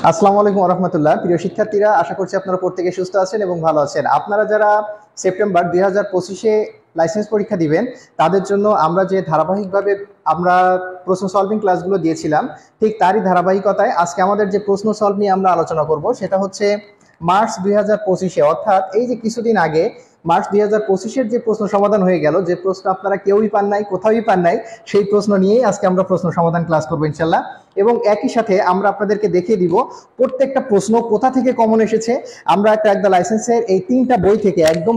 আসসালামু আলাইকুম ওয়া রাহমাতুল্লাহ। প্রিয় শিক্ষার্থীরা, আশা করছি আপনারা প্রত্যেকে সুস্থ আছেন এবং ভালো আছেন। আপনারা যারা সেপ্টেম্বর 2025-এ লাইসেন্স পরীক্ষা দিবেন, তাদের জন্য আমরা যে ধারাবাহিকভাবে আমরা প্রশ্ন সলভিং ক্লাসগুলো দিয়েছিলাম, ঠিক তারই ধারাবাহিকতায় আজকে আমাদের যে প্রশ্ন সলভ নিয়ে আমরা আলোচনা করব সেটা হচ্ছে মার্চ 2025-এ, অর্থাৎ এই যে কিছুদিন আগে মার্চ 2025-এর যে প্রশ্ন সমাধান হয়ে গেল, যে প্রশ্ন আপনারা কেউই পান নাই, কোথাওই পান নাই, সেই প্রশ্ন নিয়েই আজকে আমরা প্রশ্ন সমাধান ক্লাস করবো ইনশাল্লাহ। এবং একই সাথে আমরা আপনাদেরকে দেখিয়ে দিব প্রত্যেকটা প্রশ্ন কোথা থেকে কমন এসেছে। আমরা ট্র্যাক দ্য লাইসেন্সের এই 3টা বই থেকে একদম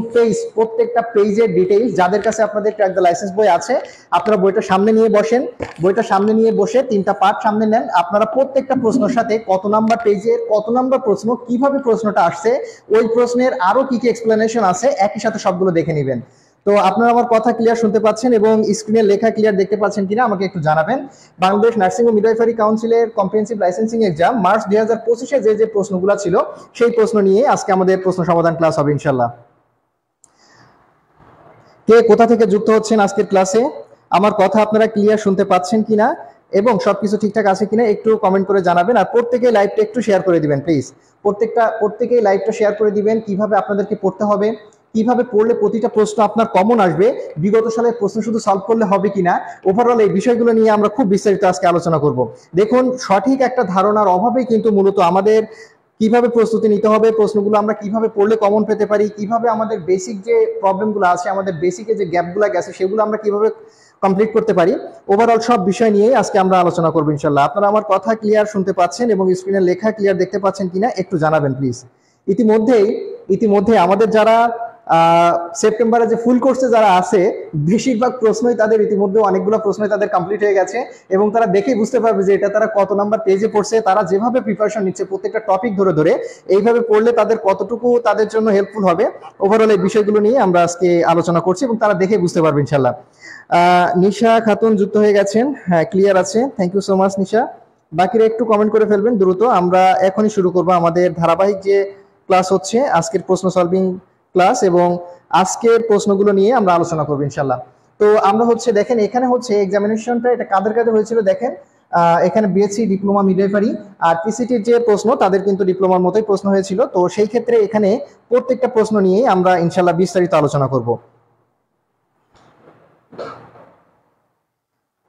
প্রত্যেকটা পেজের ডিটেইলস, যাদের কাছে আপনাদের ট্র্যাক দ্য লাইসেন্স বই আছে, আপনারা বইটা সামনে নিয়ে বসেন, বইটা সামনে নিয়ে বসে 3টা পার্ট সামনে নেন। আপনারা প্রত্যেকটা প্রশ্নের সাথে কত নাম্বার পেজের কত নাম্বার প্রশ্ন, কিভাবে প্রশ্নটা আসছে, ওই প্রশ্নের আরো কি কি এক্সপ্লেনেশন আছে, একই সাথে সবগুলো দেখে নেবেন। তো আপনারা আমার কথা ক্লিয়ার শুনতে পাচ্ছেন এবং স্ক্রিনে লেখা ক্লিয়ার দেখতে পাচ্ছেন কিনা আমাকে একটু জানাবেন। বাংলাদেশ নার্সিং ও মিডওয়াইফারি কাউন্সিলের কম্প্রিহেনসিভ লাইসেন্সিং এক্সাম মার্চ 2025-এ যে প্রশ্নগুলো ছিল, সেই প্রশ্ন নিয়ে আজকে আমাদের প্রশ্ন সমাধান ক্লাস হবে ইনশাল্লাহ। কে কোথা থেকে যুক্ত হচ্ছেন আজকের ক্লাসে, আমার কথা আপনারা ক্লিয়ার শুনতে পাচ্ছেন কিনা এবং সবকিছু ঠিকঠাক আছে কিনা একটু কমেন্ট করে জানাবেন। আর প্রত্যেকে লাইভটা একটু শেয়ার করে দিবেন প্লিজ। প্রত্যেকেই লাইভটা শেয়ার করে দিবেন। কিভাবে আপনাদেরকে পড়তে হবে, কিভাবে পড়লে প্রতিটা প্রশ্ন আপনার কমন আসবে, বিগত সালের প্রশ্ন শুধু সলভ করলে হবে কিনা, ওভারঅল এই বিষয়গুলো নিয়ে আমরা খুব বিস্তারিত আজকে আলোচনা করব। দেখুন, সঠিক একটা ধারণার অভাবেই কিন্তু মূলত আমাদের কিভাবে প্রস্তুতি নিতে হবে, প্রশ্নগুলো আমরা কিভাবে পড়লে কমন পেতে পারি, কিভাবে আমাদের বেসিক যে প্রবলেমগুলো আছে, আমাদের বেসিকে যে গ্যাপগুলো গেছে, সেগুলো আমরা কিভাবে কমপ্লিট করতে পারি, ওভারঅল সব বিষয় নিয়ে আজকে আমরা আলোচনা করবো ইনশাল্লাহ। আপনারা আমার কথা ক্লিয়ার শুনতে পাচ্ছেন এবং স্ক্রিনে লেখা ক্লিয়ার দেখতে পাচ্ছেন কিনা একটু জানাবেন প্লিজ। ইতিমধ্যে আমাদের যারা সেপ্টেম্বরে যে ফুল কোর্সে যারা আছে, বেশিরভাগ প্রশ্নই তাদের ইতিমধ্যে অনেকগুলো প্রশ্নই তাদের কমপ্লিট হয়ে গেছে এবং তারা দেখেই বুঝতে পারবে যে এটা তারা কত নাম্বার পেজে পড়ছে। তারা যেভাবে প্রিপারেশন নিচ্ছে প্রত্যেকটা টপিক ধরে ধরে, এইভাবে পড়লে তাদের কতটুকু তাদের জন্য হেল্পফুল হবে, ওভারঅল এই বিষয়গুলো নিয়ে আমরা আজকে আলোচনা করছি এবং তারা দেখে বুঝতে পারবে ইনশাল্লাহ। নিশা খাতুন যুক্ত হয়ে গেছেন, হ্যাঁ ক্লিয়ার আছে, থ্যাংক ইউ সো মাচ নিশা। বাকিরা একটু কমেন্ট করে ফেলবেন দ্রুত। আমরা এখনই শুরু করবো আমাদের ধারাবাহিক যে ক্লাস হচ্ছে, আজকের প্রশ্ন সলভিং ক্লাস, এবং আজকের প্রশ্নগুলো নিয়ে আমরা আলোচনা করবো ইনশাল্লাহ। তো আমরা দেখেন এখানে এক্সামিনেশনটা এটা কাদের কাদের হয়েছিল দেখেন। এখানে বিএসসি, ডিপ্লোমা, মিডওয়াইফারি আর পিসিটির যে প্রশ্ন, তাদের কিন্তু ডিপ্লোমার মতোই প্রশ্ন হয়েছিল। তো সেই ক্ষেত্রে এখানে প্রত্যেকটা প্রশ্ন নিয়ে আমরা ইনশাল্লাহ বিস্তারিত আলোচনা করব।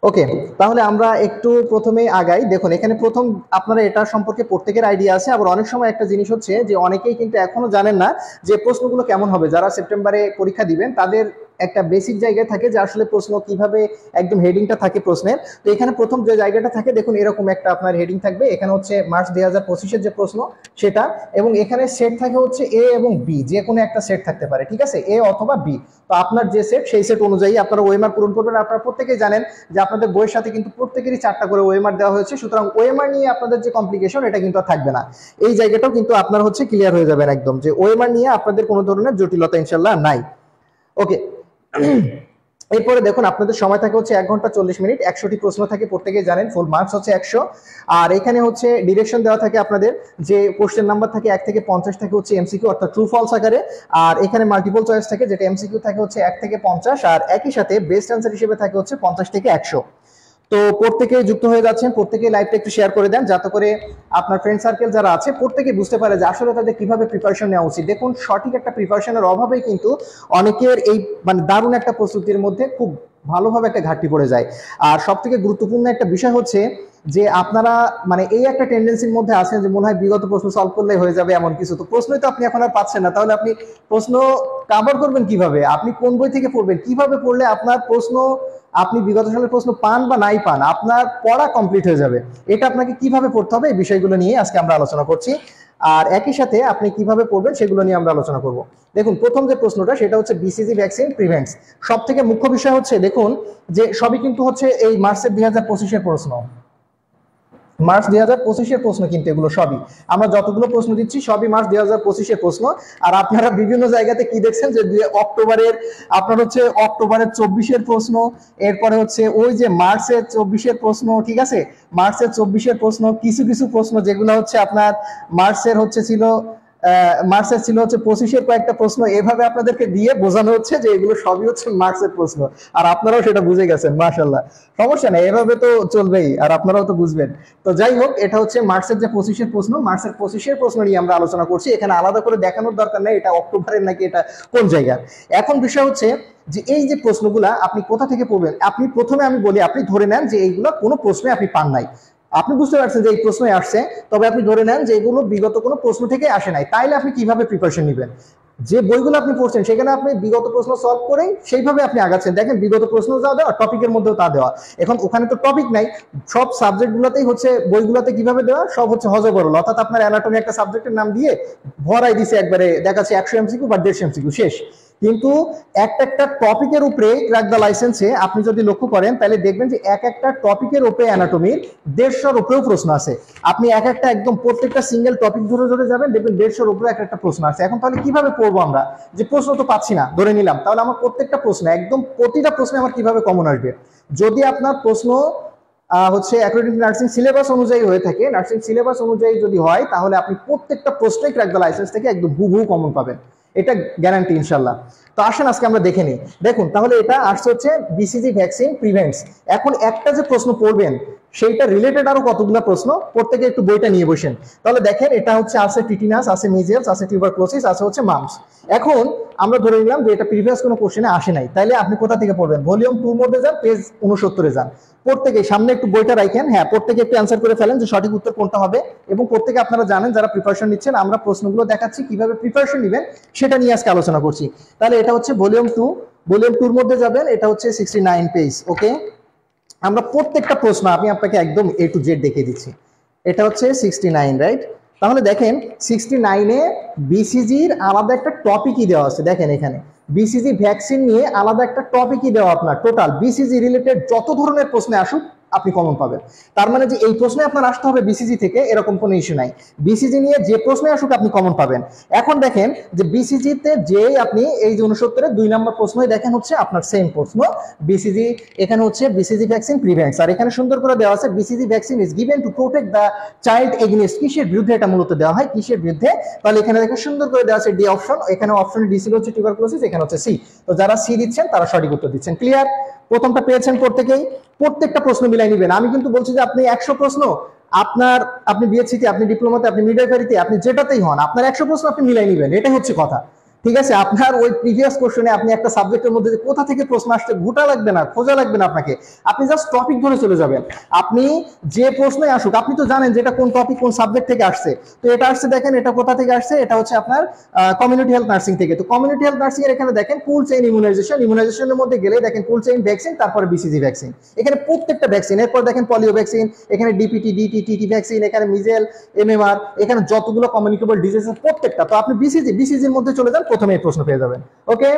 ওকে, তাহলে আমরা একটু প্রথমে আগাই। দেখুন, এখানে প্রথম আপনারা এটা সম্পর্কে প্রত্যেকের আইডিয়া আছে, আবার অনেক সময় একটা জিনিস হচ্ছে যে অনেকেই কিন্তু এখনো জানেন না যে প্রশ্নগুলো কেমন হবে। যারা সেপ্টেম্বরে পরীক্ষা দিবেন তাদের একটা বেসিক জায়গায় থাকে যে আসলে প্রশ্ন কিভাবে একদম হেডিংটা থাকে প্রশ্নের। তো এখানে প্রথম যে জায়গাটা থাকে দেখুন, এরকম একটা আপনার হেডিং থাকবে। এখানে মার্চ 2025-এর যে প্রশ্ন সেটা, এবং এখানে সেট থাকে এ এবং বি, যে কোনো একটা সেট থাকতে পারে, ঠিক আছে, এ অথবা বি। তো আপনার যে সেট, সেই সেট অনুযায়ী আপনারা ওএমআর পূরণ করবেন। আপনারা প্রত্যেকেই জানেন যে আপনাদের বইয়ের সাথে কিন্তু প্রত্যেকেরই 4টা করে ওএমআর দেওয়া হয়েছে, সুতরাং ওএমআর নিয়ে আপনাদের যে কমপ্লিকেশন, এটা কিন্তু আর থাকবে না। এই জায়গাটাও কিন্তু আপনার ক্লিয়ার হয়ে যাবেন একদম, যে ওএমআর নিয়ে আপনাদের কোনো ধরনের জটিলতা ইনশাল্লাহ নাই। ওকে, এরপরে দেখুন আপনাদের সময় থাকে 1 ঘন্টা 40 মিনিট, 100টি প্রশ্ন থাকে, প্রত্যেকেই জানেন, ফুল মার্কস 100। আর এখানে ডিরেকশন দেওয়া থাকে আপনাদের, যে কোশ্চেন নাম্বার থাকে 1 থেকে 50 থাকে এমসিকিউ অর্থাৎ ট্রু ফলস আকারে, আর এখানে মাল্টিপল চয়েস থাকে, যেটা এমসিকিউ থাকে 1 থেকে 50, আর একই সাথে বেস্ট অ্যান্সার হিসেবে থাকে 50 থেকে 100। তো প্রত্যেকে যুক্ত হয়ে যাচ্ছেন, প্রত্যেকে লাইভটা একটু শেয়ার করে দেন, যাতে করে আপনার ফ্রেন্ড সার্কেল যারা আছে প্রত্যেকে বুঝতে পারে যে আসলে তাদের কিভাবে প্রিপারেশন নেওয়া উচিত। দেখুন, সঠিক একটা প্রিপারেশনের অভাবেই কিন্তু অনেকের এই দারুণ একটা প্রস্তুতির মধ্যে খুব ভালোভাবে একটা ঘাটতি পড়ে যায়। আর সব থেকে গুরুত্বপূর্ণ একটা বিষয় যে আপনারা এই একটা টেন্ডেন্সির মধ্যে আছেন যে মনে হয় বিগত প্রশ্ন সলভ করলে হয়ে যাবে এমন কিছু। তো প্রশ্নই তো আপনি এখন আর পাচ্ছেন না, তাহলে আপনি প্রশ্ন কভার করবেন কিভাবে? আপনি কোন বই থেকে পড়বেন? কিভাবে পড়লে আপনার প্রশ্ন, আপনি বিগত সালের প্রশ্ন পান বা নাই পান, আপনার পড়া কমপ্লিট হয়ে যাবে? এটা আপনাকে কিভাবে পড়তে হবে, এই বিষয়গুলো নিয়ে আজকে আমরা আলোচনা করছি। আর একই সাথে আপনি কিভাবে পড়বেন সেগুলো নিয়ে আমরা আলোচনা করব। দেখুন, প্রথম যে প্রশ্নটা সেটা বিসিজি ভ্যাকসিন প্রিভেন্টস। সব থেকে মুখ্য বিষয় দেখুন যে সবই কিন্তু এই মার্চের 2025-এর প্রশ্ন, মার্চ 2025-এর প্রশ্ন কিন্তু এগুলো সবই, আমরা যতগুলো প্রশ্ন দিচ্ছি সবই মার্চ 2025-এর প্রশ্ন। আর আপনারা বিভিন্ন জায়গাতে কি দেখছেন যে অক্টোবরের, আপনার অক্টোবরের 24-এর প্রশ্ন, এরপরে ওই যে মার্চের 24-এর প্রশ্ন, ঠিক আছে, মার্চের 24-এর প্রশ্ন, কিছু কিছু প্রশ্ন যেগুলো আপনার মার্চের ছিল মার্কসের ছিল হচ্ছে 25-এর কয়েকটা প্রশ্ন, এভাবে আপনাদেরকে দিয়ে বোঝানো হচ্ছে যে এগুলো সবই হচ্ছে মার্কসের প্রশ্ন, আর আপনারাও সেটা বুঝে গেছেন মাশাআল্লাহ। সমস্যা নেই, এভাবে তো চলবেই, আর আপনারাও তো বুঝবেন। তো যাই হোক, এটা হচ্ছে মার্কসের যে 25-এর প্রশ্ন, মার্কসের 25-এর প্রশ্ন নিয়ে আমরা আলোচনা করছি। এখানে আলাদা করে দেখানোর দরকার নেই এটা অক্টোবরের নাকি এটা কোন জায়গার। এখন বিষয় হচ্ছে যে এই যে প্রশ্নগুলা আপনি কোথা থেকে পড়বেন। আপনি প্রথমে আমি বলি, আপনি ধরে নেন যে এইগুলো কোনো প্রশ্নে আপনি পান নাই, আপনি বুঝতে পারছেন যে এই প্রশ্নই আসছে, তবে আপনি ধরে নেন যে এগুলো বিগত কোনো প্রশ্ন থেকে আসে নাই, তাইলে আপনি কিভাবে প্রিপারেশন নেবেন? যে বইগুলো আপনি পড়ছেন সেখানে আপনি বিগত প্রশ্ন সলভ করেই সেইভাবে আপনি আগাচ্ছেন। দেখেন বিগত প্রশ্ন যা দেওয়া, টপিকের মধ্যেও তা দেওয়া। এখন ওখানে তো টপিক নাই, সব সাবজেক্ট গুলোতেই হচ্ছে বইগুলোতে কিভাবে দেওয়া, সব হচ্ছে হজবরল, অর্থাৎ আপনার অ্যানাটমি একটা সাবজেক্টের নাম দিয়ে ভরাই দিছে একবারে, দেখাচ্ছে 100 এমসিকিউ বা 150 এমসিকিউ শেষ। কিন্তু একটা একটা টপিকের উপরে ক্র্যাক দ্য লাইসেন্সে আপনি যদি লক্ষ্য করেন তাহলে দেখবেন যে এক একটা টপিকের উপরে অ্যানাটমির 150-র উপরেও প্রশ্ন আছে। আপনি এক একটা একদম প্রত্যেকটা সিঙ্গেল টপিক ধরে ধরে যাবেন, দেখবেন 150-র উপরে এক একটা প্রশ্ন আছে। এখন তাহলে কিভাবে পড়বো আমরা, যে প্রশ্ন তো পাচ্ছি না ধরে নিলাম, তাহলে আমার প্রত্যেকটা প্রশ্ন একদম প্রতিটা প্রশ্নে আমার কিভাবে কমন আসবে? যদি আপনার প্রশ্ন হচ্ছে অ্যাকর্ডিং টু নার্সিং সিলেবাস অনুযায়ী হয়ে থাকে, নার্সিং সিলেবাস অনুযায়ী যদি হয়, তাহলে আপনি প্রত্যেকটা প্রশ্নই ক্র্যাক দ্য লাইসেন্স থেকে একদম হুবহু কমন পাবেন, এটা গ্যারান্টি ইনশাল্লাহ। তো আসেন আজকে আমরা দেখে নিই। দেখুন তাহলে এটা আসছে হচ্ছে বিসিজি ভ্যাকসিন প্রিভেন্টস। এখন একটা যে প্রশ্ন পড়বেন সেইটা রিলেটেড আরো কতগুলো প্রশ্ন, প্রত্যেকে একটু বইটা নিয়ে বসেন। তাহলে দেখেন এটা হচ্ছে আছে টিটিনাস, আছে মিজেলস, আছে টিউবারকুলোসিস, আছে হচ্ছে মাম্পস। এখন আমরা ধরে নিলাম যে এটা প্রিভিয়াস কোনো কোশ্চেনে আসে নাই, তাইলে আপনি কোথা থেকে পড়বেন? ভলিউম 2 মধ্যে যান, পেজ 69-এ যান। প্রত্যেকে সামনে একটু বইটা রাখেন, হ্যাঁ প্রত্যেকে একটু অ্যান্সার করে ফেলেন যে সঠিক উত্তর কোনটা হবে। এবং প্রত্যেকে আপনারা জানেন যারা প্রিপারেশন নিচ্ছেন, আমরা প্রশ্নগুলো দেখাচ্ছি কিভাবে প্রিপারেশন নেবেন সেটা নিয়ে আজকে আলোচনা করছি। তাহলে এটা হচ্ছে ভলিউম 2, ভলিউম 2-র মধ্যে যাবেন, এটা হচ্ছে 69 পেজ। ওকে, আমরা প্রত্যেকটা প্রশ্ন আমি আপনাকে একদম A to Z দেখিয়ে দিচ্ছি। এটা হচ্ছে 69, রাইট? তাহলে দেখেন 69-এ বিসিজির আলাদা একটা টপিকই দেওয়া আছে। দেখেন এখানে বিসিজি ভ্যাকসিন নিয়ে আলাদা একটা টপিকই দেওয়া, আপনার টোটাল বিসিজি রিলেটেড যত ধরনের প্রশ্নে আসুক আপনি কমন পাবেন। তার মানে যে এই প্রশ্নে আপনার আসতে হবে বিসিজি থেকে এরকম কোনো ইস্যু নাই, বিসিজি নিয়ে যে প্রশ্নে আসুক আপনি কমন পাবেন। এখন দেখেন যে বিসিজিতে যে আপনি এই যে 69-এর 2 নম্বর প্রশ্নই দেখেন হচ্ছে আপনার সেম প্রশ্ন, বিসিজি এখানে হচ্ছে বিসিজি ভ্যাকসিন প্রিভেন্টস, আর এখানে সুন্দর করে দেওয়া আছে BCG vaccine is given to protect the child against, কিসের বিরুদ্ধে এটা মূলত দেওয়া হয়, কিসের বিরুদ্ধে? তাহলে এখানে দেখেন সুন্দর করে দেওয়া আছে ডি অপশন, এখানে অপশন ডি ছিল হচ্ছে টিউবারকুলোসিস, এখানে হচ্ছে সি। তো যারা সি দিচ্ছেন তারা সঠিক উত্তর দিচ্ছেন। ক্লিয়ার? প্রথমটা পেয়েছেন প্রত্যেকেই, প্রত্যেকটা প্রশ্ন মিলাই নেবেন। আমি কিন্তু বলছি যে আপনি 100 প্রশ্ন আপনি বিএসসিতে, আপনি ডিপ্লোমাতে, আপনি মিডওয়াইফারিতে, আপনি যেটাতেই হন, আপনার 100 প্রশ্ন আপনি মিলাই নেবেন, এটাই হচ্ছে কথা। ঠিক আছে? আপনার ওই প্রিভিয়াস কোশ্চেনে আপনি একটা সাবজেক্টের মধ্যে কোথা থেকে প্রশ্ন আসছে ঘোটা লাগবে না, খোঁজা লাগবে না আপনাকে, আপনি জাস্ট টপিক ধরে চলে যাবেন। আপনি যে প্রশ্নই আসুক, আপনি তো জানেন যে এটা কোন টপিক কোন সাবজেক্ট থেকে আসছে। তো এটা আসছে, দেখেন এটা কোথা থেকে আসছে, এটা হচ্ছে আপনার কমিউনিটি হেলথ নার্সিং থেকে। তো কমিউনিটি হেলথ নার্সিং এর এখানে দেখেন কুল চেইন ইমিউনাইজেশন, ইমিউনাইজেশনের মধ্যে গেলে দেখেন কুল চেইন ভ্যাকসিন, তারপরে বিসিজি ভ্যাকসিন, এখানে প্রত্যেকটা ভ্যাকসিন। এরপর দেখেন পলিও ভ্যাকসিন, এখানে ডিপিটি, ডিটি, টিটি ভ্যাকসিন, এখানে মিজেল, এমএমআর, এখানে যতগুলো কমিউনিকেবল ডিজিজ প্রত্যেকটা। তো আপনি বিসিজির মধ্যে চলে যান, প্রথমে এই প্রশ্ন পেয়ে যাবেন। ওকে,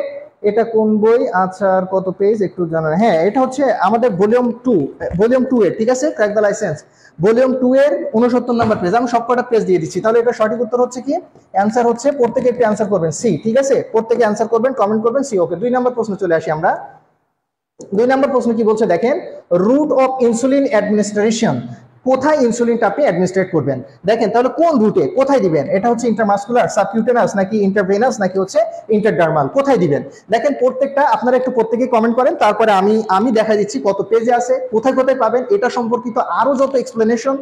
এটা কোন বই? আচ্ছা, আর কত পেজ একটু জানান। হ্যাঁ, এটা হচ্ছে আমাদের ভলিউম 2 এর, ঠিক আছে, ক্র্যাক দ্য লাইসেন্স ভলিউম 2 এর 69 নম্বর পেজ। আমি সবকটা পেজ দিয়ে দিচ্ছি। তাহলে এটা সঠিক উত্তর হচ্ছে কি? অ্যান্সার হচ্ছে প্রত্যেকে একটু অ্যান্সার করবেন সি। ঠিক আছে, প্রত্যেকে অ্যান্সার করবেন, কমেন্ট করবেন সি। ওকে, 2 নম্বর প্রশ্ন চলে আসি আমরা। 2 নম্বর প্রশ্ন কি বলছে দেখেন, রুট অফ ইনসুলিন অ্যাডমিনিস্ট্রেশন, কোথায় ইনসুলিনটা আপনি অ্যাডমিনিস্ট্রেট করবেন? দেখেন তাহলে কোন রুটে কোথায় দিবেন? এটা হচ্ছে ইন্টারমাসকুলার, সাবকিউটেনাস, নাকি ইন্টারভেনাস, নাকি হচ্ছে ইন্টারডার্মাল, কোথায় দিবেন? দেখেন প্রত্যেকটা আপনারা একটু প্রত্যেকেই কমেন্ট করেন, তারপরে আমি দেখা দিচ্ছি কত পেজে আছে, কোথায় কোথায় পাবেন, এটা সম্পর্কিত আরো যত এক্সপ্লেনেশন,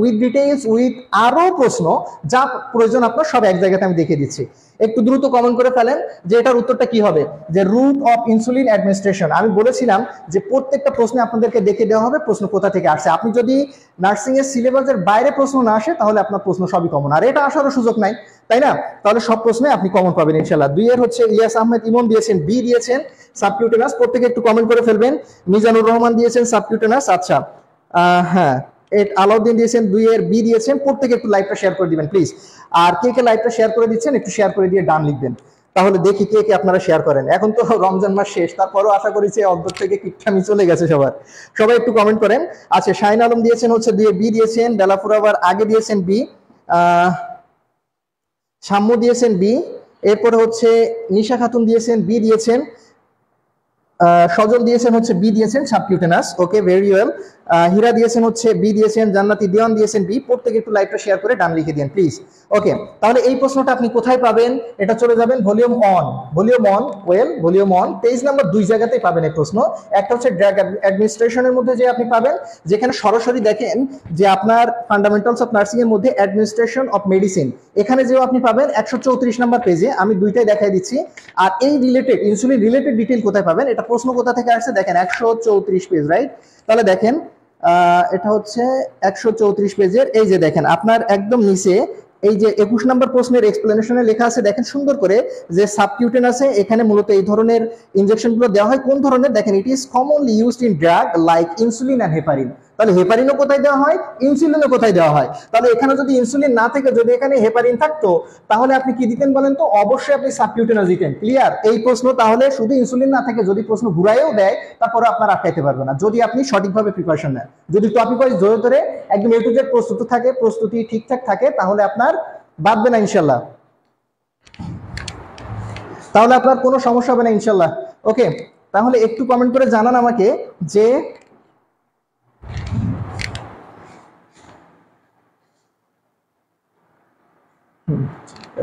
উইথ ডিটেইলস, উইথ আরো প্রশ্ন যা প্রয়োজন আপনার সব এক জায়গাতে আমি দেখিয়ে দিচ্ছি। একটু দ্রুত কমেন্ট করে ফেলেন যে এটার উত্তরটা কি হবে। যে রুট অফ ইনসুলিন অ্যাডমিনিস্ট্রেশন, আমি বলেছিলাম যে প্রত্যেকটা প্রশ্নে আপনাদেরকে দেখে দেওয়া হবে প্রশ্ন কোথা থেকে আসছে। আপনি যদি নার্সিং এর সিলেবাসের বাইরে প্রশ্ন না আসে তাহলে আপনার প্রশ্ন সবই কমন, আর এটা আসারও সুযোগ নাই, তাই না? তাহলে সব প্রশ্নে আপনি কমন পাবেন ইনশাআল্লাহ। 2 এর হচ্ছে ইলিয়াস আহমেদ ইমন দিয়েছেন বি, দিয়েছেন সাবকিউটেনাস, প্রত্যেকে একটু কমেন্ট করে ফেলবেন। মিজানুর রহমান দিয়েছেন সাবকিউটেনাস। আচ্ছা, হ্যাঁ, আলাউদ্দিন দিয়েছেন 2 এর বি দিয়েছেন। প্রত্যেকে একটু লাইভটা শেয়ার করে দিবেন প্লিজ। আর কে কে লাইভটা শেয়ার করে দিচ্ছেন একটু শেয়ার করে দিয়ে ডান লিখবেন, তাহলে দেখি কে কে আপনারা শেয়ার করেন। এখন তো রমজান মাস শেষ, তারপরও আশা করি যে অন্তর থেকে কিচ্ছামি চলে গেছে সবার, সবাই একটু কমেন্ট করেন। আচ্ছা, শাহিন আলম দিয়েছেন হচ্ছে 2 এর বি দিয়েছেন, বেলাপুর আবার আগে দিয়েছেন বি, সাম্য দিয়েছেন বি, এরপরে হচ্ছে নিশা খাতুন দিয়েছেন বি দিয়েছেন। সজল দিয়েছেন হচ্ছে বি দিয়েছেন সাবকিউটেনাস, ওকে ভেরি ওয়েল। হীরা দিয়েছেন হচ্ছে বি দিয়েছেন, জান্নাতি দেওয়ান দিয়েছেন বি। প্রত্যেকে একটু লাইভটা শেয়ার করে ডান লিখে দিন প্লিজ। ওকে, তাহলে এই প্রশ্নটা আপনি কোথায় পাবেন? এটা চলে যাবেন volume on, volume on page number 2 জায়গাতেই পাবেন এই প্রশ্ন। একটা হচ্ছে ড্রাগ অ্যাডমিনিস্ট্রেশনের মধ্যে যে আপনি পাবেন, যেখানে সরাসরি দেখেন যে আপনার ফান্ডামেন্টালস অফ নার্সিং এর মধ্যে অ্যাডমিনিস্ট্রেশন অফ মেডিসিন, এখানে যেও আপনি পাবেন 134 নাম্বার পেজে। আমি দুইটাই দেখাই দিচ্ছি। আর এই রিলেটেড ইনসুলিন রিলেটেড ডিটেইল কোথায় পাবেন? এটা প্রশ্ন কোথা থেকে আসছে দেখেন, 134 পেজ, রাইট? তাহলে দেখেন এটা হচ্ছে 134 পেজের, এই যে দেখেন আপনার একদম নিচে এই যে 21 নম্বর প্রশ্নের এক্সপ্লেনেশনে লেখা আছে, দেখেন সুন্দর করে যে সাবকিউটেনাসে এখানে মূলত এই ধরনের ইনজেকশনগুলো দেওয়া হয়। কোন ধরনের? দেখেন it is commonly used in drug like insulin and heparin. তাহলে হেপারিনও কোথায় দেওয়া হয়, ইনসুলিনও কোথায় দেওয়া হয়? তাহলে এখানে যদি ইনসুলিন না থেকে যদি এখানে হেপারিন থাকতো, তাহলে আপনি কি দিতেন বলেন তো? অবশ্যই আপনি সাবকিউটেনাস দিতেন। ক্লিয়ার এই প্রশ্ন? তাহলে শুধু ইনসুলিন না থেকে যদি প্রশ্ন ঘুরাইও দেয়, তারপরে আপনার আটকাইতে পারবে না যদি আপনি সঠিকভাবে প্রিপারেশন নেন। যদি টপিক ওয়াইজ ধরে ধরে একদম এ টু জেড প্রস্তুত থাকে, প্রস্তুতি ঠিকঠাক থাকে, তাহলে আপনার বাদবে না ইনশাল্লাহ, তাহলে আপনার কোনো সমস্যা হবে না ইনশাল্লাহ। ওকে, তাহলে একটু কমেন্ট করে জানান আমাকে যে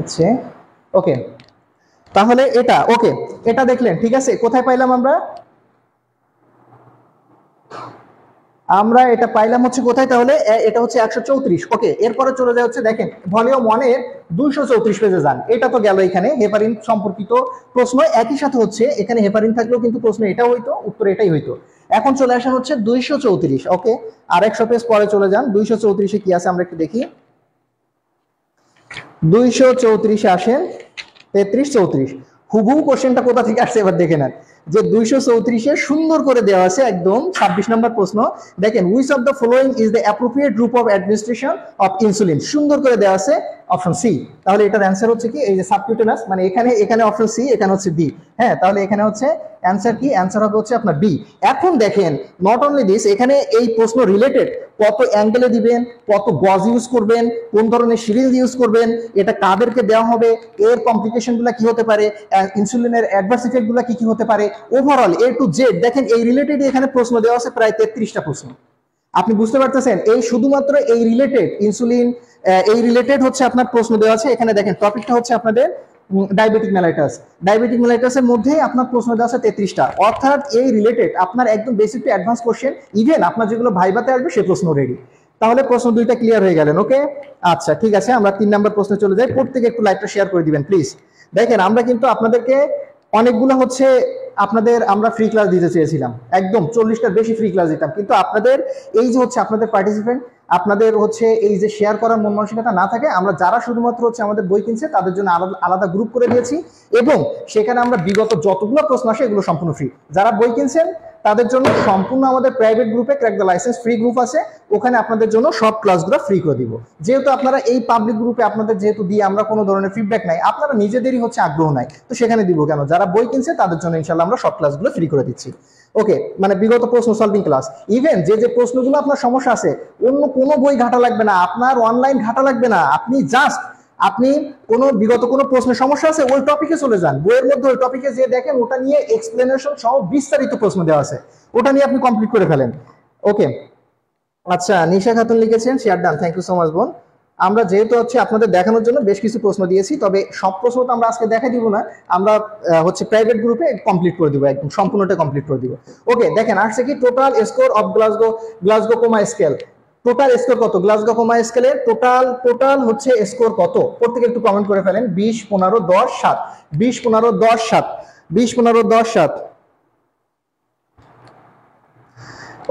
আচ্ছা ওকে, তাহলে এটা ওকে, এটা দেখলেন ঠিক আছে। কোথায় পাইলাম আমরা? আমরা এটা পাইলাম হচ্ছে কোথায়? তাহলে এটা হচ্ছে 134। ওকে, এরপরে চলে যায় হচ্ছে দেখেন ভলিউম 1 এর 234 পেজে যান। এটা তো গেল এখানে হেপারিন সম্পর্কিত প্রশ্ন। একই সাথে হচ্ছে এখানে হেপারিন থাকলেও কিন্তু প্রশ্ন এটা হইতো, উত্তর এটাই হইতো। এখন চলে আসেন হচ্ছে 234। ওকে, আর 100 পেজ পরে চলে যান। 234 কি আছে আমরা একটু দেখি। 234 আসেন 33 34। হুবহু কোশ্চেনটা কোথা থেকে আসছে এবার দেখে নেন। যে 234-এ সুন্দর করে দেওয়া আছে একদম 26 নম্বর প্রশ্ন। দেখেন which of the following is the appropriate group of administration of insulin, সুন্দর করে দেওয়া আছে অপশন সি। তাহলে এটার অ্যান্সার হচ্ছে কি? এই যে সাবকিউটেনাস, মানে এখানে অপশন সি, এখানে হচ্ছে বি। হ্যাঁ, তাহলে এখানে হচ্ছে অ্যান্সার কি? অ্যান্সার হবে হচ্ছে আপনার বি। এখন দেখেন নট অনলি দিস, এখানে এই প্রশ্ন রিলেটেড কত অ্যাঙ্গেলে দিবেন, কত গজ ইউজ করবেন, কোন ধরনের সিরিঞ্জ ইউজ করবেন, এটা কাদেরকে দেওয়া হবে, এর কমপ্লিকেশনগুলো কি হতে পারে, ইনসুলিনের অ্যাডভার্স ইফেক্টগুলো কি কি হতে পারে, ওভারঅল এ টু জেড দেখেন এই রিলেটেড এখানে প্রশ্ন দেওয়া আছে প্রায় 33টা প্রশ্ন। আপনি বুঝতে পারতেছেন? এই শুধুমাত্র এই রিলেটেড ইনসুলিন, এই রিলেটেড হচ্ছে আপনার প্রশ্ন দেওয়া আছে এখানে। দেখেন টপিকটা হচ্ছে আপনাদের ডায়াবেটিক মেলাইটাস। ডায়াবেটিক মেলাইটাসের মধ্যে আপনার প্রশ্ন দেওয়া আছে 33টা, অর্থাৎ এই রিলেটেড আপনার একদম basic to advance question, even আপনার যেগুলো ভাইভাতে আসবে সে প্রশ্ন রেডি। তাহলে প্রশ্ন দুইটা ক্লিয়ার হয়ে গেলেন। ওকে, আচ্ছা ঠিক আছে, আমরা 3 নম্বর প্রশ্নে চলে যাই। প্রত্যেকে একটু লাইভটা শেয়ার করে দিবেন প্লিজ। দেখেন আমরা কিন্তু আপনাদেরকে অনেকগুলো হচ্ছে আপনাদের আমরা ফ্রি ক্লাস দিতে চেয়েছিলাম, একদম 40টার বেশি ফ্রি ক্লাস দিতাম, কিন্তু আপনাদের এই যে হচ্ছে আপনাদের পার্টিসিপেন্ট, আপনাদের হচ্ছে এই যে শেয়ার করার মন মানসিকতা না থাকে, আমরা যারা শুধুমাত্র হচ্ছে আমাদের বই কিনছে তাদের জন্য আলাদা আলাদা গ্রুপ করে দিয়েছি, এবং সেখানে আমরা বিগত যতগুলো প্রশ্ন আসে এগুলো সম্পূর্ণ ফ্রি। যারা বই কিনছেন তাদের জন্য সম্পূর্ণ আমাদের প্রাইভেট গ্রুপে crack the licence free group আছে, ওখানে আপনাদের জন্য সব ক্লাসগুলো ফ্রি করে দিব। যেহেতু আপনারা এই পাবলিক গ্রুপে আপনাদের যেহেতু দিয়ে আমরা কোনো ধরনের ফিডব্যাক নাই, আপনারা নিজেদেরই হচ্ছে আগ্রহ নাই, তো সেখানে দিব কেন? যারা বই কিনছে তাদের জন্য ইনশাল্লাহ আমরা সব ক্লাসগুলো ফ্রি করে দিচ্ছি। ওকে, মানে বিগত প্রশ্ন সলভিং ক্লাস, ইভেন যে যে প্রশ্নগুলো আপনার সমস্যা আছে অন্য কোনো বই ঘাটা লাগবে না, আপনার অনলাইন ঘাটা লাগবে না, আপনি জাস্ট আপনি কোনো বিগত কোনো প্রশ্নের সমস্যা আছে ওই টপিকে চলে যান, বইয়ের মধ্যে ওই টপিকে যে দেখেন ওটা নিয়ে এক্সপ্লেনেশন সহ বিস্তারিত প্রশ্ন দেওয়া আছে, ওটা নিয়ে আপনি কমপ্লিট করে ফেলেন। ওকে, আচ্ছা নিশা খাতুন লিখেছেন share done, thank you so much বোন। আমরা যেহেতু হচ্ছে আপনাদের দেখানোর জন্য বেশ কিছু প্রশ্ন দিয়েছি, তবে সব প্রশ্ন তো আমরা আজকে দেখা দিব না, আমরা হচ্ছে প্রাইভেট গ্রুপে কমপ্লিট করে দিব, একদম সম্পূর্ণটা কমপ্লিট করে দিব। ওকে, দেখেন আসছে কি total score of Glasgow coma scale, total score কত গ্লাসগো কোমা স্কেলের? টোটাল হচ্ছে স্কোর কত? প্রত্যেকে একটু কমেন্ট করে ফেলেন। 20 15 10 7, 20 15 10 7, 20 15 10 7।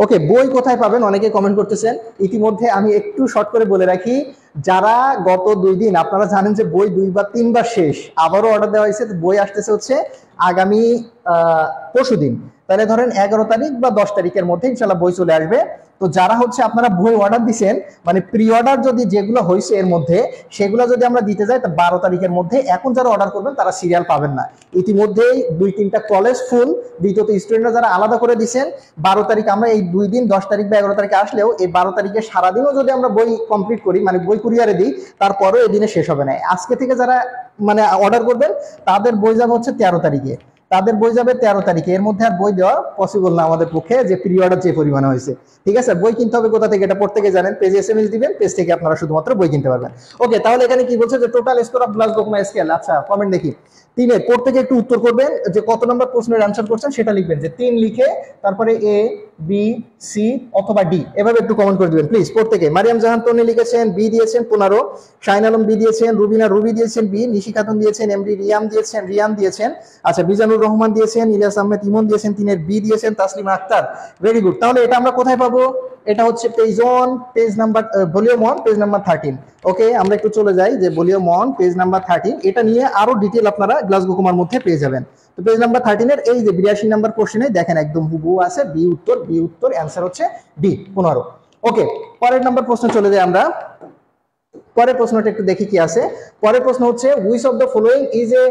ওকে, বই কোথায় পাবেন অনেকে কমেন্ট করতেছেন। ইতিমধ্যে আমি একটু শর্ট করে বলে রাখি, যারা গত 2 দিন আপনারা জানেন যে বই 2 বা 3 বার শেষ, আবারও অর্ডার দেওয়া হয়েছে, বই আসতেছে হচ্ছে আগামী পরশুদিন, তাহলে ধরেন 11 তারিখ বা 10 তারিখের মধ্যে ইনশাল্লাহ বই চলে আসবে। তো যারা হচ্ছে আপনারা বই অর্ডার দিচ্ছেন, মানে প্রি অর্ডার যদি যেগুলো হয়েছে এর মধ্যে সেগুলো যদি আমরা দিতে যাই তা 12 তারিখের মধ্যে, এখন যারা অর্ডার করবেন তারা সিরিয়াল পাবেন না। ইতিমধ্যেই 2-3টা কলেজ ফুল, দ্বিতীয়ত স্টুডেন্টরা যারা আলাদা করে দিচ্ছেন 12 তারিখ, আমরা এই 2 দিন 10 তারিখ বা 11 তারিখে আসলেও এই 12 তারিখে সারাদিনও যদি আমরা বই কমপ্লিট করি, মানে বই কুরিয়ারে দিই, তারপরেও এই দিনে শেষ হবে না। আজকে থেকে যারা মানে অর্ডার করবেন তাদের বই যাবে হচ্ছে 13 তারিখে, তাদের বই যাবে 13 তারিখে, এর মধ্যে আর বই দেওয়া পসিবল না আমাদের পক্ষে, যে প্রি অর্ডার যে পরিমাণে হয়েছে। ঠিক আছে, বই কিনতে হবে কোথা থেকে, এটা প্রত্যেকে জানেন, পেজে এসএমএস দিবেন, পেজ থেকে আপনারা শুধুমাত্র বই কিনতে পারবেন। ওকে, তাহলে এখানে কি বলছে যে total score of Glasgow scale. আচ্ছা, কমেন্ট দেখি। 3-এর প্রত্যেকে একটু উত্তর করবেন, যে কত নম্বর প্রশ্নের অ্যান্সার করছেন সেটা লিখবেন, যে 3 লিখে তারপরে এ বি সি অথবা ডি, এভাবে একটু কমেন্ট করে দিবেন প্লিজ প্রত্যেকে। মারিয়াম জাহান তনি লিখেছেন বি দিয়েছেন 15, শাহিন আলম বি দিয়েছেন, রুবিনা রুবি দিয়েছেন বি, নিশি খাতুন দিয়েছেন, এমডি রিয়াম দিয়েছেন, রিয়ান দিয়েছেন, আচ্ছা বিজানুর রহমান দিয়েছেন, ইলিয়াস আহমেদ ইমন দিয়েছেন 3-এর বি দিয়েছেন, তাসলিমা আক্তার, ভেরি গুড। তাহলে এটা আমরা কোথায় পাবো? এটা হচ্ছে page number volume 1 page number 13। ওকে, আমরা একটু চলে যাই, যে ভলিউম 1 পেজ নাম্বার 13, এটা নিয়ে আরো ডিটেল আপনারা গ্লাসগো কুমার মধ্যে পেয়ে যাবেন। তো পেজ নাম্বার 13 এর এই যে 82 নাম্বার কোশ্চেনে দেখেন একদম হুবহু আছে বি উত্তর অ্যান্সার হচ্ছে ডি 15। ওকে, পরের নাম্বার প্রশ্ন চলে যাই আমরা। পরের প্রশ্নটা একটু দেখি কি আছে। পরের প্রশ্ন হচ্ছে which of the following is a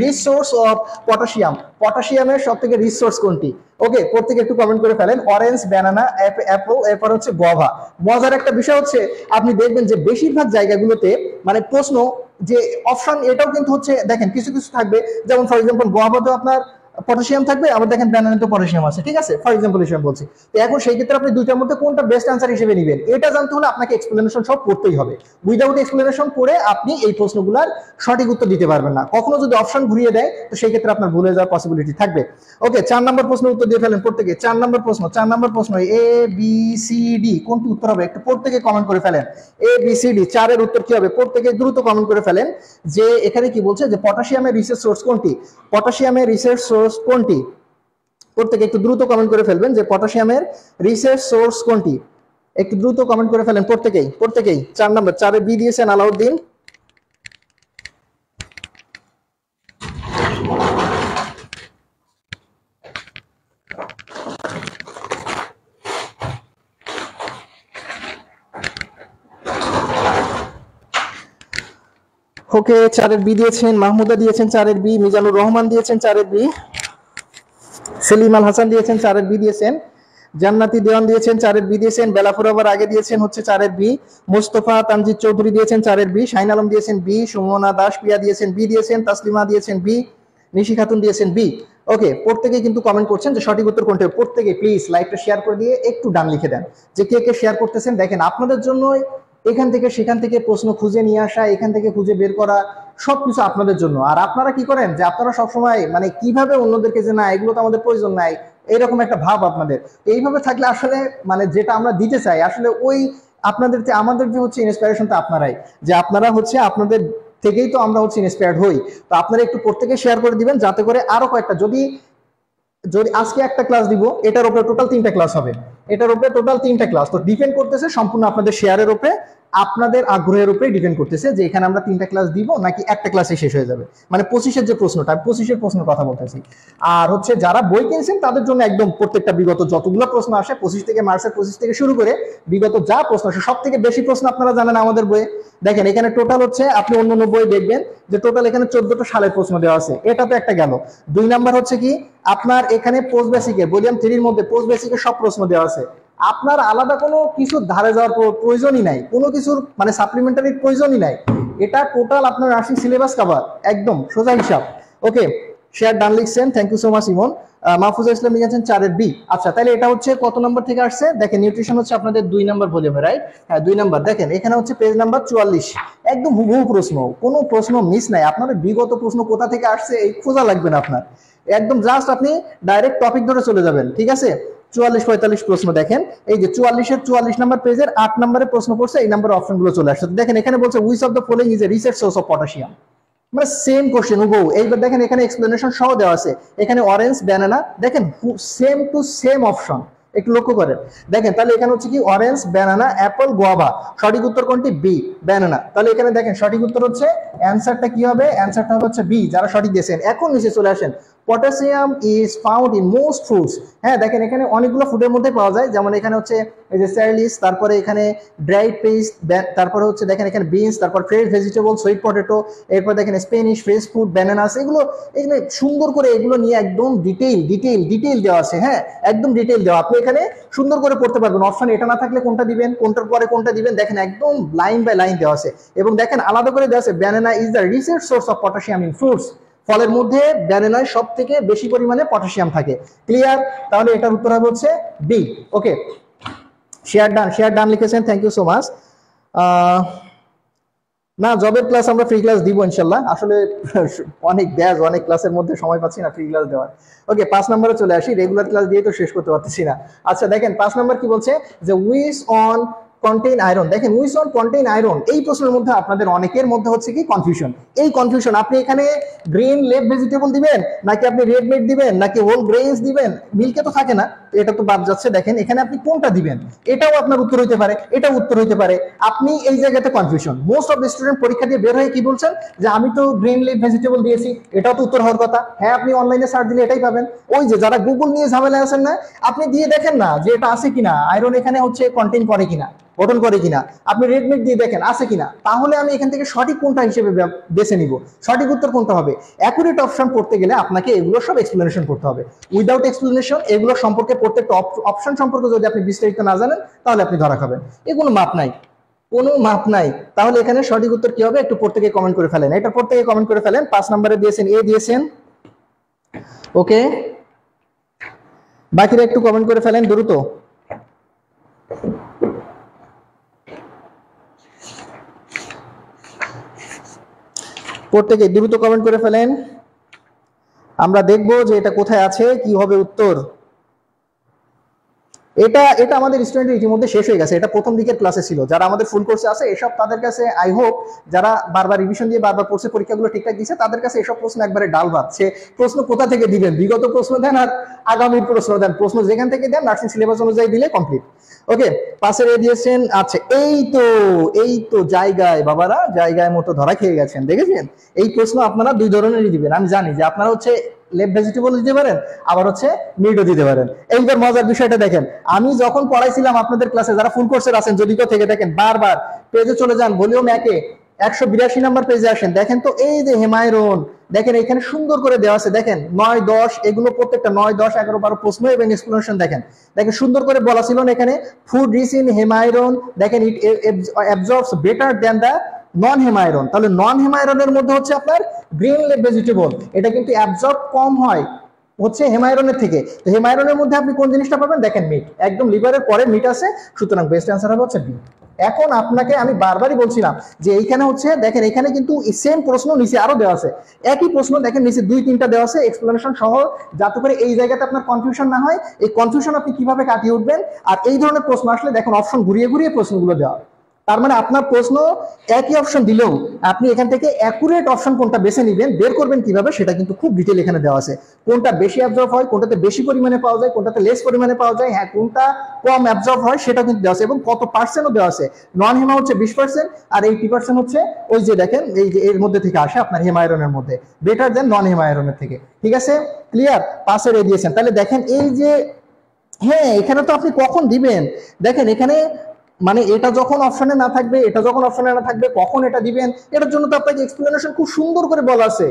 resource of potassium. পটাশিয়ামের সব থেকে রিসোর্স কোনটি? ওকে, প্রত্যেকে একটু কমেন্ট করে ফেলেন। অরেঞ্জ, ব্যানানা, অ্যাপল, এরপর হচ্ছে গোয়াভা। মজার একটা বিষয় হচ্ছে আপনি দেখবেন যে বেশিরভাগ জায়গাগুলোতে মানে প্রশ্ন যে অপশন, এটাও কিন্তু হচ্ছে দেখেন কিছু কিছু থাকবে, যেমন ফর এক্সাম্পল গোয়াভাতে আপনার পটাশিয়াম থাকবে, আবার দেখেন ব্যানানাতে পটাশিয়াম আছে, ঠিক আছে, ফর এক্সাম্পল হিসেবে বলছি। তো এখন সেই ক্ষেত্রে আপনি দুইটার মধ্যে কোনটা বেস্ট অ্যান্সার হিসেবে নেবেন, এটা জানতে হলে আপনাকে এক্সপ্লেনেশন সব পড়তেই হবে। উইদাউট এক্সপ্লেনেশন পড়ে আপনি এই প্রশ্নগুলোর সঠিক উত্তর দিতে পারবেন না। কখনো যদি অপশন ঘুরিয়ে দেয় তো সেই ক্ষেত্রে আপনার ভুলে যাওয়ার পসিবিলিটি থাকবে। ওকে, 4 নম্বর প্রশ্ন উত্তর দিয়ে ফেলেন প্রত্যেকে। 4 নম্বর প্রশ্ন এ বি সি ডি কোনটি উত্তর হবে, একটু প্রত্যেকে কমেন্ট করে ফেলেন। এ বি সি ডি 4 এর উত্তর কি হবে, প্রত্যেকে দ্রুত কমেন্ট করে ফেলেন। যে এখানে কি বলছে যে পটাশিয়ামের রিসার্চ সোর্স কোনটি, পটাশিয়ামের রিসার্চ সোর্স কোনটি, প্রত্যেকে একটু দ্রুত কমেন্ট করে ফেলবেন যে পটাশিয়ামের রিসার্চ সোর্স কোনটি, একটু দ্রুত কমেন্ট করে ফেলেন প্রত্যেকেই। 4 নম্বর 4-এ বি দিয়েছেন আলাউদ্দিন। ওকে, 4-এর বি দিয়েছেন মাহমুদা দিয়েছেন, 4-এর বি মিজানুর রহমান দিয়েছেন, 4-এর বি সেলিম আল হাসান দিয়েছেন, 4-এর বি দিয়েছেন জান্নাতি দেওয়ান দিয়েছেন, 4-এর বি দিয়েছেন বেলাপুর আবার আগে দিয়েছেন হচ্ছে 4-এর বি মোস্তফা তানজিদ চৌধুরী দিয়েছেন, 4-এর বি শাহিন আলম দিয়েছেন বি, সুমনা দাস পিয়া দিয়েছেন বি দিয়েছেন, তাসলিমা দিয়েছেন বি, নিশি খাতুন দিয়েছেন বি। ওকে, প্রত্যেকে কিন্তু কমেন্ট করছেন যে সঠিক উত্তর কোনটা। প্রত্যেকে প্লিজ লাইভটা শেয়ার করে দিয়ে একটু ডান লিখে দেন যে কে কে শেয়ার করতেছেন। দেখেন আপনাদের জন্য এখান থেকে সেখান থেকে প্রশ্ন খুঁজে নিয়ে আসা, এখান থেকে খুঁজে বের করা, সবকিছু আপনাদের জন্য। আর আপনারা কি করেন যে আপনারা সবসময় মানে কিভাবে অন্যদেরকে যে না এগুলো তো আমাদের প্রয়োজন নাই, এইরকম একটা ভাব আপনাদের। এইভাবে থাকলে আসলে মানে যেটা আমরা দিতে চাই আসলে ওই আপনাদের যে আমাদের যে হচ্ছে ইন্সপিরেশনটা আপনারাই, যে আপনারা হচ্ছে আপনাদের থেকেই তো আমরা হচ্ছে ইন্সপায়ার্ড হই। তো আপনারা একটু প্রত্যেকে শেয়ার করে দিবেন যাতে করে আরো কয়েকটা, যদি আজকে একটা ক্লাস দিব এটার উপরে টোটাল 3টা ক্লাস হবে, এটার উপরে টোটাল 3টা ক্লাস। তো ডিপেন্ড করতেছে সম্পূর্ণ আপনাদের শেয়ারের উপরে, আপনাদের আগ্রহের উপরে ডিপেন্ড করতেছে যে এখানে আমরা 3টা ক্লাস দিব নাকি একটা ক্লাসে শেষ হয়ে যাবে। মানে 25-এর যে প্রশ্নটা, 25-এর প্রশ্নের কথা বলতেছি। আর হচ্ছে যারা বই কিনছেন তাদের জন্য একদম প্রত্যেকটা বিগত যতগুলো প্রশ্ন আসে 25 থেকে মার্চের 25 থেকে শুরু করে বিগত যা প্রশ্ন আসে সব থেকে বেশি প্রশ্ন আপনারা জানেন আমাদের বইয়ে। দেখেন এখানে টোটাল হচ্ছে আপনি অন্য অন্য বই দেখবেন যে টোটাল এখানে 14টা সালের প্রশ্ন দেওয়া আছে, এটা তো একটা গেল। 2 নাম্বার হচ্ছে কি আপনার এখানে পোস্ট বেসিকের ভলিউম 3-এর মধ্যে পোস্ট বেসিকের সব প্রশ্ন দেওয়া আছে। আপনার আলাদা কোনো কিছু ধারে যাওয়ার প্রয়োজনই নাই, কোনো কিছুর মানে সাপ্লিমেন্টারির প্রয়োজনই নাই। এটা টোটাল আপনার রাশি সিলেবাস কভার, একদম সোজা হিসাব। ওকে, শেয়ার ডান লিখছেন, থ্যাংক ইউ সো মাচ ইমন। মাহফুজা ইসলাম লিখেছেন 4-এর বি। আচ্ছা, তাহলে এটা হচ্ছে কত নম্বর থেকে আসছে দেখেন, নিউট্রিশন হচ্ছে আপনাদের 2 নম্বর ভলিউমে, রাইট? হ্যাঁ 2 নম্বর। দেখেন এখানে হচ্ছে পেজ নাম্বার 44, একদম হুবহু প্রশ্ন, কোনো প্রশ্ন মিস নাই। আপনাদের বিগত প্রশ্ন কোথা থেকে আসছে এই খোঁজা লাগবে না আপনার, একদম জাস্ট আপনি ডাইরেক্ট টপিক ধরে চলে যাবেন, ঠিক আছে? 44-45 প্রশ্ন দেখেন, এই যে 44-এর 44 নম্বর পেজের 8 নম্বরে প্রশ্ন পড়ছে, এই নাম্বার অপশনগুলো চলে আসছে। দেখেন এখানে বলছে which of the following is a research source of potassium, মানে সেম কোশ্চেন হুবহু। এইবার দেখেন এখানে এক্সপ্লেনেশন সহ দেওয়া আছে, এখানে অরেঞ্জ ব্যানানা, দেখেন সেম টু সেম অপশন, একটু লক্ষ্য করেন। দেখেন তাহলে এখানে হচ্ছে কি অরেঞ্জ ব্যানানা অ্যাপল গোয়াভা, সঠিক উত্তর কোনটি? B banana. তাহলে এখানে দেখেন সঠিক উত্তর হচ্ছে অ্যানসারটা কি হবে, অ্যানসারটা হবে হচ্ছে বি। যারা সঠিক দিয়েছেন এখন নিচে চলে আসেন। Potassium is found in most fruits. হ্যাঁ দেখেন এখানে অনেকগুলো ফুডের মধ্যে পাওয়া যায়, যেমন এখানে হচ্ছে এই যে স্যারিলিস, তারপরে এখানে ড্রাইড পেস্ট, তারপরে হচ্ছে দেখেন এখানে বিনস, তারপর ফ্রেশ ভেজিটেবল, সুইট পটেটো, এরপর দেখেন স্পেনিশ ফ্রেশ ফুড, ব্যানানাস, এগুলো এখানে সুন্দর করে এগুলো নিয়ে একদম ডিটেইল দেওয়া আছে। হ্যাঁ একদম ডিটেইল দেওয়া, আপনি এখানে সুন্দর করে পড়তে পারবেন। অপশন এটা না থাকলে কোনটা দিবেন, কোনটার পরে কোনটা দিবেন, দেখেন একদম লাইন বাই লাইন দেওয়া আছে। এবং দেখেন আলাদা করে দেওয়া আছে banana is the Richard source of potassium in fruits. ফলের মধ্যে ব্যানানায় সব থেকে বেশি পরিমাণে পটাশিয়াম থাকে। ক্লিয়ার? তাহলে এটার উত্তর হবে হচ্ছে বি। ওকে, শেয়ার ডান লিখেছেন, থ্যাংক ইউ সো মাচ। না, জবের ক্লাস আমরা ফ্রি ক্লাস দিব ইনশাল্লাহ। আসলে অনেক ব্যাচ, অনেক ক্লাসের মধ্যে সময় পাচ্ছি না ফ্রি ক্লাস দেওয়ার। ওকে, 5 নম্বরে চলে আসি। রেগুলার ক্লাস দিয়ে তো শেষ করতে পারতেছি না। আচ্ছা দেখেন 5 নম্বর কি বলছে, যে উইচ অন কন্টেইন আয়রন। দেখেন উইচ অন কন্টেইন আয়রন, এই প্রশ্নের মধ্যে আপনাদের অনেকের মধ্যে হচ্ছে কি কনফিউশন। এই কনফিউশন, আপনি এখানে গ্রিন লেফ ভেজিটেবল দিবেন, নাকি আপনি রেড মিট দিবেন, নাকি হোল গ্রেইনস দিবেন, মিল্কে তো থাকে না, এটা তো বাদ যাচ্ছে। দেখেন এখানে আপনি কোনটা দিবেন, এটাও আপনার উত্তর হইতে পারে, এটাও উত্তর হইতে পারে। আপনি এই জায়গাতে confusion. Most of the student পরীক্ষা দিয়ে বের হয়ে কি বলছেন, যে আমি তো গ্রিন লিফ ভেজিটেবল দিয়েছি, এটাও তো উত্তর হওয়ার কথা। হ্যাঁ, আপনি অনলাইনে সার্চ দিলে এটাই পাবেন। ওই যে যারা গুগল নিয়ে ঝামেলা আছেন না, আপনি দিয়ে দেখেন না যে এটা আছে কিনা, আয়রন এখানে হচ্ছে কন্টেইন করে কিনা, গঠন করে কিনা। আপনি রেড মিট দিয়ে দেখেন আছে কিনা, তাহলে আমি এখান থেকে সঠিক কোনটা হিসেবে বেছে নিব, সঠিক উত্তর কোনটা হবে। অ্যাকুরেট অপশন পড়তে গেলে আপনাকে এগুলো সব এক্সপ্লেনেশন করতে হবে। উইদাউট এক্সপ্লেনেশন এগুলো সম্পর্কে, প্রত্যেকটা অপশন সম্পর্কে যদি আপনি বিস্তারিত না জানেন, তাহলে আপনি ধরা খাবেন। এগুলো মাপ নাই, কোনো মাপ নাই। তাহলে এখানে সঠিক উত্তর কি হবে, একটু প্রত্যেকে কমেন্ট করে ফেলেন। এটা প্রত্যেকে কমেন্ট করে ফেলেন। 5 নম্বরে দিয়েছেন এ দিয়েছেন। ওকে, বাকিরা একটু কমেন্ট করে ফেলেন দ্রুত। প্রত্যেকে দ্রুত কমেন্ট করে ফেলেন, আমরা দেখবো যে এটা কোথায় আছে, কি হবে উত্তর। এটা আমাদের স্টুডেন্ট ইতিমধ্যে শেষ হয়ে গেছে। এটা প্রথম দিকের ক্লাসে ছিল। যারা আমাদের ফুল কোর্সে আছে এসব, তাদের কাছে আই হোপ, যারা বারবার রিভিশন দিয়ে বারবার পড়ছে, পরীক্ষাগুলো ঠিকঠাক দিচ্ছে, তাদের কাছে এসব প্রশ্ন একবারে ডাল ভাত। সে প্রশ্ন কোথা থেকে দিবেন, বিগত প্রশ্ন দেন আর আগামীর প্রশ্ন দেন, প্রশ্ন যেখান থেকে দেন নার্সিং সিলেবাস অনুযায়ী দিলে কমপ্লিট। ওকে, পাশের এ দিয়েছেন। আচ্ছা, এই তো জায়গায় বাবারা, জায়গায় মতো ধরা খেয়ে গেছেন, দেখেছেন। এই প্রশ্ন আপনারা দুই ধরনেরই দিবেন। আমি জানি যে আপনারা হচ্ছে লেফট ভেজিটেবল দিতে পারেন, আবার হচ্ছে মিটও দিতে পারেন। এইবার মজার বিষয়টা দেখেন, আমি যখন পড়াইছিলাম আপনাদের ক্লাসে, যারা ফুল কোর্সের আছেন যদি কেউ থেকে দেখেন, বারবার পেজে চলে যান, ভলিউম 1-এ 182 নম্বর পেজে আসেন, দেখেন তো এই যে হেমায়রন, দেখেন এখানে সুন্দর করে দেওয়া আছে। দেখেন 9, 10 এগুলো প্রত্যেকটা 9, 10, 11, 12 প্রশ্ন এবং এক্সপ্লেনেশন দেখেন। দেখেন সুন্দর করে বলা ছিল না এখানে, ফুড রিচ ইন হেমায়রন, দেখেন it absorbs better than the non heme iron. তাহলে নন হেমায়রনের মধ্যে হচ্ছে আপনার গ্রিন লিফ ভেজিটেবল, এটা কিন্তু অ্যাবজর্ব কম হয় হচ্ছে হেমায়রনের থেকে। তো হেমায়রনের মধ্যে আপনি কোন জিনিসটা পাবেন, দেখেন মিট, একদম লিভারের পরে মিট আছে, সুতরাং বেস্ট অ্যান্সার হবে হচ্ছে বি। এখন আপনাকে আমি বারবারই বলছিলাম যে এইখানে হচ্ছে দেখেন, এখানে কিন্তু সেম প্রশ্ন নিচে আরো দেওয়া আছে, একই প্রশ্ন দেখেন নিচে 2-3টা দেওয়া আছে এক্সপ্লেনেশন সহ, যাতে করে এই জায়গাতে আপনার কনফিউশন না হয়। এই কনফিউশন আপনি কিভাবে কাটিয়ে উঠবেন, আর এই ধরনের প্রশ্ন আসলে দেখুন অপশন ঘুরিয়ে ঘুরিয়ে প্রশ্নগুলো দেওয়া। তার মানে আপনার প্রশ্ন একই অপশন দিলেও আপনি এখান থেকে অ্যাকুরেট অপশন কোনটা বেছে নেবেন, বের করবেন কিভাবে, সেটা কিন্তু খুব ডিটেল এখানে দেওয়া আছে। কোনটা বেশি অ্যাবজর্ব হয়, কোনটাতে বেশি পরিমাণে পাওয়া যায়, কোনটাতে লেস পরিমাণে পাওয়া যায়, হ্যাঁ কোনটা কম অ্যাবজর্ব হয় সেটা কিন্তু দেওয়া আছে, এবং কত পার্সেন্টও দেওয়া আছে। নন হেমা হচ্ছে 20% আর 80% হচ্ছে ওই যে দেখেন এই যে এর মধ্যে থেকে আসে আপনার হেমায়রনের মধ্যে, বেটার দেন নন হেমায়রনের থেকে। ঠিক আছে, ক্লিয়ার? পাসে রে দিয়েছেন। তাহলে দেখেন এই যে, হ্যাঁ এখানে তো আপনি কখন দিবেন, দেখেন এখানে মানে এটা যখন অপশনে না থাকবে, এটা যখন অপশনে না থাকবে, কখন এটা দিবেন, এটার জন্য তো আপনাকে এক্সপ্লেনেশন খুব সুন্দর করে বলা আছে,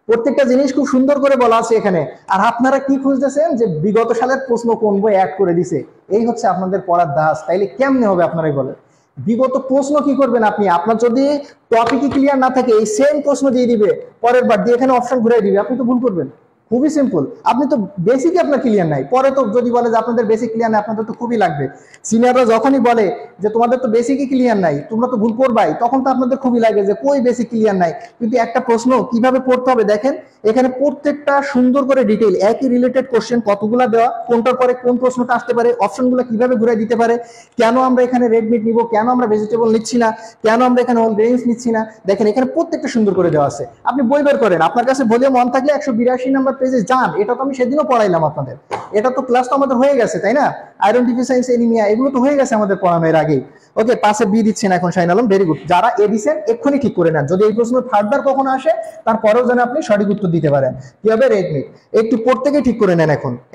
প্রত্যেকটা জিনিস খুব সুন্দর করে বলা আছে এখানে। আর আপনারা কি খুঁজতেছেন যে বিগত সালের প্রশ্ন কোন বই অ্যাড করে দিছে, এই হচ্ছে আপনাদের পড়ার দাস। তাইলে কেমনে হবে আপনারাই বলেন, বিগত প্রশ্ন কি করবেন আপনি, আপনার যদি টপিকই ক্লিয়ার না থাকে এই সেম প্রশ্ন দিয়ে দিবে পরের বার, দিয়ে এখানে অপশন ঘুরাই দিবে, আপনি তো ভুল করবেন। খুবই সিম্পল, আপনি তো বেসিকই আপনার ক্লিয়ার নাই, পরে তো যদি বলে যে আপনাদের বেসিক ক্লিয়ার নাই, আপনাদের তো খুবই লাগবে। সিনিয়ররা যখনই বলে যে তোমাদের তো বেসিকই ক্লিয়ার নাই, তোমরা তো ভুল করবাই, তখন তো আপনাদের খুবই লাগে যে কই বেসিক ক্লিয়ার নাই। কিন্তু একটা প্রশ্ন কিভাবে পড়তে হবে দেখেন, এখানে প্রত্যেকটা সুন্দর করে ডিটেইল, একই রিলেটেড কোশ্চেন কতগুলা দেওয়া, কোনটার পরে কোন প্রশ্নটা আসতে পারে, অপশনগুলো কিভাবে ঘুরে দিতে পারে, কেন আমরা এখানে রেড মিট নিব, কেন আমরা ভেজিটেবল নিচ্ছি না, কেন আমরা এখানে হোল গ্রেইনস নিচ্ছি না, দেখেন এখানে প্রত্যেকটা সুন্দর করে দেওয়া আছে। আপনি বই বের করেন, আপনার কাছে ভলিউম 1 থাকলে 182 নম্বর পেজে যান, এটা তো আমি সেদিনও পড়াইলাম আপনাদের, এটা তো ক্লাস তো আমাদের হয়ে গেছে তাই না, আয়রন ডিফিসিয়েন্সি এনিমিয়া এগুলো তো হয়ে গেছে আমাদের পড়ানো এর আগেই। ওকে, পাশে বি দিচ্ছেন এখন শাইন আলম, ভেরি গুড। যারা এ দিচ্ছেন এক্ষুনি ঠিক করে নেন, যদি এই প্রশ্ন থার্ডবার কখনো আসে তারপরেও যেন আপনি সঠিক উত্তর দিতে পারেন। কি হবে, রেড মিট, একটু প্রত্যেকে ঠিক করে নেন।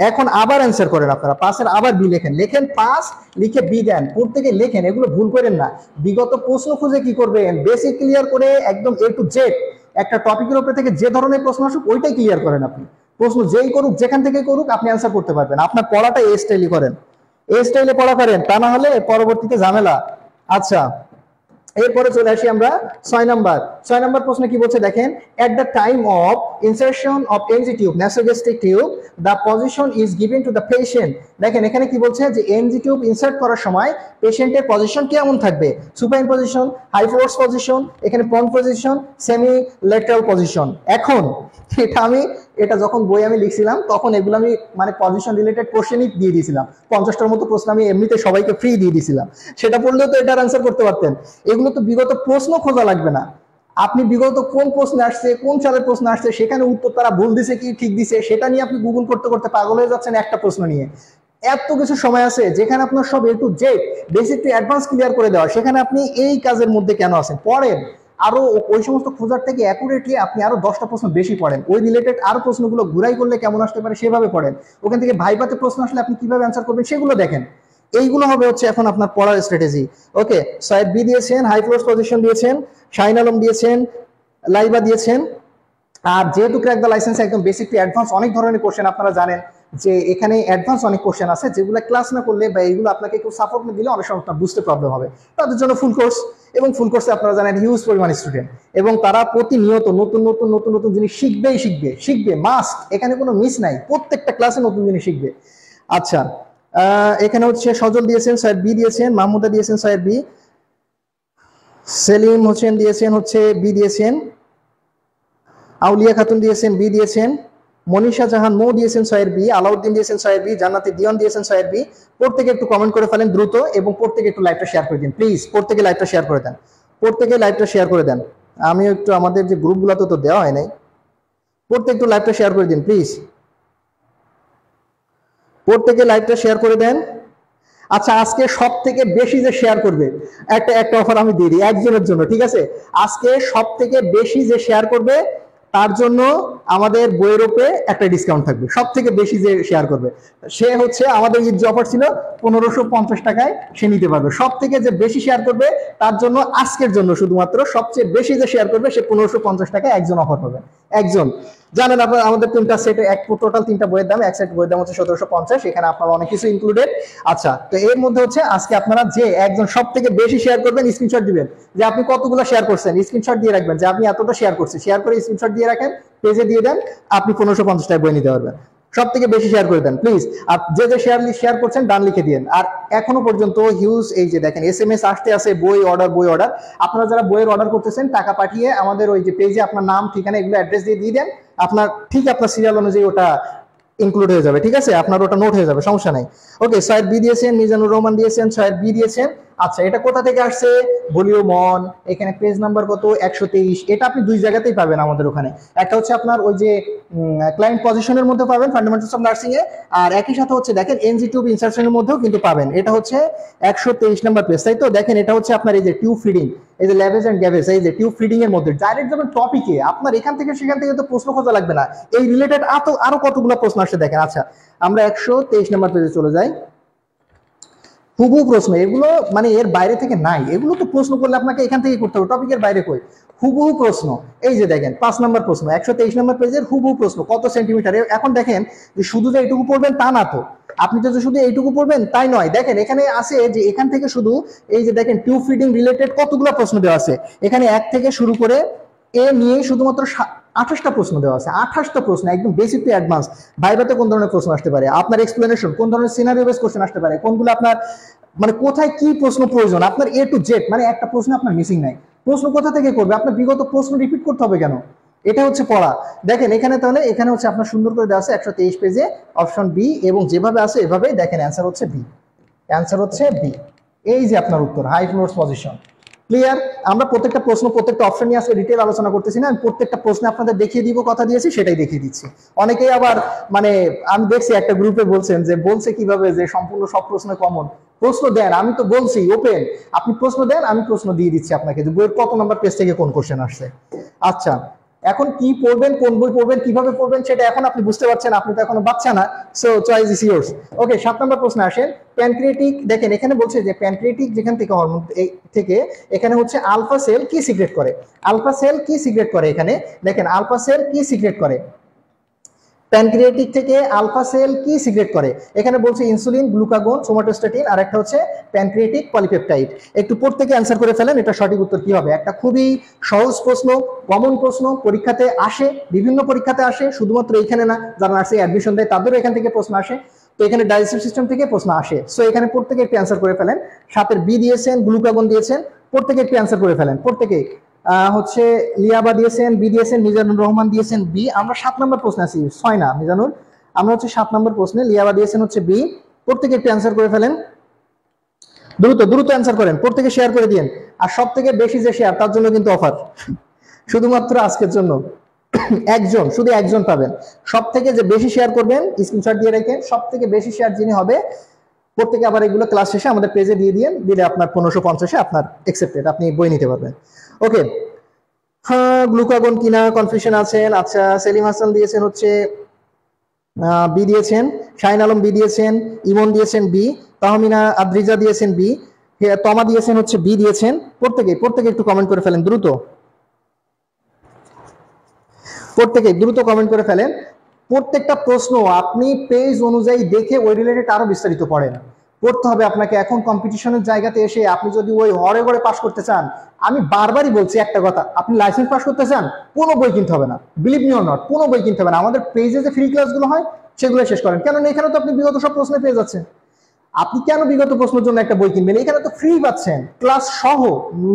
এখন আবার অ্যান্সার করেন আপনারা, পাশের আবার বি লেখেন পাস লিখে বি দেন, প্রত্যেকে লেখেন, এগুলো ভুল করেন না। বিগত প্রশ্ন খুঁজে কি করবেন, বেসিক ক্লিয়ার করে একদম এ টু জেড একটা টপিকের উপরে থেকে যে ধরনের প্রশ্ন আসুক ওইটাই ক্লিয়ার করেন আপনি। প্রশ্ন যেই করুক, যেখান থেকে করুক, আপনি অ্যান্সার করতে পারবেন। আপনার পড়াটা এই স্টাইলে করেন, এই স্টাইলে পড়া করেন, তা না হলে পরবর্তীতে ঝামেলা। আচ্ছা, এরপরে চলে আসি আমরা 6 নম্বর প্রশ্নে কি বলছে দেখেন, at the time of insertion of NG tube nasogastric tube the position is given to the patient. দেখেন এখানে কি বলছে যে এনজি টিউব ইনসার্ট করার সময় পেশেন্টের পজিশন কেমন থাকবে, supine position, high Fowler's position, এখানে prone position, semi lateral position. এখন এটা যখন বই আমি লিখছিলাম তখন এগুলো আমি মানে পজিশন রিলেটেড কোশ্চেনই দিয়ে দিয়েছিলাম, 50টার মতো প্রশ্ন আমি এমনিতে সবাইকে ফ্রি দিয়ে দিয়েছিলাম, সেটা পড়লেও তো এটার আনসার করতে পারতেন। এগুলো তো বিগত প্রশ্ন খোঁজা লাগবে না, আপনি বিগত কোন প্রশ্ন আসছে, কোন সালের প্রশ্ন আসছে, সেখানে উত্তর তারা ভুল দিছে কি ঠিক দিছে সেটা নিয়ে আপনি গুগল করতে করতে পাগল হয়ে যাচ্ছেন একটা প্রশ্ন নিয়ে। এত কিছু সময় আছে যেখানে আপনার সব A to Z basic to advance clear করে দেওয়া, সেখানে আপনি এই কাজের মধ্যে কেন আছেন? পড়েন আরো, ওই সমস্ত খোঁজার থেকে অ্যাকুরেটলি আপনি আরো 10টা প্রশ্ন বেশি পড়েন, ওই রিলেটেড আরো প্রশ্নগুলো ঘুরাই করলে কেমন আসতে পারে সেভাবে পড়েন, ওখান থেকে ভাইভাতে প্রশ্ন আসলে আপনি কিভাবে অ্যান্সার করবেন সেগুলো দেখেন। এইগুলো হবে হচ্ছে এখন আপনার পড়ার স্ট্র্যাটেজি। ওকে, সাইড বি দিয়েছেন, হাই ফ্লোর পজিশন দিয়েছেন, শাহিন আলম দিয়েছেন, লাইবা দিয়েছেন। আর যেহেতু ক্র্যাক দ্য লাইসেন্স একদম বেসিক টু অ্যাডভান্স অনেক ধরনের কোশ্চেন, আপনারা জানেন যে এখানে অ্যাডভান্স অনেক কোশ্চেন আছে যেগুলো ক্লাস না করলে বা এইগুলো আপনাকে কেউ সাপোর্ট না দিলে অনেক সময় আপনার বুঝতে প্রবলেম হবে, তাদের জন্য ফুল কোর্স। এবং ফুল কোর্সে আপনারা জানেন হিউজ পরিমাণ স্টুডেন্ট, এবং তারা প্রতিনিয়ত নতুন নতুন নতুন নতুন জিনিস শিখবে মাস্ট, এখানে কোনো মিস নাই, প্রত্যেকটা ক্লাসে নতুন জিনিস শিখবে। আচ্ছা, এখানে হচ্ছে সজল দিয়েছেন, সাহেব বি দিয়েছেন, মাহমুদা দিয়েছেন সাহেব বি, সেলিম হোসেন দিয়েছেন হচ্ছে বি দিয়েছেন, আউলিয়া খাতুন দিয়েছেন বি দিয়েছেন, মনীষা জাহান মৌ দিয়েছেন ছয়ের বি, আলাউদ্দিন দিয়েছেন ছয়ের বি, জান্নাতি দিয়ন দিয়েছেন ছয়ের বি। প্রত্যেকে একটু কমেন্ট করে ফেলেন দ্রুত, এবং প্রত্যেকে একটু লাইভটা শেয়ার করে দিন প্লিজ, প্রত্যেকে লাইভটা শেয়ার করে দেন, প্রত্যেকে লাইভটা শেয়ার করে দেন। আমি একটু আমাদের যে গ্রুপগুলোতে তো দেওয়া হয় নাই, প্রত্যেকে একটু লাইভটা শেয়ার করে দিন প্লিজ, প্রত্যেকে লাইভটা শেয়ার করে দেন। আচ্ছা, আজকে সব থেকে বেশি যে শেয়ার করবে একটা অফার আমি দিয়ে দিই একজনের জন্য, ঠিক আছে? আজকে সব থেকে বেশি যে শেয়ার করবে তার জন্য আমাদের বইয়ের উপরে একটা ডিসকাউন্ট থাকবে, সব থেকে বেশি যে শেয়ার করবে সে হচ্ছে, আমাদের ঈদ যে অফার ছিল 1550 টাকায় সে নিতে পারবে। সব থেকে যে বেশি শেয়ার করবে তার জন্য আজকের জন্য শুধুমাত্র সবচেয়ে বেশি যে শেয়ার করবে সে 1550 টাকায় একজন অফার পাবে, একজন। জানেন আপনার আমাদের 3টা সেটে টোটাল 3টা বইয়ের দাম, এক সেট বইয়ের দাম হচ্ছে 1750, এখানে আপনার অনেক কিছু ইনক্লুডেড। আচ্ছা, তো এর মধ্যে হচ্ছে আজকে আপনারা যে একজন সব থেকে বেশি শেয়ার করবেন, স্ক্রিনশট দিবেন যে আপনি কতগুলো শেয়ার করছেন, স্ক্রিনশট দিয়ে রাখবেন যে আপনি এতটা শেয়ার করছেন, শেয়ার করে স্ক্রিনশট দিয়ে রাখেন, পেজে দিয়ে দেন, আপনি 1550 টাকা বই নিতে পারবেন। সব থেকে বেশি শেয়ার করে দেন প্লিজ। আর যে শেয়ার করছেন ডান লিখে দিন। আর এখনো পর্যন্ত হিউজ এই যে দেখেন SMS আসতে আসে বই অর্ডার। আপনারা যারা বইয়ের অর্ডার করতেছেন টাকা পাঠিয়ে আমাদের ওই যে পেজে আপনার নাম ঠিকানা এগুলো অ্যাড্রেস দিয়ে দেন, আপনার সিরিয়াল অনুযায়ী ওটা ইনক্লুড হয়ে যাবে, ঠিক আছে? আপনার ওটা নোট হয়ে যাবে, সমস্যা নাই। ওকে, সাইদ বি দিয়েছেন, মিজানুর রহমান দিয়েছেন, সাইদ বি দিয়েছেন। আচ্ছা, এটা কোথা থেকে আসছে? ভলিউম 1, এখানে পেজ নাম্বার কত? 123। এটা আপনি দুই জায়গাতেই পাবেন আমাদের ওখানে, একটা হচ্ছে আপনার ওই যে ক্লায়েন্ট পজিশনের মধ্যে পাবেন ফান্ডামেন্টালস অফ নার্সিং এ, আর একই সাথে হচ্ছে দেখেন এনজি টিউব ইনসারশনের মধ্যেও কিন্তু পাবেন। এটা হচ্ছে 123 নম্বর পেজ, তাই তো? দেখেন এটা হচ্ছে আপনার এই যে টিউব ফিডিং, এই যে ল্যাভেজ এন্ড গ্যাভেজ, এই যে টিউব ফিডিং এর মধ্যে ডাইরেক্ট যাবেন টপিকে, আপনার এখান থেকে সেখান থেকে তো প্রশ্ন খোঁজা লাগবে না, এই রিলেটেড আরো কতগুলো প্রশ্ন আসছে দেখেন। আচ্ছা, আমরা 123 নম্বর পেজে চলে যাই। হুবহু প্রশ্ন, এগুলো মানে এর বাইরে থেকে নাই, এগুলো তো প্রশ্ন করলে আপনাকে এখান থেকে করতে হবে, টপিকের বাইরে কই? হুবহু প্রশ্ন, এই যে দেখেন 5 নম্বর প্রশ্ন, 123 নম্বর পেজের হুবহু প্রশ্ন, কত সেন্টিমিটার। এখন দেখেন যে শুধু যে এইটুকু পড়বেন তা না তো, আপনি তো শুধু এইটুকু পড়বেন তাই নয়, দেখেন এখানে আছে যে এখান থেকে শুধু এই যে দেখেন টিউব ফিডিং রিলেটেড কতগুলো প্রশ্ন দেওয়া আছে, এখানে 1 থেকে শুরু করে এ নিয়ে শুধুমাত্র 28টা প্রশ্ন দেওয়া আছে, 28টা প্রশ্ন, একদম বেসিক টু অ্যাডভান্স। ভাইভাতে কোন ধরনের প্রশ্ন আসতে পারে, আপনার এক্সপ্লেনেশন কোন ধরনের সিনারিও বেস কোশ্চেন আসতে পারে, কোনগুলো আপনার মানে কোথায় কি প্রশ্ন প্রয়োজন, আপনার A to Z, মানে একটা প্রশ্ন আপনার মিসিং নাই। প্রশ্ন কোথা থেকে করবে, আপনার বিগত প্রশ্ন রিপিট করতে হবে কেন? এটা হচ্ছে পড়া। দেখেন এখানে তাহলে এখানে হচ্ছে আপনার সুন্দর করে দেওয়া আছে 123 পেজে অপশন বি, এবং যেভাবে আছে এভাবেই দেখেন অ্যান্সার হচ্ছে বি, অ্যান্সার হচ্ছে বি। এই যে আপনার উত্তর, হাই ফ্লোর পজিশন। ক্লিয়ার? আমরা প্রত্যেকটা প্রশ্ন প্রত্যেকটা অপশন নিয়ে আজকে ডিটেইল আলোচনা করতেছি না, আমি প্রত্যেকটা প্রশ্নে আপনাদের দেখিয়ে দিব, কথা দিয়েছি সেটাই দেখিয়ে দিচ্ছি। অনেকেই আবার মানে আমি দেখছি একটা গ্রুপে বলছেন যে বলছে কিভাবে যে সম্পূর্ণ সব প্রশ্ন কমন। প্রশ্ন দেন, আমি তো বলছি ওপেন, আপনি প্রশ্ন দেন, আমি প্রশ্ন দিয়ে দিচ্ছি আপনাকে যে বইয়ের কত নাম্বার পেজ থেকে কোন কোশ্চেন আসছে। আচ্ছা, এখন কি পড়বেন, কোন বই পড়বেন, কিভাবে পড়বেন সেটা এখন আপনি বুঝতে পারছেন, আপনি তো এখনো বাচ্চা না, সো চয়েস ইজ ইয়োর্স। ওকে, 7 নম্বর প্রশ্নে আসেন। প্যানক্রিয়েটিক, দেখেন এখানে বলছে যে প্যানক্রিয়েটিক যেখান থেকে হরমোন থেকে, এখানে হচ্ছে আলফা সেল কি সিক্রেট করে, আলফা সেল কি সিক্রেট করে, এখানে দেখেন আলফা সেল কি সিক্রেট করে। প্যানক্রিয়াটিক থেকে আলফা সেল কি সিক্রেট করে? এখানে বলছে ইনসুলিন, গ্লুকাগন, সোমাটোস্ট্যাটিন, আর একটা হচ্ছে প্যানক্রিয়াটিক পলিপেপটাইড। একটু প্রত্যেকে অ্যান্সার করে ফেলেন, এটা সঠিক উত্তর কি হবে? একটা খুবই সহজ প্রশ্ন, কমন প্রশ্ন, পরীক্ষাতে আসে, বিভিন্ন পরীক্ষাতে আসে, শুধুমাত্র এইখানে না, যারা নার্সিং অ্যাডমিশন দেয় তাদেরও এখান থেকে প্রশ্ন আসে। তো এখানে ডাইজেস্টিভ সিস্টেম থেকে প্রশ্ন আসে। সো এখানে প্রত্যেকে একটু অ্যান্সার করে ফেলেন। সাতের বি দিয়েছেন, গ্লুকাগন দিয়েছেন, প্রত্যেকে একটু অ্যান্সার করে ফেলেন। প্রত্যেকে হচ্ছে লিয়াবা দিয়েছেন, বি দিয়েছেন, মিজানুর রহমান দিয়েছেন বি। আমরা 7 নম্বর প্রশ্নে আছি, 6 না মিজানুর, আমরা হচ্ছে 7 নম্বর প্রশ্নে। লিয়াবা দিয়েছেন হচ্ছে বি। প্রত্যেকে একটু অ্যান্সার করে ফেলেন, দ্রুত দ্রুত অ্যান্সার করেন, প্রত্যেকে শেয়ার করে দিন। আর সব থেকে বেশি যে শেয়ার তার জন্য কিন্তু অফার, শুধুমাত্র আজকের জন্য একজন, শুধু একজন পাবেন। সব থেকে যে বেশি শেয়ার করবেন স্ক্রিনশট দিয়ে রাখেন, সব থেকে বেশি শেয়ার যিনি হবে প্রত্যেকে আবার এগুলো ক্লাস শেষে আমাদের পেজে দিয়ে দিলে আপনার 1550-এ আপনার একসেপ্টেড, আপনি বই নিতে পারবেন। ওকে, হ্যাঁ গ্লুকাগন কিনা কনফিউশন আছেন। আচ্ছা, সেলিম হাসান দিয়েছেন হচ্ছে বি দিয়েছেন, শাহিন আলম বি দিয়েছেন, ইমন দিয়েছেন বি, তাহমিনা আদ্রিজা দিয়েছেন বি, তমা দিয়েছেন হচ্ছে বি দিয়েছেন। প্রত্যেকে একটু কমেন্ট করে ফেলেন দ্রুত, প্রত্যেকে দ্রুত কমেন্ট করে ফেলেন। প্রত্যেকটা প্রশ্ন আপনি পেজ অনুযায়ী দেখে ওই রিলেটেড আরো বিস্তারিত পড়েন, পড়তে হবে আপনাকে। এখন কম্পিটিশনের জায়গাতে এসে আপনি যদি ওই হরে ঘরে পাস করতে চান, আমি বারবারই বলছি একটা কথা, আপনি লাইসেন্স পাস করতে চান, কোনো বই কিনতে হবে না, বিলিভ মি অর নট, কোনো বই কিনতে হবে না। আমাদের পেজে যে ফ্রি ক্লাসগুলো হয় সেগুলো শেষ করেন, কেননা এখানে তো আপনি বিগত সব প্রশ্ন পেয়ে যাচ্ছেন। আপনি কেন বিগত প্রশ্নের জন্য একটা বই কিনবেন? এখানে তো ফ্রি পাচ্ছেন, ক্লাস সহ,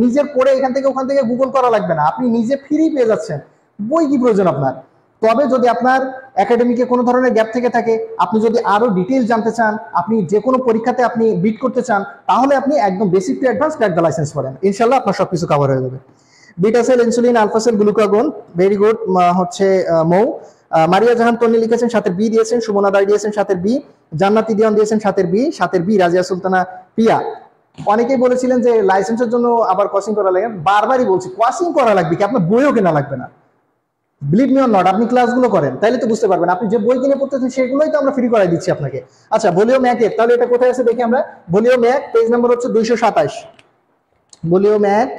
নিজের পড়ে এখান থেকে ওখান থেকে গুগল করা লাগবে না, আপনি নিজে ফ্রি পেয়ে যাচ্ছেন। বই কি প্রয়োজন আপনার? তবে যদি আপনার একাডেমিকে কোনো ধরনের গ্যাপ থেকে থাকে, আপনি যদি আরো ডিটেইল জানতে চান, আপনি যে কোনো পরীক্ষাতে আপনি বিট করতে চান, তাহলে আপনি একদম basic to advance crack the licence করেন, ইনশাল্লাহ আপনার সবকিছু কভার হয়ে যাবে। Beta cell, insulin, alpha cell, glucagon, very good. হচ্ছে মৌ, মারিয়া জাহান তন্নি লিখেছেন, সাথের বি দিয়েছেন, সুমনা দাই দিয়েছেন সাথের বি, জান্নাতি দিয়ান দিয়েছেন সাথের বি, রাজিয়া সুলতানা পিয়া। অনেকেই বলেছিলেন যে লাইসেন্সের জন্য আবার কোচিং করা লাগে, বারবারই বলছি কোচিং করা লাগবে কি, আপনার বইও কেনা লাগবে না, বিলিভ মি অর নট, আপনি ক্লাসগুলো করেন, তাইলে তো বুঝতে পারবেন। আপনি যে বই কিনে পড়তেছেন সেগুলোই তো আমরা ফ্রি করাই দিচ্ছি আপনাকে। আচ্ছা, বলিও ম্যাকের, তাহলে এটা কোথায় আছে দেখি আমরা। বলিও ম্যাক পেজ নাম্বার হচ্ছে 227, বলিও ম্যাক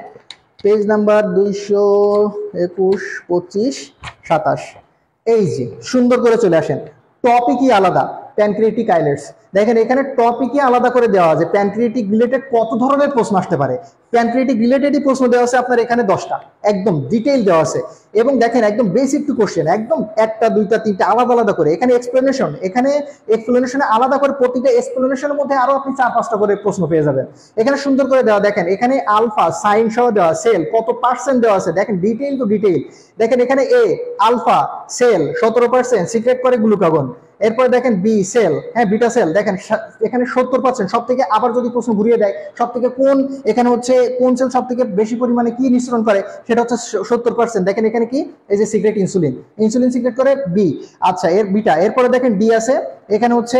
পেজ নাম্বার 221, 25, 27। এই যে সুন্দর করে চলে আসেন, টপিকই আলাদা, প্যানক্রিয়াটিক আইলেটস। দেখেন এখানে টপিকই আলাদা করে দেওয়া আছে, প্যানক্রিয়াটিক রিলেটেড কত ধরনের প্রশ্ন আসতে পারে, প্যানক্রিয়াটিক রিলেটেডই প্রশ্ন দেওয়া আছে আপনার এখানে 10টা, একদম ডিটেইল দেওয়া আছে। এবং দেখেন একদম বেসিক টু কোশ্চেন, একদম 1টা 2টা 3টা আলাদা আলাদা করে। এখানে এক্সপ্লেনেশনে আলাদা করে, প্রতিটা এক্সপ্লেনেশনের মধ্যে আরো আপনি 4-5টা করে প্রশ্ন পেয়ে যাবেন। এখানে সুন্দর করে দেওয়া, দেখেন এখানে আলফা সাইন সহ দেওয়া, সেল কত পার্সেন্ট দেওয়া আছে, দেখেন ডিটেইল টু ডিটেইল। দেখেন এখানে এ আলফা সেল 17% সিক্রেট করে গ্লুকাগন। এরপরে দেখেন বি সেল, হ্যাঁ বিটা সেল, দেখেন এখানে 70%। সব থেকে আবার যদি প্রশ্ন ঘুরিয়ে দেয়, সব থেকে এখানে হচ্ছে কোন সেল সব থেকে বেশি পরিমাণে কি নিঃসরণ করে, সেটা হচ্ছে 70%। দেখেন এখানে কি, এই যে সিক্রেট ইনসুলিন সিক্রেট করে বি। আচ্ছা, এর বিটা। এরপরে দেখেন ডি আছে, এখানে হচ্ছে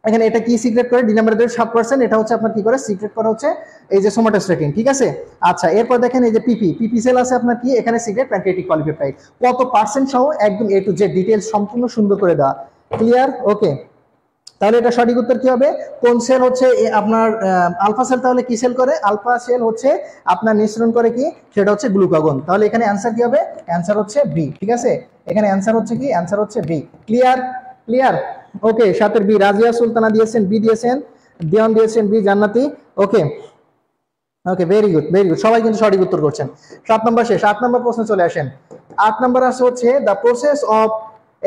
এখানে এটা কি সিক্রেট করে, ডি নাম্বারে 7%, এটা হচ্ছে আপনার কি করে সিক্রেট করে হচ্ছে এই যে সোমাটোস্ট্যাটিন, ঠিক আছে। আচ্ছা, এরপর দেখেন এই যে পিপি সেল আছে আপনার কি, এখানে সিক্রেট প্যানক্রিয়াটিক পলিপেপটাইড, কত পার্সেন্ট সহ একদম এ টু জেড ডিটেইলস সম্পূর্ণ সুন্দর করে দেওয়া। ক্লিয়ার? ওকে, তাহলে এটা সঠিক উত্তর কি হবে? কোন সেল হচ্ছে আপনার আলফা সেল, তাহলে কি সেল করে? আলফা সেল হচ্ছে আপনার নিঃসরণ করে কি, সেটা হচ্ছে গ্লুকাগন। তাহলে এখানে অ্যান্সার কি হবে? অ্যান্সার হচ্ছে বি, ঠিক আছে। এখানে অ্যান্সার হচ্ছে কি, অ্যান্সার হচ্ছে বি। ক্লিয়ার? ওকে, সাতের বি, রাজিয়া সুলতানা দিয়েছেন বি দিয়েছেন, দিয়ান দিয়েছেন বি, জান্নাতি। ওকে ভেরি গুড, সবাই কিন্তু সঠিক উত্তর করছেন। 7 নম্বর শেষ, 8 নম্বর প্রশ্নে চলে আসেন। 8 নম্বর আছে হচ্ছে দ্য প্রসেস অফ,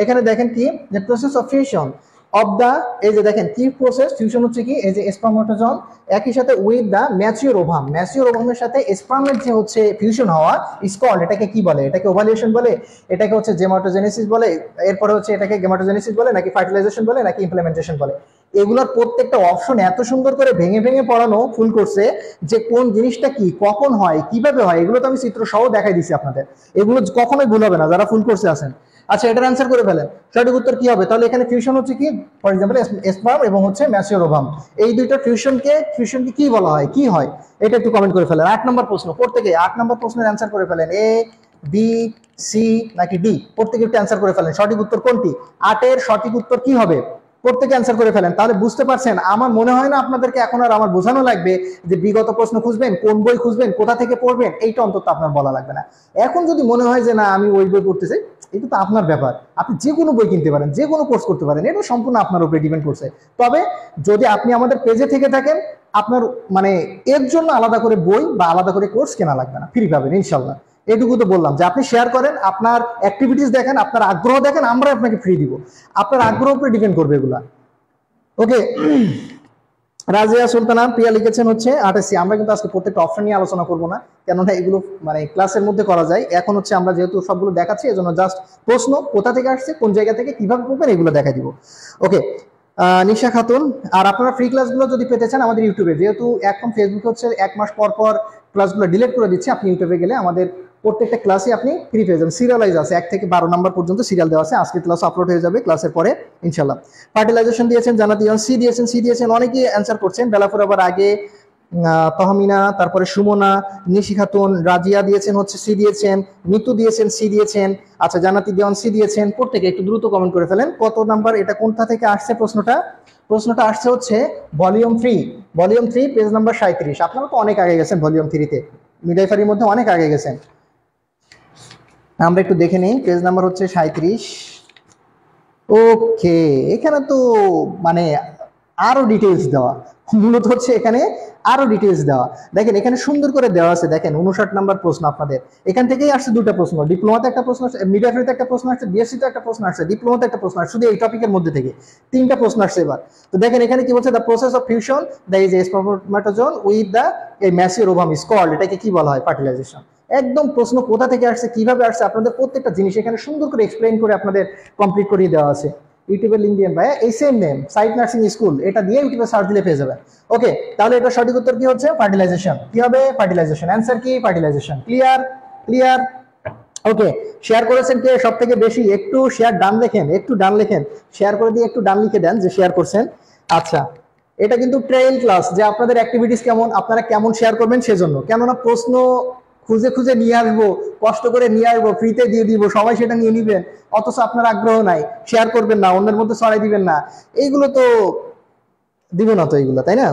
এখানে দেখেন কি, যে process of fusion of the, এই যে দেখেন কি প্রসেস, ফিউশন হচ্ছে কি, এই যে স্পার্মাটোজোন একই সাথে with the mature ovum, mature ওভামের সাথে স্পার্মের যে হচ্ছে ফিউশন হওয়া ইজ কল্ড, এটাকে কি বলে? এটাকে ওভালিউশন বলে, এটাকে হচ্ছে জেমাটোজেনেসিস বলে, এরপরে হচ্ছে এটাকে গেমাটোজেনেসিস বলে, নাকি ফার্টিলাইজেশন বলে, নাকি ইমপ্লিমেন্টেশন বলে। এগুলোর প্রত্যেকটা অপশন এত সুন্দর করে ভেঙে ভেঙে পড়ানো ফুল কোর্সে, যে কোন জিনিসটা কি, কখন হয়, কিভাবে হয়, এগুলো তো আমি চিত্র সহ দেখাই দিচ্ছি আপনাদের, এগুলো কখনোই ভুল হবে না যারা ফুল কোর্সে আছেন। আচ্ছা, এটার অ্যান্সার করে ফেলেন, সঠিক উত্তর কি হবে? তাহলে এখানে ফিউশন হচ্ছে কি, ফর এক্সাম্পল স্পার্ম এবং হচ্ছে ম্যাচিওর ওভাম, এই দুইটা ফিউশনকে কি বলা হয়, কি হয়, এটা একটু কমেন্ট করে ফেলেন। 8 নম্বর প্রশ্ন, প্রত্যেকে 8 নম্বর প্রশ্নের অ্যান্সার করে ফেলেন, এ বি সি নাকি ডি, প্রত্যেকে একটু অ্যান্সার করে ফেলেন, সঠিক উত্তর কোনটি? 8-এর সঠিক উত্তর কি হবে? প্রত্যেকে অ্যান্সার করে ফেলেন, তাহলে বুঝতে পারছেন। আমার মনে হয় না আপনাদেরকে এখন আর আমার বোঝানো লাগবে যে বিগত প্রশ্ন খুঁজবেন, কোন বই খুঁজবেন, কোথা থেকে পড়বেন, এইটা অন্তত আপনার বলা লাগবে না। এখন যদি মনে হয় যে না আমি ওই বই পড়তে চাই, এটা তো আপনার ব্যাপার, আপনি যে কোনো বই কিনতে পারেন, যে কোনো কোর্স করতে পারেন, এটা সম্পূর্ণ আপনার উপরে ডিপেন্ড করছে। তবে যদি আপনি আমাদের পেজে থেকে থাকেন, আপনার মানে এর জন্য আলাদা করে বই বা আলাদা করে কোর্স কেনা লাগবে না, ফ্রি পাবেন ইনশাল্লাহ। এটুকু তো বললাম যে আপনি শেয়ার করেন, আপনার অ্যাক্টিভিটিস দেখেন, আপনার আগ্রহ দেখেন, আমরা আপনাকে ফ্রি দিব, আপনার আগ্রহ উপরে ডিপেন্ড করবে এগুলা। ওকে, রাজিয়া সুলতানা প্রিয়া লিখেছেন হচ্ছে 88। আমরা কিন্তু আজকে প্রত্যেকটা অপশন নিয়ে আলোচনা করবো না, কেননা এগুলো মানে ক্লাসের মধ্যে করা যায়। এখন হচ্ছে আমরা যেহেতু সবগুলো দেখাচ্ছি, এজন্য জাস্ট প্রশ্ন কোথা থেকে আসছে, কোন জায়গা থেকে, কিভাবে পড়বেন, এগুলো দেখা দিব। ওকে, নিশা খাতুন, আর আপনারা ফ্রি ক্লাসগুলো যদি পেতে চান আমাদের ইউটিউবে, যেহেতু এখন ফেসবুক হচ্ছে 1 মাস পর পর ক্লাসগুলো ডিলিট করে দিচ্ছে, আপনি ইউটিউবে গেলে আমাদের প্রত্যেকটা ক্লাসে আপনি ফ্রি পেয়ে যাবেন, সিরিয়ালাইজ আছে, 1 থেকে 12 নম্বর পর্যন্ত সিরিয়াল দেওয়া আছে। আজকে ক্লাস আপলোড হয়ে যাবে ক্লাসের পরে ইনশাল্লাহ। ফার্টিলাইজেশন দিয়েছেন জানাতি, সি দিয়েছেন অনেকেই অ্যান্সার করছেন। বেলাপুর আবার আগে, তহমিনা, তারপরে সুমনা, নিশি খাতুন, রাজিয়া দিয়েছেন হচ্ছে সি দিয়েছেন, মিতু দিয়েছেন সি দিয়েছেন, আচ্ছা জানাতি দেওয়ান সি দিয়েছেন। প্রত্যেকে একটু দ্রুত কমেন্ট করে ফেলেন কত নাম্বার, এটা কোনটা থেকে আসছে প্রশ্নটা আসছে হচ্ছে ভলিউম 3 পেজ নাম্বার 37। আপনারা তো অনেক আগে গেছেন ভলিউম 3-তে, মিডওয়াইফারির মধ্যে অনেক আগে গেছেন। আমরা একটু দেখে নিই, পেজ নাম্বার হচ্ছে 37। ওকে, এখানে তো মানে আরো ডিটেলস দেওয়া, মূলত হচ্ছে এখানে আরো ডিটেলস দেওয়া। দেখেন এখানে সুন্দর করে দেওয়া আছে, দেখেন 59 নাম্বার প্রশ্ন আপনাদের এখান থেকেই আসছে। 2টা প্রশ্ন, ডিপ্লোমাতে একটা প্রশ্ন আসছে, মিডওয়াইফারিতে একটা প্রশ্ন আসছে, বিএসসিতে একটা প্রশ্ন আসছে, ডিপ্লোমাতে একটা প্রশ্ন আসছে, শুধু এই টপিকের মধ্যে থেকে 3টা প্রশ্ন আসছে এবার। তো দেখেন এখানে কি বলছে, the process of fusion the is spermatozoon with the mature ovum is called, এটাকে কি বলা হয়, ফার্টিলাইজেশন। একদম প্রশ্ন কোথা থেকে আসছে, কিভাবে আসছে, আপনাদের প্রত্যেকটা জিনিস এখানে সুন্দর করে এক্সপ্লেইন করে আপনাদের কমপ্লিট করিয়ে দেওয়া আছে। ইউটিউবের লিঙ্ক দিয়ে ভাই, এই same name site nursing school, এটা দিয়ে ইউটিউবে সার্চ দিলে পেয়ে যাবেন। ওকে, তাহলে এটা সঠিক উত্তর কি হচ্ছে, ফার্টিলাইজেশন। কি হবে, ফার্টিলাইজেশন, অ্যান্সার কি, ফার্টিলাইজেশন। ক্লিয়ার। ওকে, শেয়ার করেছেন কে সব থেকে বেশি, একটু শেয়ার ডান লেখেন, শেয়ার করে দিয়ে একটু ডান লিখে দেন যে শেয়ার করছেন। আচ্ছা, এটা কিন্তু ট্রেইল ক্লাস, যে আপনাদের অ্যাক্টিভিটিস কেমন, আপনারা কেমন শেয়ার করবেন সেজন্য, কেননা প্রশ্ন খুঁজে নিয়ে আসবো, কষ্ট করে নিয়ে আসবো, ফ্রিতে দিয়ে দিব, সবাই সেটা নিয়ে নিবেন, অথচ আপনার আগ্রহ নাই, শেয়ার করবেন না, অন্যের মধ্যে ছড়াই দিবেন না, এইগুলো তো দিব না তো এইগুলো, তাই না?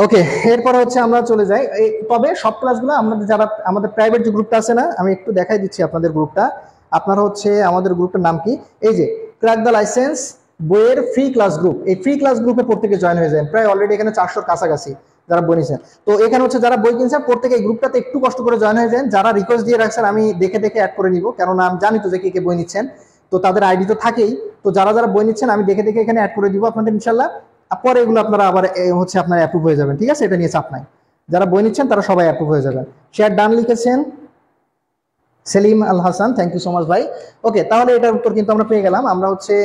ওকে, এরপরে হচ্ছে আমরা চলে যাই। তবে সব ক্লাসগুলো আমাদের যারা আমাদের প্রাইভেট যে গ্রুপটা আছে না, আমি একটু দেখাই দিচ্ছি আপনাদের গ্রুপটা। আপনারা হচ্ছে আমাদের গ্রুপটার নাম কি, এই যে ক্র্যাক দ্য লাইসেন্স বইয়ের ফ্রি ক্লাস গ্রুপ, এই ফ্রি ক্লাস গ্রুপে প্রত্যেকে জয়েন হয়ে যায়। প্রায় অলরেডি এখানে 400-র কাছাকাছি যারা বই নিয়েছেন। তো এখানে হচ্ছে যারা বই কিনছেন প্রত্যেকে এই গ্রুপটাতে একটু কষ্ট করে জয়েন হয়ে যান। যারা রিকোয়েস্ট দিয়ে রাখছেন আমি দেখে অ্যাড করে নিব, কেননা আমি জানি তো যে কে বই নিচ্ছেন, তো তাদের আইডি তো থাকেই। তো যারা বই নিচ্ছেন আমি দেখে এখানে অ্যাড করে দিব আপনাদের ইনশাল্লাহ। পরে এগুলো আপনারা আবার হচ্ছে আপনার অ্যাপ্রুভ হয়ে যাবেন, ঠিক আছে, এটা নিয়ে চাপ নাই। যারা বই নিচ্ছেন তারা সবাই অ্যাপ্রুভ হয়ে যাবেন। শেয়ার ডান লিখেছেন Selim Al Hasan, thank you so much ভাই। ওকে, তাহলে এটার উত্তর কিন্তু আমরা পেয়ে গেলাম। আমরা হচ্ছে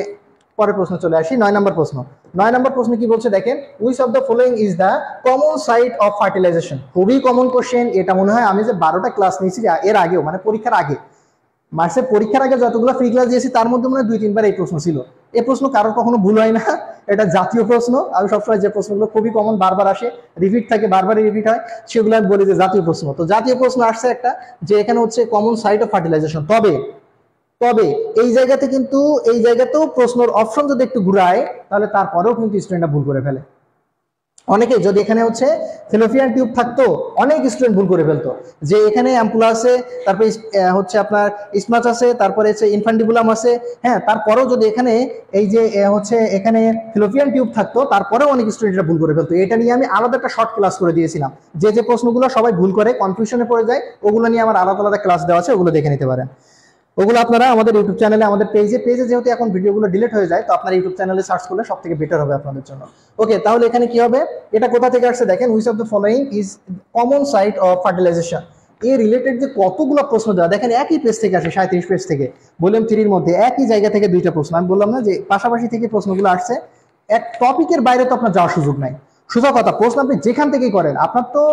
পরের প্রশ্ন চলে আসি, 9 নম্বর প্রশ্ন। 9 নম্বর প্রশ্ন কি বলছে দেখেন, which of the following is the common site of fertilization. খুবই কমন কোশ্চেন এটা, মনে হয় আমি যে 12টা ক্লাস নিয়েছি এর আগেও, মানে পরীক্ষার আগে, মার্চের পরীক্ষার আগে যতগুলো ফ্রি ক্লাস দিয়েছি তার মধ্যে মনে হয় 2-3 বার এই প্রশ্ন ছিল। এই প্রশ্ন কারোর কখনো ভুল হয় না, এটা জাতীয় প্রশ্ন। আমি সবসময় যে প্রশ্নগুলো খুবই কমন, বারবার আসে, রিপিট থাকে, বারবারই রিপিট হয়, সেগুলো আমি বলি যে জাতীয় প্রশ্ন। তো জাতীয় প্রশ্ন আসছে একটা, যে এখানে হচ্ছে কমন সাইট অফ ফার্টিলাইজেশন। তবে এই জায়গাতেও প্রশ্নের অপশন যদি একটু ঘুরায়, তাহলে তারপরেও কিন্তু স্টুডেন্টরা ভুল করে ফেলে। অনেকে যদি এখানে হচ্ছে ফেলোপিয়ান টিউব থাকতো, অনেক স্টুডেন্ট ভুল করে ফেলতো, যে এখানে অ্যাম্পুলা আছে, তারপরে হচ্ছে আপনার স্মাচ আছে, তারপরে হচ্ছে ইনফান্টিবুলাম আছে, হ্যাঁ, তারপরেও যদি এখানে এই যে হচ্ছে এখানে ফেলোপিয়ান টিউব থাকতো, তারপরেও অনেক স্টুডেন্টরা ভুল করে ফেলতো। এটা নিয়ে আমি আলাদা একটা শর্ট ক্লাস করে দিয়েছিলাম, যে প্রশ্নগুলো সবাই ভুল করে কনফিউশনে পড়ে যায়, ওগুলো নিয়ে আমার আলাদা ক্লাস দেওয়া আছে, ওগুলো দেখে নিতে পারেন। ওগুলো আপনারা আমাদের ইউটিউব চ্যানেলে, আমাদের পেজে যেহেতু এখন ভিডিওগুলো ডিলিট হয়ে যায়, তো আপনার ইউটিউব চ্যানেলে সার্চ করলে সব থেকে বেটার হবে আপনাদের জন্য। ওকে, তাহলে এখানে কি হবে, এটা কোথা থেকে আসছে দেখেন, which of the following is common site of fertilization. এই রিলেটেড যে কতগুলো প্রশ্ন দেওয়া, দেখেন একই পেজ থেকে আসে, 37 পেজ থেকে, ভলিউম 3-র মধ্যে একই জায়গা থেকে 2টা প্রশ্ন। আমি বললাম না যে পাশাপাশি থেকে প্রশ্নগুলো আসছে, এক টপিকের বাইরে তো আপনার যাওয়ার সুযোগ নাই। সোজা কথা, প্রশ্ন আপনি যেখান থেকেই করেন, আপনার তো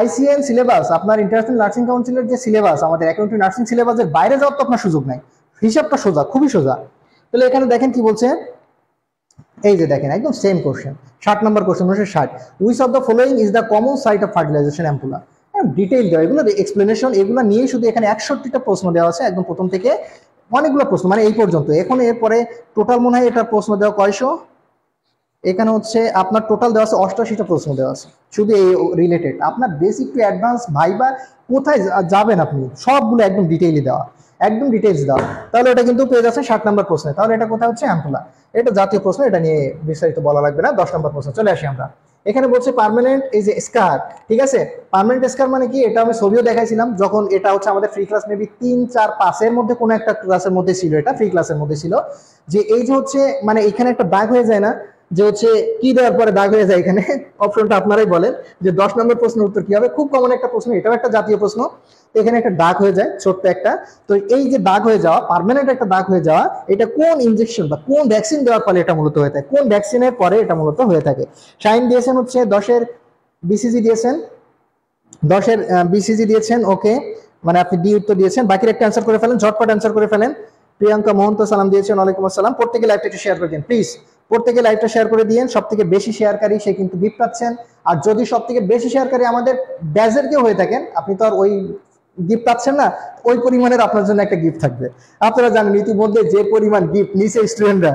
আইসিএন সিলেবাস, আপনার ইন্টারন্যাশনাল নার্সিং কাউন্সিলের যে সিলেবাস, আমাদের অ্যাকাউন্টিং নার্সিং সিলেবাসের বাইরে যাওয়ার তো আপনার সুযোগ নাই। হিসাবটা সোজা, খুবই সোজা। তাহলে এখানে দেখেন কি বলছে, এই যে দেখেন একদম same question, 60 number question, 60, which of the following is the common site of fertilization ampulla. Detail দেওয়া, এগুলো এক্সপ্লেনেশন, এগুলো নিয়েই শুধু এখানে 61টা প্রশ্ন দেওয়া আছে, একদম প্রথম থেকে অনেকগুলো প্রশ্ন, মানে এই পর্যন্ত। এখন এরপরে টোটাল মনে হয় এটা প্রশ্ন দেওয়া কয়শো, এখানে হচ্ছে আপনার টোটাল দেওয়া আছে 88টা প্রশ্ন দেওয়া আছে, শুধু এই রিলেটেড। আপনার বেসিক টু অ্যাডভান্স ভাইবা কোথায় যাবেন আপনি, সবগুলো একদম ডিটেইলি দেওয়া, একদম ডিটেইলস দেওয়া। তাহলে এটা কিন্তু পেয়ে যাচ্ছে 60 নম্বর প্রশ্নে। তাহলে এটা কোথায় হচ্ছে? আমতলা। এটা জাতীয় প্রশ্ন, এটা নিয়ে বিস্তারিত বলা লাগবে না। 10 নম্বর প্রশ্ন চলে আসি আমরা। এখানে বলছে পার্মানেন্ট এই যে স্কার, ঠিক আছে? পার্মানেন্ট স্কার মানে কি? এটা আমি ছবিও দেখাইছিলাম যখন এটা হচ্ছে আমাদের ফ্রি ক্লাস মেবি 3, 4, 5 মধ্যে কোনো একটা ক্লাসের মধ্যে ছিল, এটা ফ্রি ক্লাসের মধ্যে ছিল। যে এই যে হচ্ছে মানে এখানে একটা দাগ হয়ে যায় না, যে হচ্ছে কি দেওয়ার পরে দাগ হয়ে যায় এখানে, অপশনটা আপনারাই বলেন যে 10 নম্বর প্রশ্নের উত্তর কি হবে। খুব কমন একটা প্রশ্ন, এটাও একটা জাতীয় প্রশ্ন। এখানে একটা দাগ হয়ে যায় ছোট্ট একটা। তো এই যে দাগ হয়ে যাওয়া, পার্মানেন্ট একটা দাগ হয়ে যাওয়া, এটা কোন ইনজেকশন বা কোন ভ্যাকসিন দেওয়ার ফলে এটা মূলত হয়ে থাকে, কোন ভ্যাকসিনের পরে এটা মূলত হয়ে থাকে। শাইন দিয়েছেন হচ্ছে 10-এর বিসিজি দিয়েছেন, 10-এর বিসিজি দিয়েছেন। ওকে, মানে আপনি ডি উত্তর দিয়েছেন। বাকির একটা অ্যান্সার করে ফেলেন, ঝটপট অ্যান্সার করে ফেলেন। প্রিয়াঙ্কা মোহন্ত সালাম দিয়েছেন, ওয়ালাইকুম আসসালাম। প্রত্যেকে লাইভটা একটু শেয়ার করে দিন প্লিজ, প্রত্যেকে লাইভটা শেয়ার করে দিন। সব থেকে বেশি শেয়ারকারী সে কিন্তু গিফট পাচ্ছেন। আর যদি সব থেকে বেশি শেয়ারকারী আমাদের ব্যাচের কেউ হয়ে থাকেন, আপনি তো আর ওই গিফট পাচ্ছেন না, ওই পরিমাণের আপনার জন্য একটা গিফট থাকবে। আপনারা জানেন ইতিমধ্যে যে পরিমাণ গিফট নিচে স্টুডেন্টরা।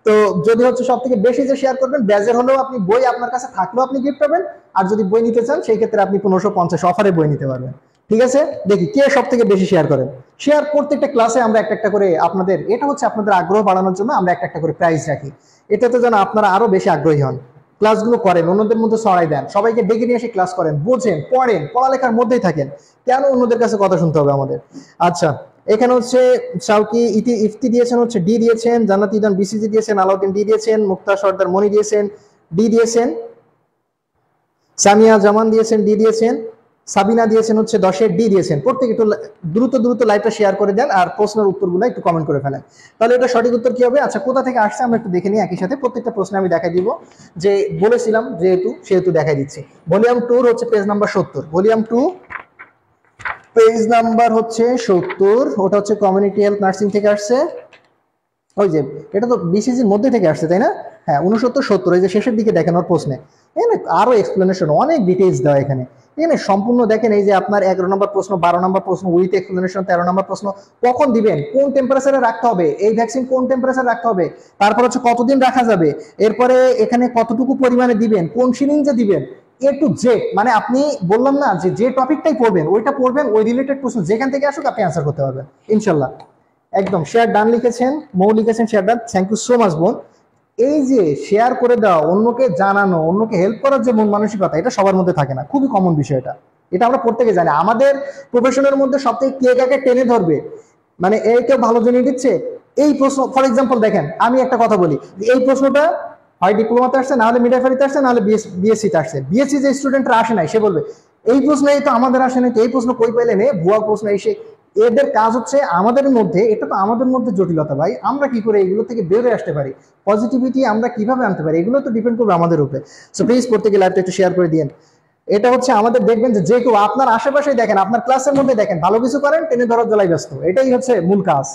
তো যদি হচ্ছে সব থেকে বেশি যে শেয়ার করবেন, ব্যাচের হলেও আপনি বই আপনার কাছে থাকলেও আপনি গিফট পাবেন। আর যদি বই নিতে চান সেই ক্ষেত্রে আপনি 1550 অফারে বই নিতে পারবেন। ঠিক আছে, দেখি কে সব থেকে বেশি শেয়ার করেন। শেয়ার প্রত্যেকটা ক্লাসে আমরা একটা একটা করে আপনাদের, এটা হচ্ছে আপনাদের আগ্রহ বাড়ানোর জন্য আমরা একটা একটা করে প্রাইজ রাখি। এটাতে যেন আপনারা আরো বেশি আগ্রহী হন, ক্লাসগুলো করেন, অন্যদের মধ্যে ছড়াই দেন, সবাইকে ডেকে নিয়ে এসে ক্লাস করেন, বোঝেন, পড়েন, পড়ালেখার মধ্যেই থাকেন। কেন অন্যদের কাছে কথা শুনতে হবে আমাদের? আচ্ছা, এখানে হচ্ছে শাউকি ইফতি দিয়েছেন হচ্ছে ডি দিয়েছেন, জান্নাত ইদান বিসিজি দিয়েছেন, আলাউদ্দিন ডি দিয়েছেন, মুক্তা সর্দার মনি দিয়েছেন ডি দিয়েছেন, সামিয়া জামান দিয়েছেন ডি দিয়েছেন, সাবিনা দিয়েছেন হচ্ছে 10-এর ডি দিয়েছেন। প্রত্যেকে একটু দ্রুত দ্রুত লাইভটা শেয়ার করে দেন আর প্রশ্নের উত্তরগুলো একটু কমেন্ট করে ফেলেন। তাহলে এটা সঠিক উত্তর কি হবে? আচ্ছা, কোথা থেকে আসছে আমরা একটু দেখে নিই একই সাথে। প্রত্যেকটা প্রশ্নে আমি দেখাই দিব, যে বলেছিলাম যেহেতু সেহেতু দেখাই দিচ্ছি। ভলিউম 2 হচ্ছে page number 70, volume 2 page number হচ্ছে 70। ওটা হচ্ছে কমিউনিটি হেলথ নার্সিং থেকে আসছে। ওই যে এটা তো বিসিজির মধ্যে থেকে আসছে তাই না? হ্যাঁ, 69, 70, এই যে শেষের দিকে দেখেন ওর প্রশ্নে এখানে আরো এক্সপ্লেনেশন, অনেক ডিটেইলস দেওয়া এখানে। এখানে সম্পূর্ণ দেখেন, এই যে আপনার 11 নম্বর প্রশ্ন, 12 নম্বর প্রশ্ন উইথ এক্সপ্লেনেশন, 13 নম্বর প্রশ্ন কখন দিবেন, কোন টেম্পারেচারে রাখতে হবে, এই ভ্যাকসিন কোন টেম্পারেচারে রাখতে হবে, তারপর হচ্ছে কতদিন রাখা যাবে, এরপরে এখানে কতটুকু পরিমাণে দিবেন, কোন সিরিঞ্জে দিবেন, এ টু জেড। মানে আপনি বললাম না যে টপিকটাই পড়বেন ওইটা পড়বেন, ওই রিলেটেড প্রশ্ন যেখান থেকে আসুক আপনি অ্যান্সার করতে পারবেন ইনশাল্লাহ। একদম শেয়ার ডান লিখেছেন, মৌ লিখেছেন share done, thank you so much বোন। এই যে শেয়ার করে দেওয়া, অন্যকে জানানো, অন্যকে হেল্প করার যে মন মানসিকতা, এটা সবার মধ্যে থাকে না, খুবই কমন বিষয় এটা। এটা আমরা প্রত্যেকে জানি। আমাদের প্রফেশনের মধ্যে সব থেকে কে কাকে টেনে ধরবে, মানে এই কেউ ভালো জেনে দিচ্ছে এই প্রশ্ন। ফর এক্সাম্পল দেখেন, আমি একটা কথা বলি, এই প্রশ্নটা হয় ডিপ্লোমাতে আসছে, না হলে মিডওয়াইফারিতে আসছে, না হলে বিএসসিতে আসছে। বিএসসি যে স্টুডেন্টরা আসে নাই, সে বলবে এই প্রশ্ন এই তো আমাদের আসে নাই, তো এই প্রশ্ন কই পাইলেন, ভুয়া প্রশ্ন এসে। এদের কাজ হচ্ছে আমাদের মধ্যে, এটা তো আমাদের মধ্যে জটিলতা ভাই, আমরা কি করে এগুলো থেকে বেরোয় আসতে পারি, পজিটিভিটি আমরা কিভাবে আনতে পারি, এগুলো তো ডিপেন্ড করবে আমাদের উপরে। সো প্লিজ প্রত্যেকে লাইভটা একটু শেয়ার করে দিন। এটা হচ্ছে আমাদের, দেখবেন যে কেউ আপনার আশেপাশে দেখেন, আপনার ক্লাসের মধ্যে দেখেন, ভালো কিছু করেন, টেনে ধরার জ্বালায় ব্যস্ত, এটাই হচ্ছে মূল কাজ।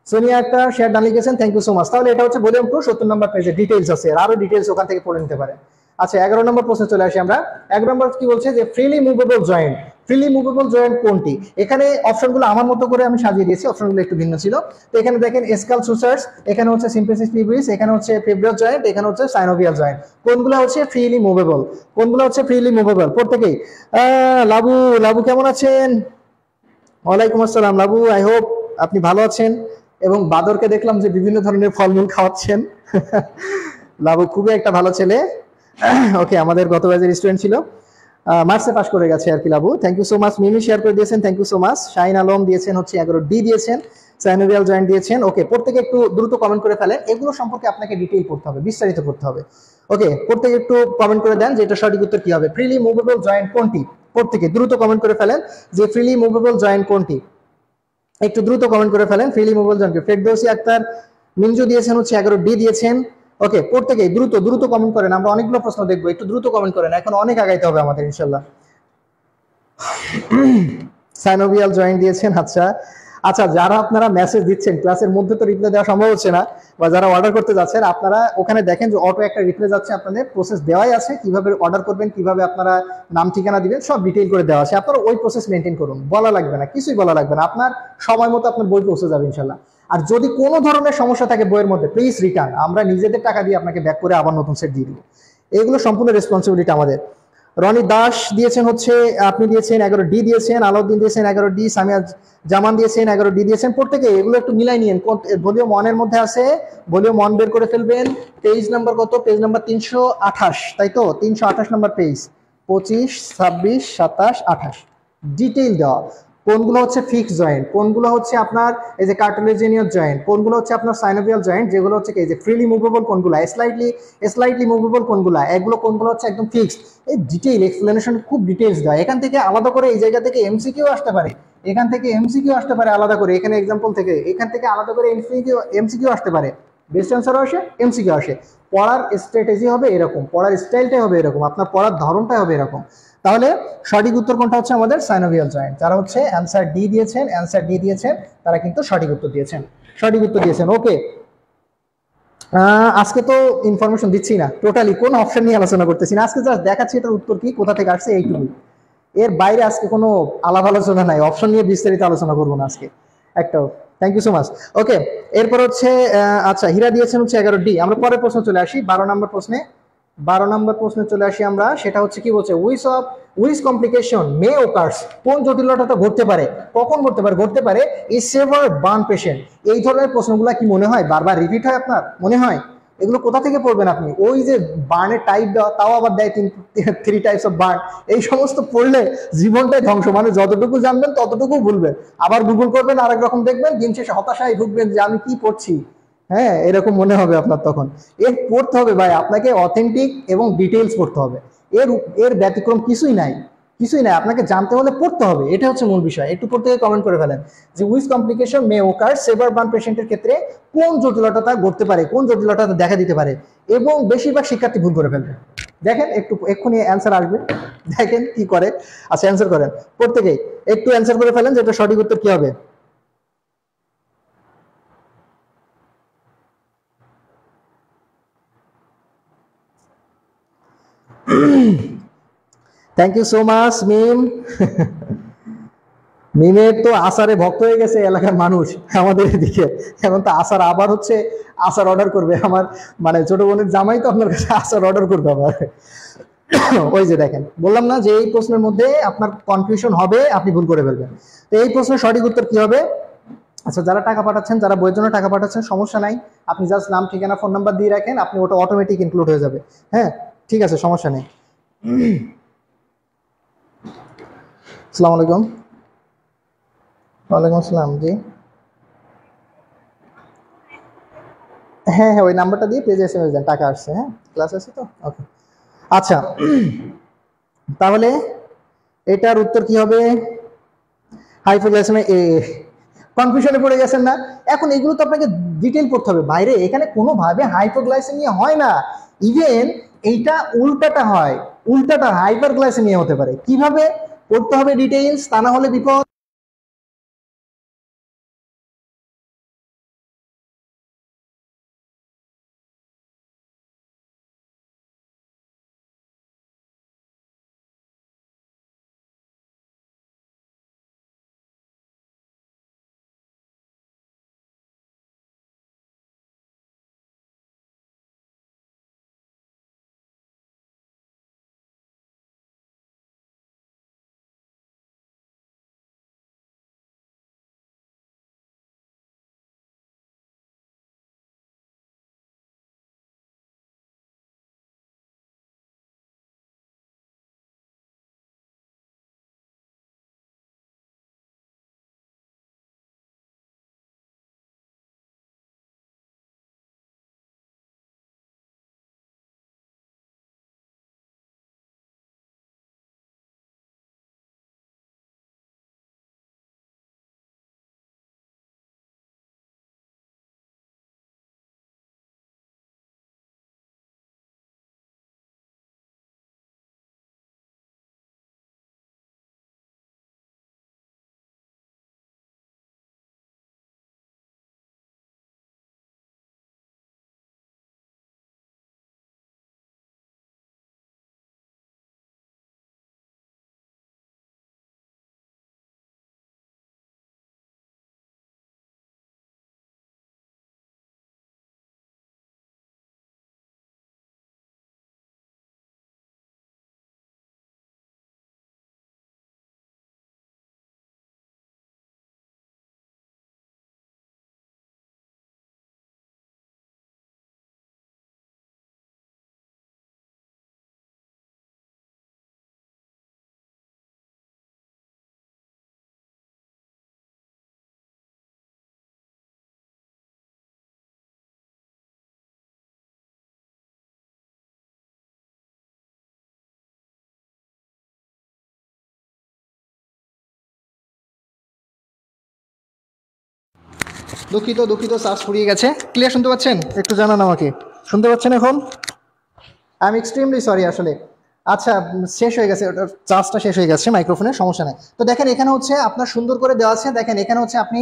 সোনিয়া একটা শেয়ার ডান লিখেছেন, থ্যাংক ইউ সো মাচ। তাহলে এটা হচ্ছে ভলিউম 2 70 নম্বর পেজে ডিটেইলস আছে, আর আরো ডিটেইলস ওখান থেকে পড়ে নিতে পারেন। আচ্ছা, 11 নম্বর প্রশ্নে চলে আসি আমরা। 11 নম্বর কি বলছে, যে freely movable joint, freely movable joint কোনটি? এখানে অপশনগুলো আমার মতো করে আমি সাজিয়ে দিয়েছি, অপশনগুলো একটু ভিন্ন ছিল। তো এখানে দেখেন স্কাল সুসার্স, এখানে হচ্ছে সিম্পেসিস পিব্রিস, এখানে হচ্ছে ফিব্রিয়াল জয়েন্ট, এখানে হচ্ছে সাইনোভিয়াল জয়েন্ট। কোনগুলো হচ্ছে ফ্রিলি মুভেবল, কোনগুলো হচ্ছে ফ্রিলি মুভেবল? প্রত্যেকেই লাবু, লাবু কেমন আছেন? ওয়ালাইকুম আসসালাম লাবু, আই হোপ আপনি ভালো আছেন। এবং বাদরকে দেখলাম যে বিভিন্ন ধরনের ফলমূল খাওয়াচ্ছেন। লাবু খুবই একটা ভালো ছেলে। ওকে, আমাদের গত ব্যাচের স্টুডেন্ট ছিল, মার্কসে পাস করে গেছে আর কি Labu. Thank you so much. Mimi share করে দিয়েছেন, thank you so much. Shahin Alam দিয়েছেন হচ্ছে 11 ডি দিয়েছেন, সাইনোভিয়াল জয়েন্ট দিয়েছেন। ওকে, প্রত্যেকে একটু দ্রুত কমেন্ট করে ফেলেন, এগুলো সম্পর্কে আপনাকে ডিটেইল পড়তে হবে, বিস্তারিত পড়তে হবে। ওকে, প্রত্যেকে একটু কমেন্ট করে দেন যে এটা সঠিক উত্তর কি হবে। ফ্রিলি মুভেবল জয়েন্ট কোনটি? প্রত্যেকে দ্রুত কমেন্ট করে ফেলেন যে ফ্রিলি মুভেবল জয়েন্ট কোনটি, একটু দ্রুত কমেন্ট করে ফেলেন। Freely movable joint. Ferdousi Akter Minju দিয়েছেন হচ্ছে 11 ডি দিয়েছেন। ওকে, প্রত্যেকে দ্রুত দ্রুত কমেন্ট করেন, আমরা অনেকগুলো প্রশ্ন দেখবো, একটু দ্রুত কমেন্ট করেন, এখন অনেক আগাইতে হবে আমাদের ইনশাল্লাহ। সাইনোভিয়াল জয়েন্ট দিয়েছেন। আচ্ছা আচ্ছা, যারা আপনারা মেসেজ দিচ্ছেন ক্লাসের মধ্যে তো রিপ্লাই দেওয়া সম্ভব হচ্ছে না, বা যারা অর্ডার করতে যাচ্ছেন আপনারা ওখানে দেখেন যে অটো একটা রিপ্লাই যাচ্ছে, আপনাদের প্রসেস দেওয়াই আছে, কিভাবে অর্ডার করবেন, কিভাবে আপনারা নাম ঠিকানা দিবেন, সব ডিটেইল করে দেওয়া আছে। আপনারা ওই প্রসেস মেনটেন করুন, বলা লাগবে না, কিছুই বলা লাগবে না, আপনার সময় মতো আপনার বই পৌঁছে যাবে ইনশাল্লাহ। আর যদি কোনো ধরনের সমস্যা থাকে বইয়ের মধ্যে প্লিজ রিটার্ন, আমরা নিজেদের টাকা দিয়ে আপনাকে ব্যাক করে আবার নতুন সেট দিয়ে দিব। এগুলো সম্পূর্ণ রেসপন্সিবিলিটি আমাদের। রনি দাস দিয়েছেন হচ্ছে, আপনি দিয়েছেন 11D দিয়েছেন, আলাউদ্দিন দিয়েছেন 11D, সামিয়া জামান দিয়েছেন 11D দিয়েছেন। প্রত্যেকে এগুলো একটু মিলাই নিয়েন, ভলিউম 1 এর মধ্যে আছে, ভলিউম 1 বের করে ফেলবেন। পেজ নাম্বার কত? পেজ নাম্বার 328, তাই তো? 328 নাম্বার পেজ, 25, 26, 27, 28 ডিটেইল দেওয়া। কোনগুলো হচ্ছে ফিক্স জয়েন্ট, কোনগুলো হচ্ছে আপনার এই যে কার্টিলেজিনিয়াস জয়েন্ট, কোনগুলো হচ্ছে আপনার সাইনোভিয়াল জয়েন্ট, যেগুলো হচ্ছে এই যে ফ্রিলি মুভেবল, কোনগুলো স্লাইটলি মুভেবল, কোনগুলো এগুলো, কোনগুলো হচ্ছে একদম ফিক্সড। এই ডিটেইল এক্সপ্লেনেশন, খুব ডিটেইলস দেওয়া। এখান থেকে আলাদা করে এই জায়গা থেকে এমসিকিউ আসতে পারে, এখান থেকে এমসিকিউ আসতে পারে আলাদা করে, এখানে এক্সাম্পল থেকে এখান থেকে আলাদা করে এমসিকিউ আসতে পারে, বেস্ট অ্যান্সারও আসে, এমসিকিউ আসে। পড়ার স্ট্র্যাটেজি হবে এরকম, পড়ার স্টাইলটাই হবে এরকম, আপনার পড়ার ধরনটাই হবে এরকম। তাহলে সঠিক উত্তর কোনটা হচ্ছে? আমাদের সাইনোভিয়াল জয়েন্ট। যারা হচ্ছে অ্যান্সার ডি দিয়েছেন তারা কিন্তু সঠিক উত্তর দিয়েছেন। ওকে, আজকে তো ইনফরমেশন দিচ্ছি না, টোটালি কোন অপশন নিয়ে আলোচনা করতেছি না, আজকে জাস্ট দেখাচ্ছি এটার উত্তর কি, কোথা থেকে আসছে, এইটুকু। এর বাইরে আজকে কোনো আলাপ আলোচনা নাই, অপশন নিয়ে বিস্তারিত আলোচনা করবো না আজকে একটাও। Thank you so much. Okay, এরপর হচ্ছে আচ্ছা, হীরা দিয়েছেন হচ্ছে 11D। আমরা পরের প্রশ্ন চলে আসি, 12 নম্বর প্রশ্নে চলে আসি আমরা। সেটা হচ্ছে কি বলছে, উইচ কমপ্লিকেশন মে ওকার্স, কোন জটিলতাটা ঘটতে পারে, কখন ঘটতে পারে এই সেভার বার্ন পেশেন্ট। এই ধরনের প্রশ্নগুলো কি মনে হয় বারবার রিপিট হয় আপনার? মনে হয় এগুলো কোথা থেকে পড়বেন আপনি? ওই যে বার্নের টাইপ দেওয়া, তাও আবার দেয় 3 টাইপস অফ বার্ন, এই সমস্ত পড়লে জীবনটাই ধ্বংস। মানে যতটুকু জানবেন ততটুকু ভুলবেন, আবার গুগল করবেন আরেক রকম দেখবেন, দিন শেষে হতাশায় ভুগবেন যে আমি কি পড়ছি। হ্যাঁ, এরকম মনে হবে আপনার তখন। এর পড়তে হবে ভাই, আপনাকে অথেন্টিক এবং ডিটেইলস পড়তে হবে। এর এর ব্যতিক্রম কিছুই নাই, আপনাকে জানতে হলে পড়তে হবে, এটা হচ্ছে মূল বিষয়। একটু পড়তে কমেন্ট করে ফেলেন যে উইচ কমপ্লিকেশন মে ওকার সেভার বার্ন পেশেন্টের ক্ষেত্রে কোন জটিলতা ঘটতে পারে, কোন জটিলতা দেখা দিতে পারে। এবং বেশিরভাগ শিক্ষার্থী ভুল করে ফেলবে। দেখেন একটু, এক্ষুনি অ্যান্সার আসবে, দেখেন কি করে। আচ্ছা, অ্যান্সার করেন প্রত্যেকেই, একটু অ্যান্সার করে ফেলেন যে এটা সঠিক উত্তর কি হবে। থ্যাংক ইউ সো মাচ মিম। মিমের তো আসারে ভক্ত হয়ে গেছে এলাকার মানুষ আমাদের এদিকে। এখন তো আসার আবার হচ্ছে, আসার অর্ডার করবে আমার, মানে ছোট বোনের জামাই তো আপনার কাছে আসার অর্ডার করবে আবার। ওই যে দেখেন, বললাম না যে এই প্রশ্নের মধ্যে আপনার কনফিউশন হবে, আপনি ভুল করে ফেলবেন। তো এই প্রশ্নের সঠিক উত্তর কি হবে? আচ্ছা, যারা টাকা পাঠাচ্ছেন, যারা বইয়ের জন্য টাকা পাঠাচ্ছেন, সমস্যা নাই, আপনি জাস্ট নাম, ঠিকানা, ফোন নাম্বার দিয়ে রাখেন, আপনি ওটা অটোমেটিক ইনক্লুড হয়ে যাবে। হ্যাঁ, ঠিক আছে, সমস্যা নেই। আসসালামু আলাইকুম। ওয়ালাইকুম আসসালাম, জি। হ্যাঁ, ওই নাম্বারটা দিয়ে পেজে এসএমএস দেন, টাকা আসছে। হ্যাঁ, ক্লাস আছে তো, ওকে। আচ্ছা, তাহলে এটার উত্তর কি হবে? হাইপোগ্লাইসেমিয়া এ। কনফিউশনে পড়ে গেছেন না? এখন এগুলো তো আপনাকে ডিটেল পড়তে হবে বাইরে, এখানে কোনোভাবে হাইপোগ্লাইসেমিয়া হয় না। ইভেন এইটা উল্টাটা হয়, উল্টাটা হাইপারগ্লাইসেমিয়া হতে পারে। কিভাবে পড়তে হবে ডিটেইলস, তা না হলে বিপদ। দুঃখিত দুঃখিত, চার্জ ফুরিয়ে গেছে। ক্লিয়ার শুনতে পাচ্ছেন? একটু জানান আমাকে, শুনতে পাচ্ছেন এখন? আই এম এক্সট্রিমলি সরি আসলে। আচ্ছা, শেষ হয়ে গেছে, ওটার চার্জটা শেষ হয়ে গেছে মাইক্রোফোনের, সমস্যা নাই। তো দেখেন এখানে হচ্ছে আপনার সুন্দর করে দেওয়া আছে, দেখেন এখানে হচ্ছে আপনি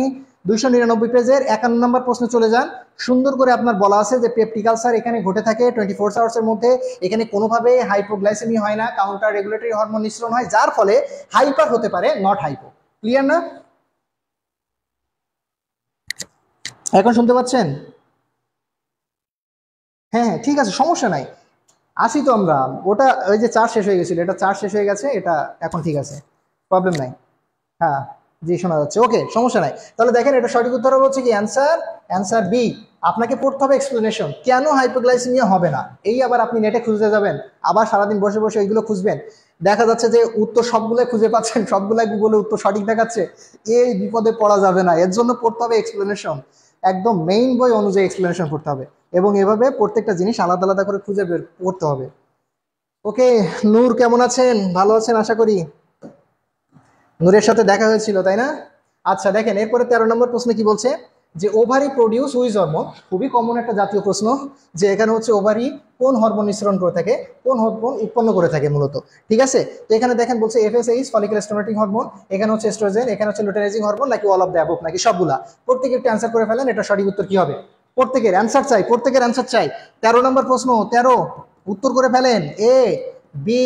299 পেজের 51 নম্বর প্রশ্নে চলে যান। সুন্দর করে আপনার বলা আছে যে পেপটিক আলসার এখানে ঘটে থাকে 24 আওয়ার্সের মধ্যে। এখানে কোনোভাবে হাইপোগ্লাইসেমি হয় না, কাউন্টার রেগুলেটরি হরমোন নিঃসরণ হয়, যার ফলে হাইপার হতে পারে, নট হাইপো। ক্লিয়ার না? এখন শুনতে পাচ্ছেন? হ্যাঁ হ্যাঁ, ঠিক আছে, সমস্যা নাই। আসি তো আমরা, ওটা ওই যে চার্জ শেষ হয়ে গেছিল, এটা চার্জ শেষ হয়ে গেছে, এটা এখন ঠিক আছে, প্রবলেম নাই। হ্যাঁ, জি শোনা যাচ্ছে, ওকে, সমস্যা নাই। তাহলে দেখেন এটা সঠিক উত্তর হবে হচ্ছে কি অ্যান্সার, অ্যান্সার বি। আপনাকে পড়তে হবে এক্সপ্লেনেশন কেন হাইপোগ্লাইসেমিয়া হবে না। এই আবার আপনি নেটে খুঁজতে যাবেন, আবার সারাদিন বসে বসে এইগুলো খুঁজবেন, দেখা যাচ্ছে যে উত্তর সবগুলোই খুঁজে পাচ্ছেন, সবগুলাই গুগলে উত্তর সঠিক দেখাচ্ছে। এই বিপদে পড়া যাবে না, এর জন্য পড়তে হবে এক্সপ্লেনেশন, একদম মেইন বই অনুযায়ী এক্সপ্লেনেশন করতে হবে, এবং এভাবে প্রত্যেকটা জিনিস আলাদা আলাদা করে খুঁজে বের করতে হবে। ওকে, নূর কেমন আছেন? ভালো আছেন আশা করি। নূরের সাথে দেখা হয়েছিল তাই না? আচ্ছা দেখেন এরপরে 13 নম্বর প্রশ্ন কি বলছে, যে ওভারি প্রডিউস হুইচ হরমোন। খুবই কমন একটা জাতীয় প্রশ্ন, যে এখানে হচ্ছে ওভারি কোন হরমোন নিঃসরণ করে থাকে, কোন হরমোন উৎপন্ন করে থাকে মূলত। ঠিক আছে, তো এখানে দেখেন বলছে এফএসএইচ ফলিকুলার স্টিমুলেটিং হরমোন, এখানে হচ্ছে এস্ট্রোজেন, এখানে হচ্ছে লুটেনাইজিং হরমোন, নাকি অল অফ দ্য অ্যাবভ, নাকি সবগুলা। প্রত্যেকে একটু অ্যান্সার করে ফেলেন, এটা সঠিক উত্তর কি হবে? প্রত্যেকের অ্যান্সার চাই, প্রত্যেকের অ্যান্সার চাই। 13 নম্বর প্রশ্ন, 13, উত্তর করে ফেলেন। এ, বি,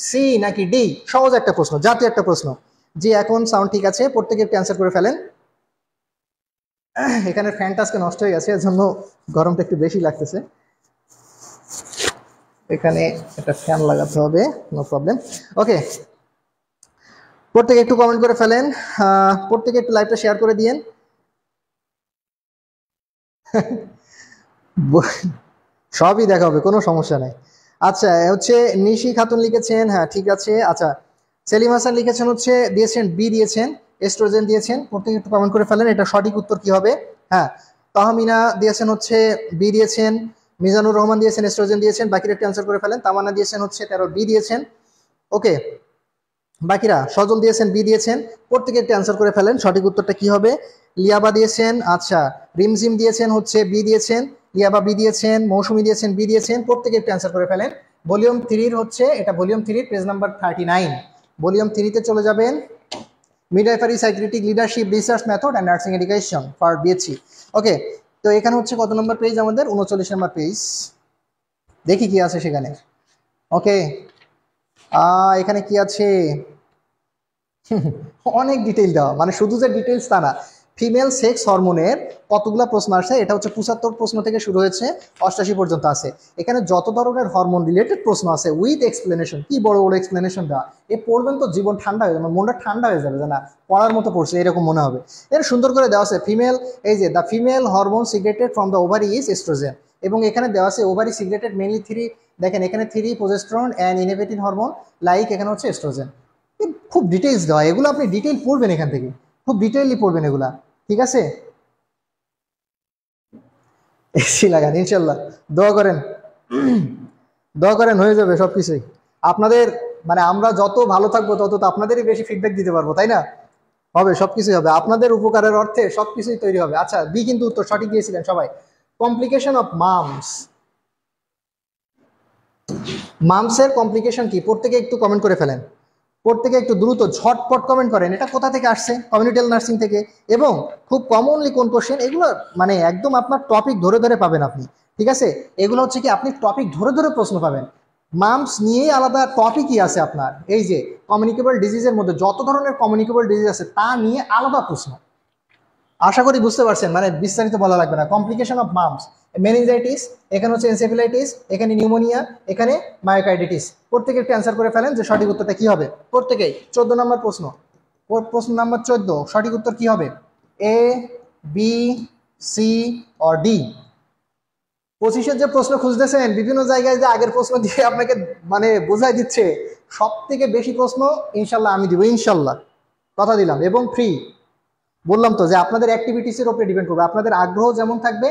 সি নাকি ডি? সহজ একটা প্রশ্ন, জাতীয় একটা প্রশ্ন। জি এখন সাউন্ড ঠিক আছে, প্রত্যেকে একটু অ্যান্সার করে ফেলেন। এখানে ফ্যানটা আজকে নষ্ট হয়ে গেছে, এর জন্য গরমটা একটু বেশি লাগতেছে, এখানে একটা ফ্যান লাগাতে হবে, নো প্রবলেম। ওকে, প্রত্যেকে একটু কমেন্ট করে ফেলেন, প্রত্যেকে একটু লাইভটা শেয়ার করে দিয়েন। সবই দেখা হবে, কোনো সমস্যা নাই। আচ্ছা হচ্ছে নিশি খাতুন লিখেছেন, হ্যাঁ ঠিক আছে। আচ্ছা সেলিম হাসান লিখেছেন হচ্ছে, দিয়েছেন বি, দিয়েছেন এস্ট্রোজেন দিয়েছেন, প্রত্যেকে একটু কমেন্ট করে ফেলেন এটা সঠিক উত্তর কি হবে। হ্যাঁ, তাহমিনা দিয়েছেন হচ্ছে বি দিয়েছেন, মিজানুর রহমান দিয়েছেন এস্ট্রোজেন দিয়েছেন, বাকিরা একটু অ্যান্সার করে ফেলেন। তামান্না দিয়েছেন হচ্ছে 13 বি দিয়েছেন। ওকে, বাকিরা সজল দিয়েছেন বি দিয়েছেন, প্রত্যেকে একটু অ্যান্সার করে ফেলেন সঠিক উত্তরটা কি হবে। লিয়াবা দিয়েছেন, আচ্ছা রিমঝিম দিয়েছেন হচ্ছে বি দিয়েছেন, লিয়াবা বি দিয়েছেন, মৌসুমী দিয়েছেন বি দিয়েছেন, প্রত্যেকে একটু অ্যান্সার করে ফেলেন। ভলিউম 3 হচ্ছে এটা, ভলিউম 3 পেজ নাম্বার 39, ভলিউম 3-তে চলে যাবেন। Midwifery psychiatric leadership research method and nursing education for BSc. Okay, তো এখানে হচ্ছে কত নম্বর পেজ আমাদের? 39 নম্বর পেজ, দেখি কি আছে সেখানে। ওকে, এখানে কি আছে? অনেক ডিটেইল দেওয়া, মানে শুধু যে ডিটেইলস তা না, ফিমেল সেক্স হরমোনের কতগুলো প্রশ্ন আসে, এটা হচ্ছে 75 প্রশ্ন থেকে শুরু হয়েছে 88 পর্যন্ত আছে। এখানে যত ধরনের হরমোন রিলেটেড প্রশ্ন আছে উইথ এক্সপ্লেনেশন, কি বড় বড় এক্সপ্লেনেশন দেওয়া, এ পড়বেন তো জীবন ঠান্ডা হয়ে যাবে, মনটা ঠান্ডা হয়ে যাবে, যে না পড়ার মতো পড়ছে এরকম মনে হবে। এর সুন্দর করে দেওয়া আছে ফিমেল, এই যে the female hormone secreted from the ovary is oestrogen, এবং এখানে দেওয়া আছে ওভারি সিক্রেটেড মেনলি 3, দেখেন এখানে 3 progesterone and inhibiting hormone, like এখানে হচ্ছে এস্ট্রোজেন। খুব ডিটেইলস দেওয়া, এগুলো আপনি ডিটেইল পড়বেন এখান থেকে, খুব ডিটেইলি পড়বেন এগুলা। ঠিক আছে, এসি লাগান ইনশাল্লাহ, দোয়া করেন, দোয়া করেন, হয়ে যাবে সবকিছুই। আপনাদের মানে আমরা যত ভালো থাকবো তত তো আপনাদেরই বেশি ফিডব্যাক দিতে পারবো, তাই না? হবে, সবকিছুই হবে, আপনাদের উপকারের অর্থে সবকিছুই তৈরি হবে। আচ্ছা বি কিন্তু উত্তর সঠিক দিয়েছিলেন সবাই। কমপ্লিকেশন অফ মামস, মামসের কমপ্লিকেশন কি? প্রত্যেকে একটু কমেন্ট করে ফেলেন, প্রত্যেকে একটু দ্রুত ঝটপট কমেন্ট করেন, এটা কোথা থেকে আসছে? কমিউনিটাল নার্সিং থেকে। এবং খুব কমনলি কোন কোশ্চেন এগুলো, মানে একদম আপনার টপিক ধরে ধরে পাবেন আপনি। ঠিক আছে, এগুলো হচ্ছে কি আপনি টপিক ধরে ধরে প্রশ্ন পাবেন, মামস নিয়েই আলাদা টপিকই আছে আপনার। এই যে কমিউনিকেবল ডিজিজের মধ্যে যত ধরনের কমিউনিকেবল ডিজিজ আছে তা নিয়ে আলাদা প্রশ্ন। আশা করি বুঝতে পারছেন, মানে বিস্তারিত বলা লাগবে না। কমপ্লিকেশন অফ মামস, মেনিনজাইটিস, এখানে হচ্ছে এনসেফেলাইটিস, এখানে নিউমোনিয়া, এখানে মায়োকার্ডিটিস। প্রত্যেকে একটু অ্যান্সার করে ফেলেন যে সঠিক উত্তরটা কি হবে প্রত্যেকেই। 14 নম্বর প্রশ্ন, প্রশ্ন নাম্বার 14, সঠিক উত্তর কি হবে? এ, বি, সি অর ডি? 25-এর যে প্রশ্ন খুঁজতেছেন, বিভিন্ন জায়গায় যে আগের প্রশ্ন দিয়ে আপনাকে মানে বোঝাই দিচ্ছে, সব থেকে বেশি প্রশ্ন ইনশাল্লাহ আমি দিব, ইনশাল্লাহ কথা দিলাম, এবং ফ্রি। বললাম তো যে আপনাদের অ্যাক্টিভিটিসের উপরে ডিপেন্ড করবে, আপনাদের আগ্রহ যেমন থাকবে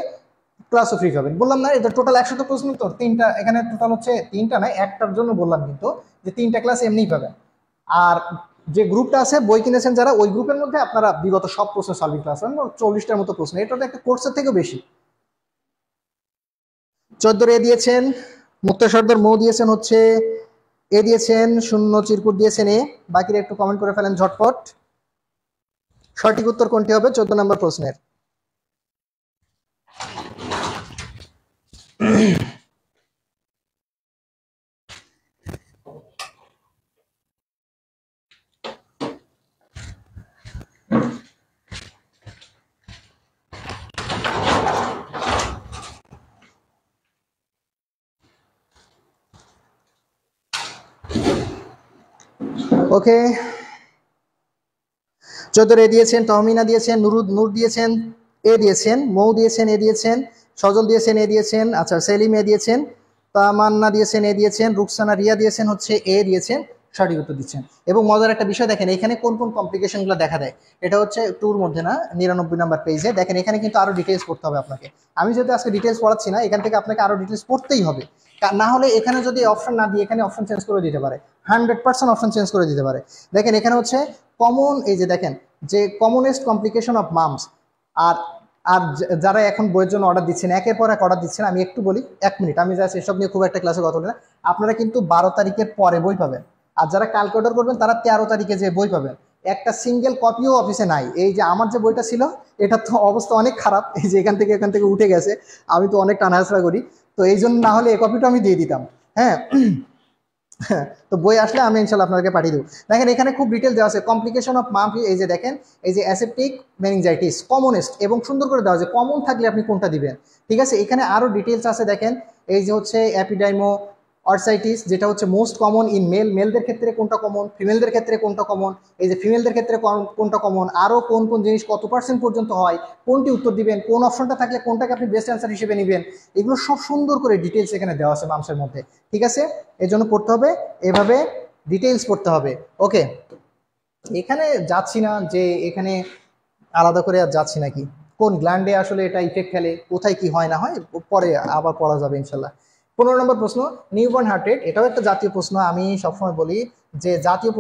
ক্লাসও ফ্রি পাবেন। বললাম না এটা টোটাল 100টা প্রশ্ন, তো 3টা এখানে টোটাল হচ্ছে 3টা নয়, একটার জন্য বললাম কিন্তু যে 3টা ক্লাস এমনিই পাবেন। আর যে গ্রুপটা আছে বই কিনেছেন যারা, ওই গ্রুপের মধ্যে আপনারা বিগত সব প্রশ্ন সলভিং ক্লাস 40টার মতো প্রশ্ন, এটা তো একটা কোর্সের থেকেও বেশি। 14 এ দিয়েছেন মুক্তা সর্দার, মৌ দিয়েছেন হচ্ছে এ দিয়েছেন, শূন্য চিরকুট দিয়েছেন এ, বাকিরা একটু কমেন্ট করে ফেলেন ঝটপট। সঠিক উত্তর কোনটি হবে 14 নম্বর প্রশ্নের? ওকে, 14 এ দিয়েছেন, তহমিনা দিয়েছেন, নূর দিয়েছেন, এ দিয়েছেন, মৌ দিয়েছেন, এ দিয়েছেন, সজল দিয়েছেন, এ দিয়েছেন, আচ্ছা সেলিম এ দিয়েছেন, তামান্না দিয়েছেন, এ দিয়েছেন, রুকসানা রিয়া দিয়েছেন হচ্ছে এ দিয়েছেন, সঠিক উত্তর দিচ্ছেন। এবং মজার একটা বিষয় দেখেন, এখানে কোন কোন কমপ্লিকেশনগুলো দেখা দেয়, এটা হচ্ছে টুর মধ্যে না 99 নম্বর পেজে দেখেন, এখানে কিন্তু আরো ডিটেলস পড়তে হবে আপনাকে। আমি যেহেতু আজকে ডিটেলস পড়াচ্ছি না, এখান থেকে আপনাকে আরো ডিটেলস পড়তেই হবে, না হলে এখানে যদি অপশন না দিয়ে এখানে অপশন চেঞ্জ করে দিতে পারে, 100% অপশন চেঞ্জ করে দিতে পারে। দেখেন এখানে হচ্ছে কমন, এই যে দেখেন যে কমনেস্ট কমপ্লিকেশন অফ মামস, আর আর যারা এখন বইয়ের জন্য অর্ডার দিচ্ছেন, একের পর এক অর্ডার দিচ্ছেন, আমি একটু বলি 1 মিনিট, আমি যা সেসব নিয়ে খুব একটা ক্লাসে কথা বলি না। আপনারা কিন্তু 12 তারিখের পরে বই পাবেন, আর যারা কালকে অর্ডার করবেন তারা 13 তারিখে যে বই পাবেন। একটা সিঙ্গেল কপিও অফিসে নাই। এই যে আমার যে বইটা ছিল, এটা তো অবস্থা অনেক খারাপ, এই যে এখান থেকে উঠে গেছে, আমি তো অনেক টানাহাসড়া করি, তো এই জন্য না হলে এই কপিটা আমি দিয়ে দিতাম। হ্যাঁ, তো বই আসলে আমি ইনশাল্লাহ আপনাদেরকে পাঠিয়ে দেবো। দেখেন এখানে খুব ডিটেল দেওয়া আছে, কমপ্লিকেশন অফ মাম্প, এই যে দেখেন এই যে অ্যাসেপ্টিক মেনিনজাইটিস কমনেস্ট, এবং সুন্দর করে দেওয়া আছে কমন থাকলে আপনি কোনটা দিবেন। ঠিক আছে, এখানে আরো ডিটেলস আছে দেখেন, এই যে হচ্ছে অ্যাপিডাইমো অর্সাইটিস, যেটা হচ্ছে মোস্ট কমন ইন মেলদের ক্ষেত্রে কোনটা কমন, ফিমেলদের ক্ষেত্রে কোনটা কমন, এই যে ফিমেলদের ক্ষেত্রে কোনটা কমন, আরও কোন কোন জিনিস কত % পর্যন্ত হয়, কোনটি উত্তর দিবেন, কোন অপশনটা থাকলে কোনটাকে আপনি বেস্ট অ্যান্সার হিসেবে নেবেন, এগুলো সব সুন্দর করে ডিটেলস এখানে দেওয়া আছে মামসের মধ্যে। ঠিক আছে, এই জন্য পড়তে হবে এভাবে, ডিটেলস পড়তে হবে। ওকে, এখানে যাচ্ছি না যে এখানে আলাদা করে আর যাচ্ছি নাকি, কোন গ্ল্যান্ডে আসলে এটা ইফেক্ট ফেলে, কোথায় কি হয় না হয় পরে আবার পড়া যাবে ইনশাল্লাহ। 15 নম্বর প্রশ্ন, নিউবর্ন হার্ট রেট, এটাও একটা জাতীয় প্রশ্ন। আমি সবসময় বলি যে জাতীয়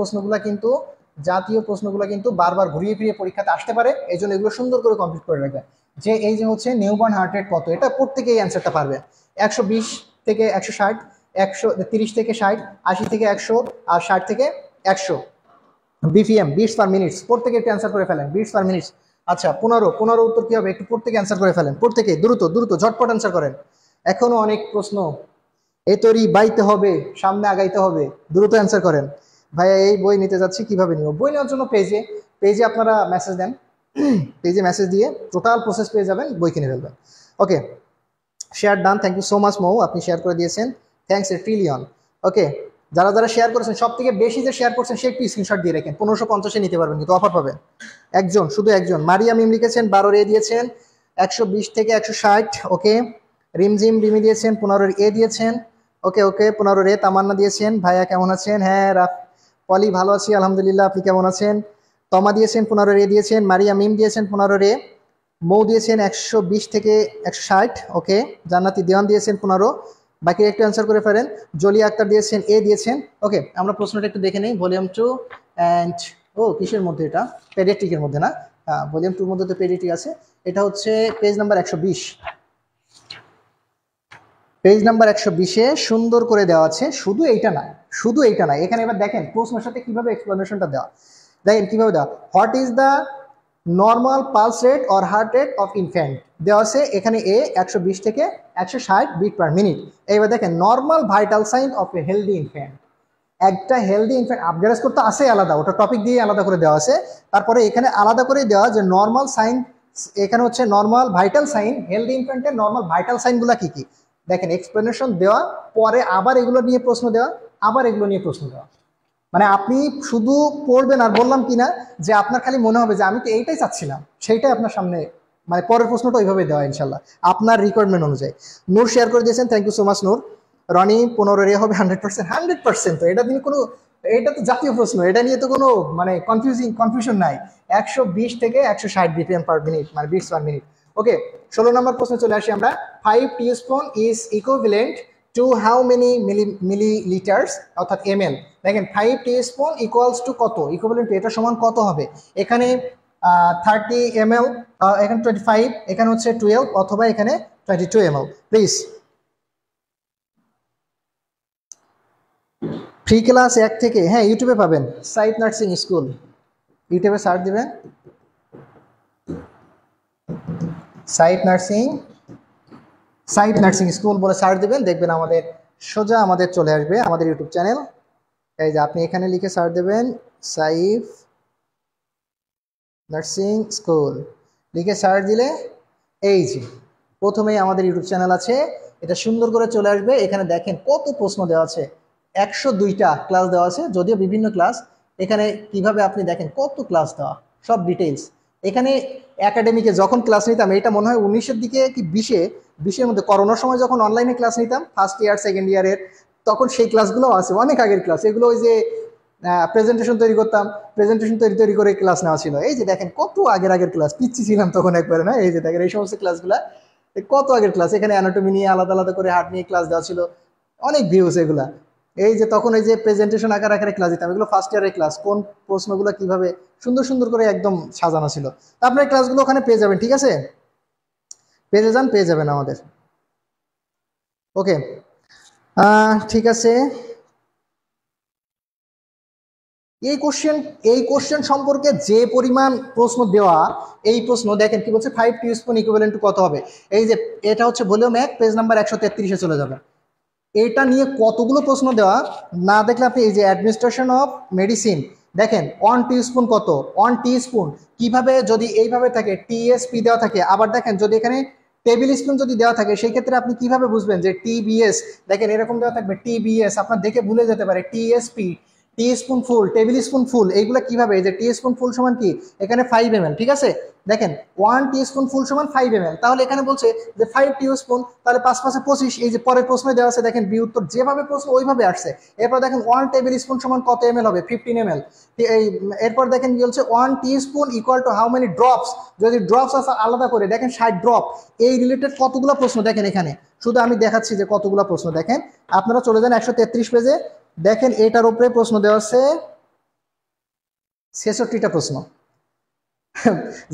প্রশ্নগুলো কিন্তু বারবার ঘুরিয়ে ফিরিয়ে পরীক্ষাতে আসতে পারে, এই জন্য এগুলো সুন্দর করে কমপ্লিট করে রাখবে। যে এই যে হচ্ছে নিউবর্ন হার্ট রেট কত, এটা প্রত্যেকেই অ্যান্সারটা পারবে। 120 থেকে 160, 130 থেকে 60, 80 থেকে 100, আর 60 থেকে 100 বিপিএম, বিটস পার মিনিটস। প্রত্যেকে একটু অ্যান্সার করে ফেলেন, বিটস পার মিনিটস। আচ্ছা 15 উত্তর কি হবে, একটু প্রত্যেকে অ্যান্সার করে ফেলেন, প্রত্যেকে দ্রুত ঝটপট অ্যান্সার করেন, এখনো অনেক প্রশ্ন। এই তৈরি বাইতে হবে, সামনে আগাইতে হবে, দ্রুত অ্যান্সার করেন। ভাইয়া এই বই নিতে যাচ্ছি, কিভাবে নিব? বই নেওয়ার জন্য পেজে আপনারা মেসেজ দেন, পেজে মেসেজ দিয়ে টোটাল প্রসেস পেয়ে যাবেন, বই কিনে ফেলবেন। Okay, share done, thank you so much Mou, আপনি শেয়ার করে দিয়েছেন, থ্যাংকস এ ট্রিলিয়ন। ওকে, যারা শেয়ার করেছেন, সব থেকে বেশি যে শেয়ার করছেন সে একটু স্ক্রিনশট দিয়ে রাখেন, 1550 নিতে পারবেন, কিন্তু অফার পাবেন একজন, শুধু একজন। মারিয়া মিম লিখেছেন 12 রে দিয়েছেন, 120 থেকে 160। ওকে, রিমি দিয়েছেন 15 এ দিয়েছেন। ওকে 15 রে। তামান্না দিয়েছেন, ভাইয়া কেমন আছেন? হ্যাঁ পলি ভালো আছি আলহামদুলিল্লাহ, আপনি কেমন আছেন? তমা দিয়েছেন 15 রে দিয়েছেন, মারিয়া মিম দিয়েছেন 15 রে, মৌ দিয়েছেন 120 থেকে 160। ওকে, জান্নাতি দেওয়ান দিয়েছেন 15, বাকি একটু অ্যান্সার করে ফেলেন। জলিয়া আক্তার দিয়েছেন, এ দিয়েছেন। ওকে, আমরা প্রশ্নটা একটু দেখে নিই। ভলিউম 2 অ্যান্ড কিসের মধ্যে, এটা পেডিয়াট্রিকের মধ্যে না, ভলিউম 2 মধ্যে তো পেডিয়াট্রিক আছে। এটা হচ্ছে পেজ নাম্বার 120, পেজ নাম্বার 120-এ সুন্দর করে দেওয়া আছে। শুধু এইটা না, এখানে এবার দেখেন প্রশ্নের সাথে কিভাবে এক্সপ্লেনেশনটা দেওয়া, দেখেন কিভাবে দেওয়া। What is the normal pulse rate or heart rate of infant দেওয়া আছে এখানে, এ 120 থেকে 160 বিট পার মিনিট। এইবার দেখেন normal vital sign of a healthy infant, একটা হেলদি ইনফ্যান্ট আপগ্রেড করতে আসে আলাদা, ওটা টপিক দিয়ে আলাদা করে দেওয়া আছে। তারপরে এখানে আলাদা করে দেওয়া যে নর্মাল সাইন, এখানে হচ্ছে নর্মাল ভাইটাল সাইন, হেলদি ইনফ্যান্টের নর্মাল ভাইটাল সাইনগুলো কি কি, দেখেন এক্সপ্লেনেশন দেওয়া, পরে আবার এগুলো নিয়ে প্রশ্ন দেওয়া, আবার এগুলো নিয়ে প্রশ্ন দেওয়া। মানে আপনি শুধু পড়বেন, আর বললাম কিনা যে আপনার খালি মনে হবে যে আমি তো এইটাই চাচ্ছিলাম, সেইটাই আপনার সামনে, মানে পরের প্রশ্নটা ওইভাবে দেওয়া ইনশাল্লাহ আপনার রিকোয়ারমেন্ট অনুযায়ী। নূর শেয়ার করে দিয়েছেন, থ্যাংক ইউ সো মাচ নূর। রনি 15 রে হবে 100%, তো এটা নিয়ে কোনো, এটা তো জাতীয় প্রশ্ন, এটা নিয়ে তো কোনো মানে কনফিউশন নাই। 120 থেকে 160 বিপিএম পার মিনিট, মানে বিটস পার মিনিট। ওকে, 16 নম্বর প্রশ্নে চলে আসি আমরা। 5 teaspoon is equivalent to how many millilitres অর্থাৎ ml, দেখেন 5 টিস্পুন ইকুয়ালস টু কত, ইকুইভ্যালেন্ট টু এটা সমান কত হবে, এখানে 30 ml, এখানে 25, এখানে হচ্ছে 12 অথবা এখানে 22 ml। প্লিজ ফ্রি ক্লাস 1 থেকে, হ্যাঁ ইউটিউবে পাবেন, সাইট নার্সিং স্কুল, ইউটিউবে সার্চ দিবেন সাইট নার্সিং স্কুল বলে সার্চ দিবেন, দেখবেন আমাদের সোজা আমাদের চলে আসবে আমাদের ইউটিউব চ্যানেল। এই যে আপনি এখানে লিখে সার্চ দেবেন সাইফ নার্সিং স্কুল, লিখে সার্চ দিলে এই যে প্রথমেই আমাদের ইউটিউব চ্যানেল আছে, এটা সুন্দর করে চলে আসবে। এখানে দেখেন কত প্রশ্ন দেওয়া আছে, 102টা ক্লাস দেওয়া আছে, যদিও বিভিন্ন ক্লাস। এখানে কিভাবে আপনি দেখেন কত ক্লাস দেওয়া, সব ডিটেইলস। এখানে একাডেমিকে যখন ক্লাস নিতাম, এটা মনে হয় 19-এর দিকে কি 20-এর মধ্যে, করোনার সময় যখন অনলাইনে ক্লাস নিতাম ফার্স্ট ইয়ার সেকেন্ড ইয়ারের, তখন সেই ক্লাসগুলো আছে, অনেক আগের ক্লাস এগুলো। ওই যে প্রেজেন্টেশন তৈরি করতাম, প্রেজেন্টেশন তৈরি করে ক্লাস নেওয়া ছিল। এই যে দেখেন কত আগের ক্লাস, পিচ্ছি ছিলাম তখন একবারে না। এই যে দেখেন এই সমস্ত ক্লাসগুলা কত আগের ক্লাস, এখানে অ্যানাটমি নিয়ে আলাদা আলাদা করে হার্ট নিয়ে ক্লাস দেওয়া ছিল, অনেক ভিউজ এগুলা। এই যে তখন এই যে প্রেজেন্টেশন আকারে ক্লাস দিতাম, এগুলো ফার্স্ট ইয়ারের ক্লাস, কোন প্রশ্নগুলো কিভাবে সুন্দর সুন্দর করে একদম সাজানো ছিল। তা আপনার ক্লাসগুলো ওখানে পেয়ে যাবেন, ঠিক আছে, পেয়ে যাবেন আমাদের। ওকে, ঠিক আছে। এই কোশ্চেন সম্পর্কে যে পরিমাণ প্রশ্ন দেওয়া, এই প্রশ্ন দেখেন কি বলছে, 5 টিস্পুন ইকুইভ্যালেন্ট টু কত হবে। এই যে এটা হচ্ছে ভলিউম 1 পেজ নাম্বার 133-এ চলে যাবে। এটা নিয়ে কতগুলো প্রশ্ন দেওয়া না দেখলে আপনি, এই যে অ্যাডমিনিস্ট্রেশন অফ মেডিসিন, দেখেন 1 টিস্পুন কত, 1 টিস্পুন কিভাবে, যদি এইভাবে থাকে টিএসপি দেওয়া থাকে, আবার দেখেন যদি এখানে টেবিল স্পুন যদি দেওয়া থাকে, সেই ক্ষেত্রে আপনি কিভাবে বুঝবেন যে টিবিএস, দেখেন এরকম দেওয়া থাকবে টিবিএস, আপনার দেখে ভুলে যেতে পারে টিএসপি, টি স্পুন ফুল, টেবিল স্পুন ফুল, এইগুলো কিভাবে, এই যে টি স্পুন ফুল সমান কি, এখানে 5 ml, ঠিক আছে, দেখেন 1 টি স্পুন ফুল সমান 5 ml, তাহলে এখানে বলছে যে 5 টি স্পুন, তাহলে 5 5 25, এই যে পরের প্রশ্নে দেওয়া আছে, দেখেন বি উত্তর যেভাবে প্রশ্ন ওইভাবে আসছে। এরপর দেখেন 1 টেবিল স্পুন সমান কত ml হবে, 15 ml। এরপর দেখেন কি বলছে, 1 teaspoon equal to how many drops, যদি ড্রপস আছে আলাদা করে দেখেন 60 ড্রপ, এই রিলেটেড কতগুলো প্রশ্ন দেখেন এখানে, শুধু আমি দেখাচ্ছি যে কতগুলো প্রশ্ন। দেখেন আপনারা চলে যান 133 পেজে, দেখেন এটার উপরে প্রশ্ন দেওয়া আছে 66টা প্রশ্ন।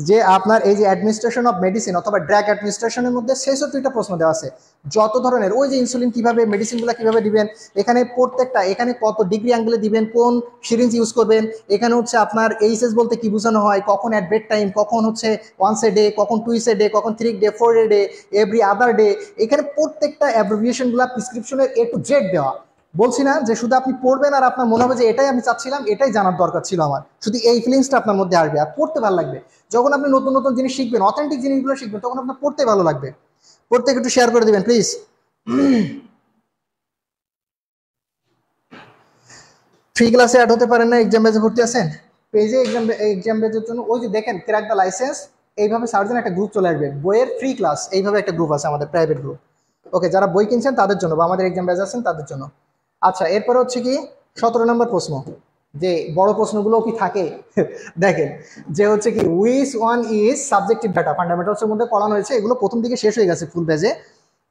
যে আপনার এই যে অ্যাডমিনিস্ট্রেশন অফ মেডিসিন অথবা ড্রাগ অ্যাডমিনিস্ট্রেশনের মধ্যে 66টা প্রশ্ন দেওয়া আছে, যত ধরনের, ওই যে ইনসুলিন কিভাবে, মেডিসিনগুলো কিভাবে দিবেন, এখানে প্রত্যেকটা, এখানে কত ডিগ্রি অ্যাঙ্গেলে দিবেন, কোন সিরিঞ্জ ইউজ করবেন, এখানে হচ্ছে আপনার এইচএস বলতে কি বোঝানো হয়, কখন অ্যাট বেড টাইম, কখন হচ্ছে ওয়ান্স এ ডে, কখন টুইস এ ডে, কখন 3 day 4 day, every other day, এখানে প্রত্যেকটা অ্যাব্রিভিয়েশনগুলো প্রেসক্রিপশনের A to Z দেওয়া। বলছি না যে শুধু আপনি পড়বেন আর আপনার মনে হবে যে এটাই আমি চাচ্ছিলাম, এটাই জানার দরকার ছিল আমার, শুধু এই ফিলিংসটা আপনার মধ্যে আসবে আর পড়তে ভালো লাগবে। যখন আপনি নতুন নতুন জিনিস শিখবেন, অথেন্টিক জিনিসগুলো শিখবেন, তখন আপনার পড়তে ভালো লাগবে। প্রত্যেকে একটু শেয়ার করে দিবেন প্লিজ। ফ্রি ক্লাসে অ্যাড হতে পারেন না, এক্সাম বেজে ভর্তি আছেন, পেজে এক্সাম বেজের জন্য ওই যে দেখেন ক্র্যাক দ্য লাইসেন্স, এইভাবে সার্জেন একটা গ্রুপ চলে আসবে, বইয়ের ফ্রি ক্লাস, এইভাবে একটা গ্রুপ আছে আমাদের, প্রাইভেট গ্রুপ। ওকে, যারা বই কিনছেন তাদের জন্য বা আমাদের এক্সাম বেজ আছেন তাদের জন্য। আচ্ছা, এরপর হচ্ছে কি 17 নম্বর প্রশ্ন, যে বড় প্রশ্নগুলো কি থাকে। দেখেন যে হচ্ছে কি, which one is subjective data, ফান্ডামেন্টালসের মধ্যে পড়ানো হয়েছে, এগুলো প্রথম দিকে শেষ হয়ে গেছে ফুল পেজে।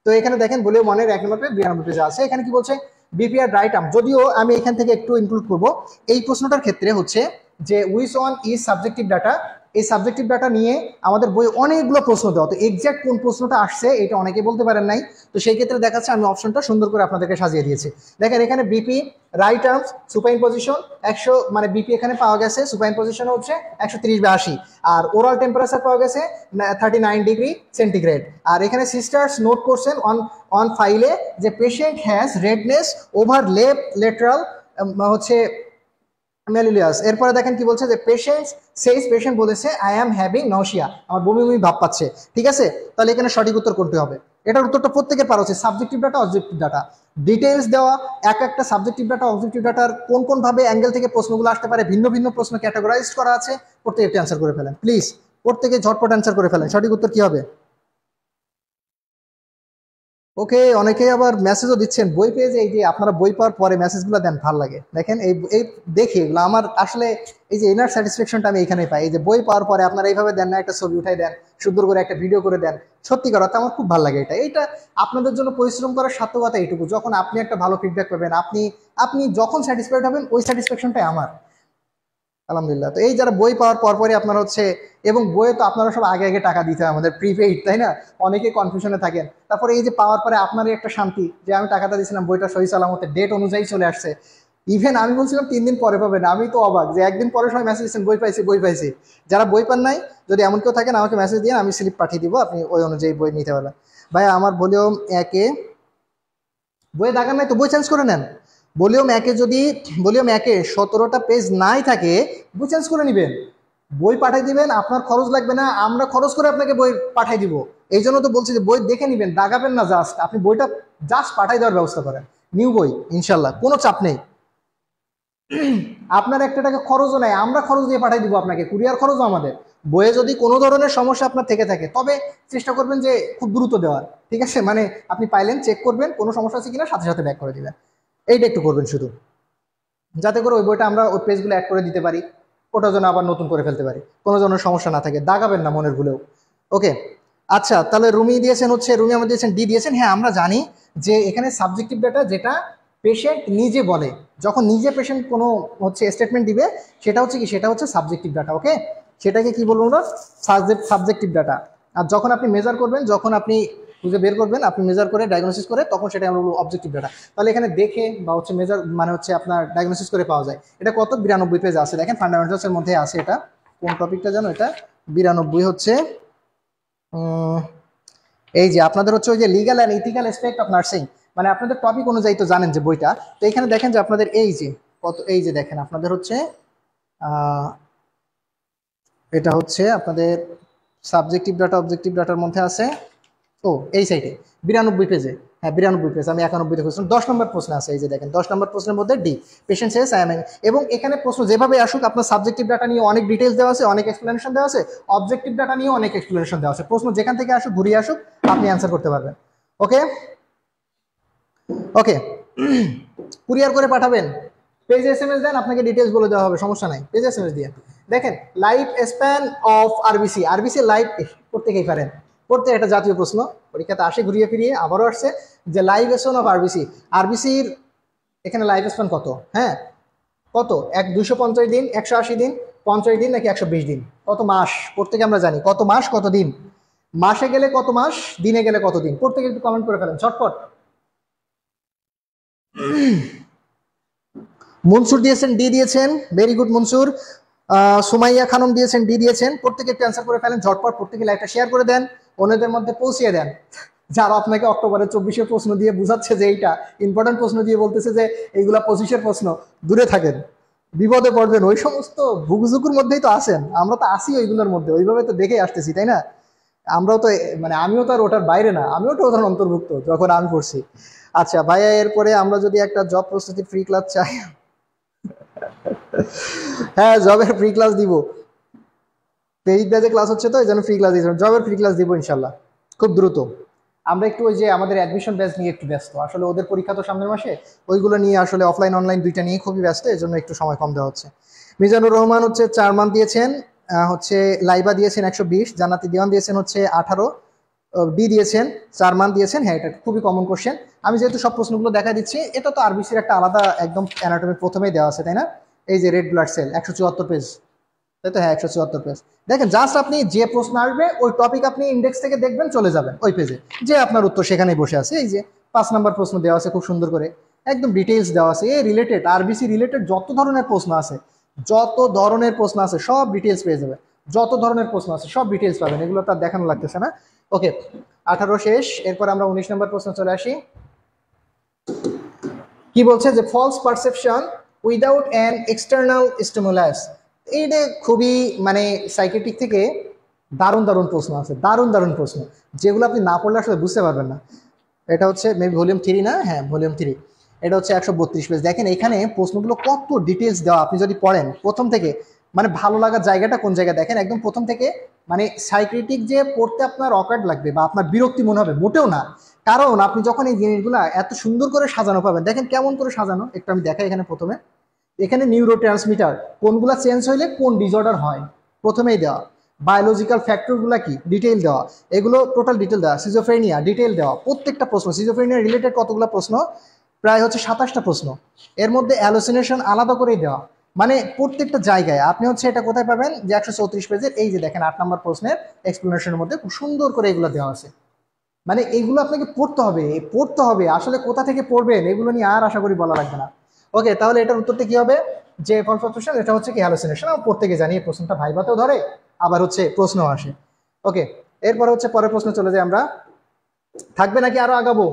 তো এখানে দেখেন ভলিউম 1-এর 1 নম্বর পেজ 92 পেজে আছে। এখানে কি বলছে, বিপিআর রাইট আর্ম, যদিও আমি এখান থেকে একটু ইনক্লুড করব এই প্রশ্নটার ক্ষেত্রে, হচ্ছে যে which one is subjective data, এই সাবজেক্টিভ ডাটা নিয়ে আমাদের বই অনেকগুলো প্রশ্ন দেওয়া, তো এক্সাক্ট কোন প্রশ্নটা আসছে এটা অনেকে বলতে পারেন নাই, তো সেই ক্ষেত্রে দেখাচ্ছে আমি অপশনটা সুন্দর করে আপনাদেরকে সাজিয়ে দিয়েছি। দেখেন এখানে BP right arms supine position 100, মানে বিপি এখানে পাওয়া গেছে, সুপাইন পজিশন হচ্ছে 130/80, আর ওরাল টেম্পারেচার পাওয়া গেছে 39 ডিগ্রি সেন্টিগ্রেড। আর এখানে সিস্টার্স নোট করছেন অন ফাইলে যে patient has redness over left lateral হচ্ছে ম্যালিলিয়াস। এরপরে দেখেন কি বলছে, যে পেশেন্ট বলেছে আই অ্যাম হ্যাভিং নশিয়া, আমার বমি বমি ভাব পাচ্ছে, ঠিক আছে, তাহলে এখানে সঠিক উত্তর কোনটি হবে, এটার উত্তরটা প্রত্যেকের পারা উচিত। Subjective data, objective data, details দেওয়া, একটা সাবজেক্টিভ ডাটা অবজেক্টিভ ডাটার কোন কোন ভাবে অ্যাঙ্গেল থেকে প্রশ্নগুলো আসতে পারে, ভিন্ন ভিন্ন প্রশ্ন ক্যাটাগরাইজ করা আছে, প্রত্যেকটি অ্যান্সার করে ফেলেন প্লিজ, প্রত্যেকে ঝটপট অ্যান্সার করে ফেলেন। সঠিক উত্তর কি হবে? ওকে, অনেকেই আবার মেসেজও দিচ্ছেন বই পেয়ে, যে এই যে আপনারা বই পাওয়ার পরে মেসেজগুলো দেন, ভালো লাগে। দেখেন এই এই দেখি এগুলো আমার আসলে এই যে ইনার স্যাটিসফ্যাকশনটা আমি এখানেই পাই। এই যে বই পাওয়ার পরে আপনারা এইভাবে দেন না, একটা ছবি উঠাই দেন, সুন্দর করে একটা ভিডিও করে দেন, সত্যিকার অর্থে আমার খুব ভালো লাগে। এইটা আপনাদের জন্য পরিশ্রম করার সার্থকতা এইটুকু, যখন আপনি একটা ভালো ফিডব্যাক পাবেন, আপনি আপনি যখন স্যাটিসফাইড হবেন, ওই স্যাটিসফ্যাকশনটাই আমার। আলহামদুলিল্লাহ। তো এই যারা বই পাওয়ার পরপরই আপনারা হচ্ছে, এবং বইয়ে তো আপনারা সব আগে আগে টাকা দিতে হয় আমাদের প্রিপেইড, তাই না? অনেকে কনফিউশনে থাকেন। তারপরে এই যে পাওয়ার পরে আপনারই একটা শান্তি যে আমি টাকাটা দিয়েছিলাম, বইটা সহি সালামতে ডেট অনুযায়ী চলে আসছে। ইভেন আমি বলছিলাম 3 দিন পরে পাবেন, আমি তো অবাক যে একদিন পরে সবাই মেসেজ দিচ্ছেন বই পাইছি বই পাইছি। যারা বই পান নাই, যদি এমন কেউ থাকেন আমাকে মেসেজ দিয়ে, আমি স্লিপ পাঠিয়ে দিব, আপনি ওই অনুযায়ী বই নিতে পারবেন। ভাই আমার ভলিউম একে বইয়ে দাগান নাই তো বই চেঞ্জ করে নেন। ভলিউম একে 17টা পেজ নাই থাকে, বই চেঞ্জ করে নেবেন, বই পাঠিয়ে দিবেন, আপনার খরচ লাগবে না, আমরা খরচ করে আপনাকে বই পাঠিয়ে দিব। এই জন্য তো বলছি যে বই দেখে নেবেন, দাগাবেন না, জাস্ট আপনি বইটা জাস্ট পাঠিয়ে দেওয়ার ব্যবস্থা করেন। নিউ বই ইনশাল্লাহ, কোনো চাপ নেই। আপনার একটা টাকা খরচও নাই, আমরা খরচ দিয়ে পাঠিয়ে দিব আপনাকে, কুরিয়ার খরচও আমাদের। বইয়ে যদি কোনো ধরনের সমস্যা আপনার থেকে থাকে, তবে চেষ্টা করবেন যে খুব দ্রুত দেওয়ার, ঠিক আছে? মানে আপনি পাইলেন, চেক করবেন কোনো সমস্যা আছে কিনা, সাথে সাথে ব্যাক করে দিবেন। এইটা একটু করবেন শুধু, যাতে করে ওই বইটা আমরা ওই পেজগুলো অ্যাড করে দিতে পারি, ওটা যেন আবার নতুন করে ফেলতে পারি, কোনো ধরনের সমস্যা না থাকে, দাগাবেন না মনের ভুলেও। ওকে, আচ্ছা তাহলে রুমি দিয়েছেন হচ্ছে, রুমি আমাদের দিয়েছেন ডি দিয়েছেন। হ্যাঁ আমরা জানি যে এখানে সাবজেক্টিভ ডাটা যেটা পেশেন্ট নিজে বলে, যখন নিজে পেশেন্ট কোনো হচ্ছে স্টেটমেন্ট দিবে, সেটা হচ্ছে কি, সেটা হচ্ছে সাবজেক্টিভ ডাটা। ওকে, সেটাকে কি বলবো আমরা, সাবজেক্টিভ ডাটা। আর যখন আপনি মেজার করবেন, যখন আপনি খুঁজে বের করবেন, আপনি মেজার করে ডায়াগনোসিস করে, তখন সেটা আমরা বলবো অবজেক্টিভ ডাটা। তাহলে এখানে দেখে বা হচ্ছে মেজার মানে হচ্ছে আপনার ডায়াগনোসিস করে পাওয়া যায়। এটা কত, 92 পেজ আছে, দেখেন ফান্ডামেন্টালসের মধ্যে আছে। এটা কোন টপিকটা জানো, এটা 92 হচ্ছে এই যে আপনাদের হচ্ছে ওই যে legal and ethical aspect of nursing, মানে আপনাদের টপিক অনুযায়ী তো জানেন যে বইটা। তো এখানে দেখেন যে আপনাদের এই যে কত, এই যে দেখেন আপনাদের হচ্ছে এটা হচ্ছে আপনাদের সাবজেক্টিভ ডাটা অবজেক্টিভ ডাটার মধ্যে আছে। ও এই সাইডে 92 পেজে, হ্যাঁ 92 পেজ, আমি 91 দেখেছিলাম। 10 নম্বর প্রশ্ন আছে, এই যে দেখেন 10 নম্বর প্রশ্নের মধ্যে D, patient says I am. এবং এখানে প্রশ্ন যেভাবে আসুক, আপনার সাবজেক্টিভ ডাটা নিয়ে অনেক ডিটেলস দেওয়া আছে, অনেক এক্সপ্লেনেশন দেওয়া আছে, অবজেক্টিভ ডাটা নিয়ে অনেক এক্সপ্লেনেশন দেওয়া আছে। প্রশ্ন যেখান থেকে আসুক, ঘুরিয়ে আসুক, আপনি অ্যান্সার করতে পারবেন। ওকে ওকে, কুরিয়ার করে পাঠাবেন, পেজ এসএমএস দেন, আপনাকে ডিটেলস বলে দেওয়া হবে, সমস্যা নাই, পেজ এসএমএস দিয়ে। দেখেন life span of RBC, RBC life প্রত্যেকেই পারেন, পড়তে একটা জাতীয় প্রশ্ন পরীক্ষাতে আসে, ঘুরিয়ে ফিরিয়ে আবারও আসছে যে লাইফ স্প্যান অফ আরবিসি, আরবিসির এখানে লাইফ স্প্যান কত, হ্যাঁ কত, 250 দিন, 180 দিন, 50 দিন, নাকি 120 দিন, কত মাস, প্রত্যেকে আমরা জানি কত মাস কত দিন, মাসে গেলে কত মাস, দিনে গেলে কত দিন, প্রত্যেকে একটু কমেন্ট করে ফেলেন ঝটপট। মনসুর দিয়েছেন ডি দিয়েছেন, ভেরি গুড মনসুর। সুমাইয়া খানম দিয়েছেন ডি দিয়েছেন, প্রত্যেকে একটু অ্যান্সার করে ফেলেন ঝটপট, প্রত্যেকে লাইভটা শেয়ার করে দেন, অন্যদের মধ্যে পৌঁছিয়ে দেন। যারা আপনাকে অক্টোবরের 24 প্রশ্ন দিয়ে বুঝাচ্ছে যে এইটা ইম্পর্টেন্ট প্রশ্ন দিয়ে বলতেছে যে এইগুলা 25 প্রশ্ন, দূরে থাকেন, বিপদে পড়বেন। ওই সমস্ত ভুকঝুকুর মধ্যেই তো আছেন, আমরা তো আসি ওইগুলোর মধ্যে, ওইভাবে তো দেখেই আসতেছি, তাই না? আমরাও তো মানে আমিও তো আর ওটার বাইরে না, আমিও তো ওটার অন্তর্ভুক্ত যখন আমি পড়ছি। আচ্ছা ভাইয়া, এরপরে আমরা যদি একটা জব প্রস্তুতি ফ্রি ক্লাস চাই, হ্যাঁ জবের ফ্রি ক্লাস দিব, পেইড ব্যাচে ক্লাস হচ্ছে তো এই জন্য ফ্রি ক্লাস দিয়েছিলাম, জবের ফ্রি ক্লাস দিব ইনশাল্লাহ খুব দ্রুত। আমরা একটু ওই যে আমাদের অ্যাডমিশন ব্যাচ নিয়ে একটু ব্যস্ত, আসলে ওদের পরীক্ষা তো সামনের মাসে, ওইগুলো নিয়ে আসলে অফলাইন অনলাইন দুইটা নিয়ে খুবই ব্যস্ত, এই জন্য একটু সময় কম দেওয়া হচ্ছে। মিজানুর রহমান হচ্ছে 4 মান্থ দিয়েছেন, হচ্ছে লাইবা দিয়েছেন 120, জান্নাতি দিওয়ান দিয়েছেন হচ্ছে 18, ডি দিয়েছেন 4 মান্থ দিয়েছেন। হ্যাঁ এটা খুবই কমন কোশ্চেন, আমি যেহেতু সব প্রশ্নগুলো দেখা দিচ্ছি, এটা তো আরবিসির একটা আলাদা একদম অ্যানাটমি প্রথমেই দেওয়া আছে, তাই না? এই যে রেড ব্লাড সেল 174 পেজ, তাই তো? হ্যাঁ 174 পেজ। দেখেন জাস্ট আপনি যে প্রশ্ন আসবে ওই টপিক আপনি ইন্ডেক্স থেকে দেখবেন, চলে যাবেন ওই পেজে, যে আপনার উত্তর সেখানেই বসে আছে। এই যে 5 নম্বর প্রশ্ন দেওয়া আছে খুব সুন্দর করে, একদম ডিটেইলস দেওয়া আছে, এই রিলেটেড আরবিসি রিলেটেড যত ধরনের প্রশ্ন আছে, যত ধরনের প্রশ্ন আছে সব ডিটেইলস পেয়ে যাবে, যত ধরনের প্রশ্ন আছে সব ডিটেইলস পাবেন, এগুলো তার দেখানো লাগতেছে না। ওকে 18 শেষ, এরপর আমরা 19 নম্বর প্রশ্ন চলে আসি। কি বলছে যে false perception without an external stimulus. এইটা খুবই মানে সাইকেট্রিক থেকে দারুণ দারুণ প্রশ্ন আছে, দারুণ দারুণ প্রশ্ন, যেগুলো আপনি না পড়লে আসলে বুঝতে পারবেন না। এটা হচ্ছে মেবি ভলিউম 3 না, হ্যাঁ ভলিউম 3, এটা হচ্ছে 132 পেজ। দেখেন এখানে প্রশ্নগুলো কত ডিটেলস দেওয়া, আপনি যদি পড়েন প্রথম থেকে, মানে ভালো লাগার জায়গাটা কোন জায়গায় দেখেন, একদম প্রথম থেকে মানে সাইক্রেটিক যে পড়তে আপনার অকার্ড লাগবে বা আপনার বিরক্তি মনে হবে, মোটেও না। কারণ আপনি যখন এই জিনিসগুলো এত সুন্দর করে সাজানো পাবেন, দেখেন কেমন করে সাজানো, একটু আমি দেখাই। এখানে প্রথমে এখানে নিউরো ট্রান্সমিটার কোনগুলা চেঞ্জ হইলে কোন ডিসঅর্ডার হয় প্রথমেই দেওয়া, বায়োলজিক্যাল ফ্যাক্টরগুলো কি ডিটেইল দেওয়া, এগুলো টোটাল ডিটেল দেওয়া, সিজোফ্রেনিয়া ডিটেইল দেওয়া, প্রত্যেকটা প্রশ্ন সিজোফ্রেনিয়া রিলেটেড কতগুলো প্রশ্ন, প্রায় হচ্ছে 27টা প্রশ্ন, এর মধ্যে অ্যালোসিনেশন আলাদা করেই দেওয়া। মানে প্রত্যেকটা জায়গায় আপনি হচ্ছে এটা কোথায় পাবেন, যে 134 পেজের এই যে দেখেন 8 নম্বর প্রশ্নের এক্সপ্লেনেশনের মধ্যে খুব সুন্দর করে এগুলো দেওয়া আছে। মানে এগুলো আপনাকে পড়তে হবে আসলে কোথা থেকে পড়বেন এগুলো নিয়ে আর আশা করি বলা লাগবে না। ওকে, তাহলে এটার উত্তরটা কি হবে, যে কনফার্মেশন এটা হচ্ছে কি হ্যালুসিনেশন। আমি পড়তে গিয়ে জানি এই প্রশ্নটা ভাইভাতেও ধরে, আবার হচ্ছে প্রশ্নও আসে। ওকে, এরপরে হচ্ছে পরের প্রশ্ন চলে যাই আমরা। থাকবে নাকি আরো আগাবো,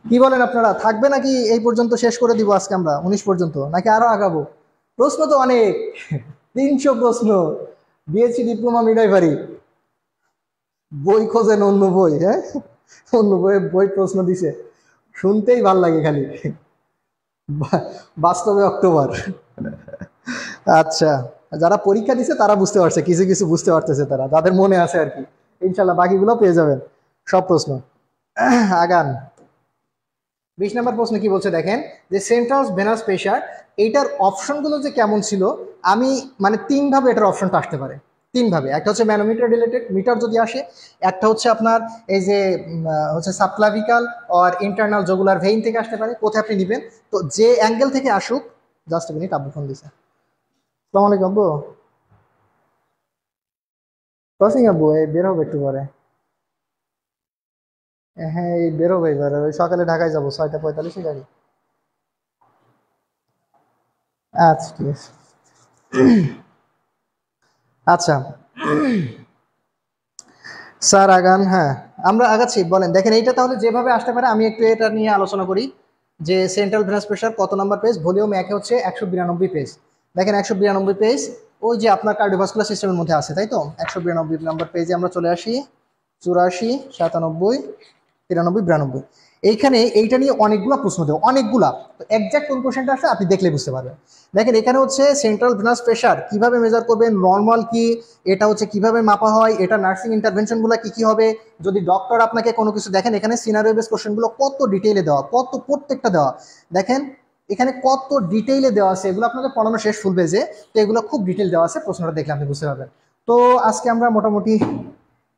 কি বলেন আপনারা, থাকবে নাকি এই পর্যন্ত শেষ করে দিব আজকে আমরা 19 পর্যন্ত, নাকি আরো আগাবো? প্রশ্ন তো অনেক, 300 প্রশ্ন, বিএসসি ডিপ্লোমা মিডওয়াইফারি, বই খোঁজেন অন্য বই, হ্যাঁ অন্য বইয়ে বই প্রশ্ন দিছে, শুনতেই ভাল লাগে খালি, বাস্তবে অক্টোবর। আচ্ছা, যারা পরীক্ষা দিছে তারা বুঝতে পারছে, কিছু কিছু বুঝতে পারতেছে তারা, তাদের মনে আছে আর কি। ইনশাল্লাহ বাকিগুলো পেয়ে যাবেন সব প্রশ্ন। আগান 20 নম্বর প্রশ্ন কি বলছে দেখেন, যে সেন্ট্রাল ভেনাস প্রেশার এইটার অপশনগুলো যে কেমন ছিল, আমি মানে 3 ভাবে এটার অপশনটা আসতে পারে, 3 ভাবে। একটা হচ্ছে ম্যানোমিটার রিলেটেড, মিটার যদি আসে, একটা হচ্ছে আপনার এই যে হচ্ছে সাবক্লাভিকাল আর ইন্টারনাল জগুলার ভেইন থেকে আসতে পারে, কোথায় আপনি নেবেন। তো যে অ্যাঙ্গেল থেকে আসুক, জাস্ট মিনিট, আব্বু ফোন দিছে। আসসালামু আলাইকুম আব্বু, কসিং আব্বু, এই বের হবে একটু পরে। হ্যাঁ এই বেরোবে এবার, ওই সকালে ঢাকায় যাবো 6:45 গাড়ি। আচ্ছা ঠিক আছে। আচ্ছা স্যার আগান, হ্যাঁ আমরা আগাচ্ছি, বলেন। দেখেন এইটা তাহলে যেভাবে আসতে পারে আমি একটু এটা নিয়ে আলোচনা করি, যে সেন্ট্রাল ভেনাস প্রেশার কত নাম্বার পেজ, ভলিউম 1 হচ্ছে 192 পেজ। দেখেন 192 পেজ, ওই যে আপনার কার্ডিওভাস্কুলার সিস্টেমের মধ্যে আছে, তাই তো 192 নাম্বার পেজে আমরা চলে আসি। 84, 97, 93, 92, এইখানে এইটা নিয়ে অনেকগুলা প্রশ্ন দেবো, অনেকগুলা। তো একজ্যাক্ট কোন কোশ্চেনটা আসে আপনি দেখলে বুঝতে পারবেন। দেখেন এখানে হচ্ছে সেন্ট্রাল ভেনাস প্রেশার কিভাবে মেজার করবেন, নর্মাল কি, এটা হচ্ছে কিভাবে মাপা হয়, এটা নার্সিং ইন্টারভেনশনগুলো কি কি হবে, যদি ডক্টর আপনাকে কোনো কিছু, দেখেন এখানে সিনারিও বেস কোশ্চেনগুলো কত ডিটেইলে দেওয়া, কত প্রত্যেকটা দেওয়া, দেখেন এখানে কত ডিটেইলে দেওয়া আছে, এগুলো আপনাদের পড়ানো শেষ ফুল পেজে, তো এগুলো খুব ডিটেইল দেওয়া আছে, প্রশ্নটা দেখলে আপনি বুঝতে পারবেন। তো আজকে আমরা মোটামুটি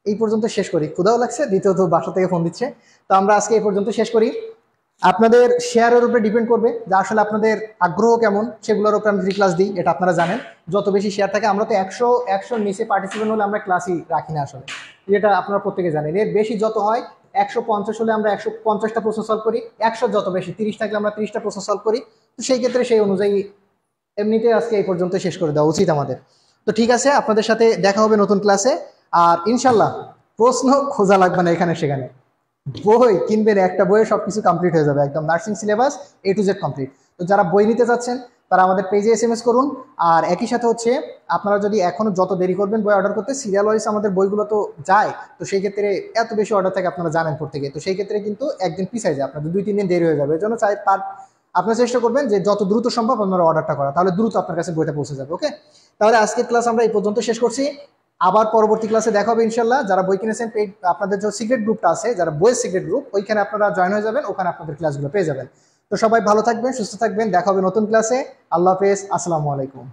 এই পর্যন্ত শেষ করি, ক্ষুধাও লাগছে, দ্বিতীয়ত বাসা থেকে ফোন দিচ্ছে। তো আমরা আজকে এই পর্যন্ত শেষ করি। আপনাদের শেয়ারের উপরে ডিপেন্ড করবে যে আসলে আপনাদের আগ্রহ কেমন, সেগুলোর উপরে আমি ফ্রি ক্লাস দিই, এটা আপনারা জানেন। যত বেশি শেয়ার থাকে, আমরা তো 100 নিচে পার্টিসিপেন্ট হলে আমরা ক্লাসই রাখি না আসলে, এটা আপনারা প্রত্যেকে জানেন। এর বেশি যত হয়, 150 হলে আমরা 150টা প্রশ্ন সলভ করি, 100 যত বেশি 30 থাকলে আমরা 30টা প্রশ্ন সলভ করি। তো সেই ক্ষেত্রে সেই অনুযায়ী এমনিতে আজকে এই পর্যন্ত শেষ করে দেওয়া উচিত আমাদের। তো ঠিক আছে, আপনাদের সাথে দেখা হবে নতুন ক্লাসে। আর ইনশাল্লাহ প্রশ্ন খোঁজা লাগবে না এখানে সেখানে, বই কিনবেন, একটা বইয়ে সবকিছু কমপ্লিট হয়ে যাবে, একদম nursing syllabus A to Z complete. তো যারা বই নিতে চাচ্ছেন তারা আমাদের পেজে SMS করুন। আর একই সাথে হচ্ছে আপনারা যদি এখনো যত দেরি করবেন বই অর্ডার করতে, সিরিয়াল ওয়াইজ আমাদের বইগুলো তো যায়, তো সেই ক্ষেত্রে এত বেশি অর্ডার থাকে আপনারা জানেন প্রত্যেকে, তো সেই ক্ষেত্রে কিন্তু একদিন পিছাই যায়, আপনাদের 2-3 দিন দেরি হয়ে যাবে। এর জন্য চাই আপনারা চেষ্টা করবেন যে যত দ্রুত সম্ভব আপনারা অর্ডারটা করা, তাহলে দ্রুত আপনার কাছে বইটা পৌঁছে যাবে। ওকে, তাহলে আজকের ক্লাস আমরা এই পর্যন্ত শেষ করছি। আবার পরবর্তী ক্লাসে দেখা হবে ইনশাল্লাহ। যারা বই কিনেছেন, আপনাদের যে সিক্রেট গ্রুপটা আছে, যারা বইয়ের সিক্রেট গ্রুপ, ওইখানে আপনারা জয়েন হয়ে যাবেন, ওখানে আপনাদের ক্লাসগুলো পেয়ে যাবেন। তো সবাই ভালো থাকবেন, সুস্থ থাকবেন, দেখা হবে নতুন ক্লাসে। আল্লাহ হাফেজ, আসসালামু আলাইকুম।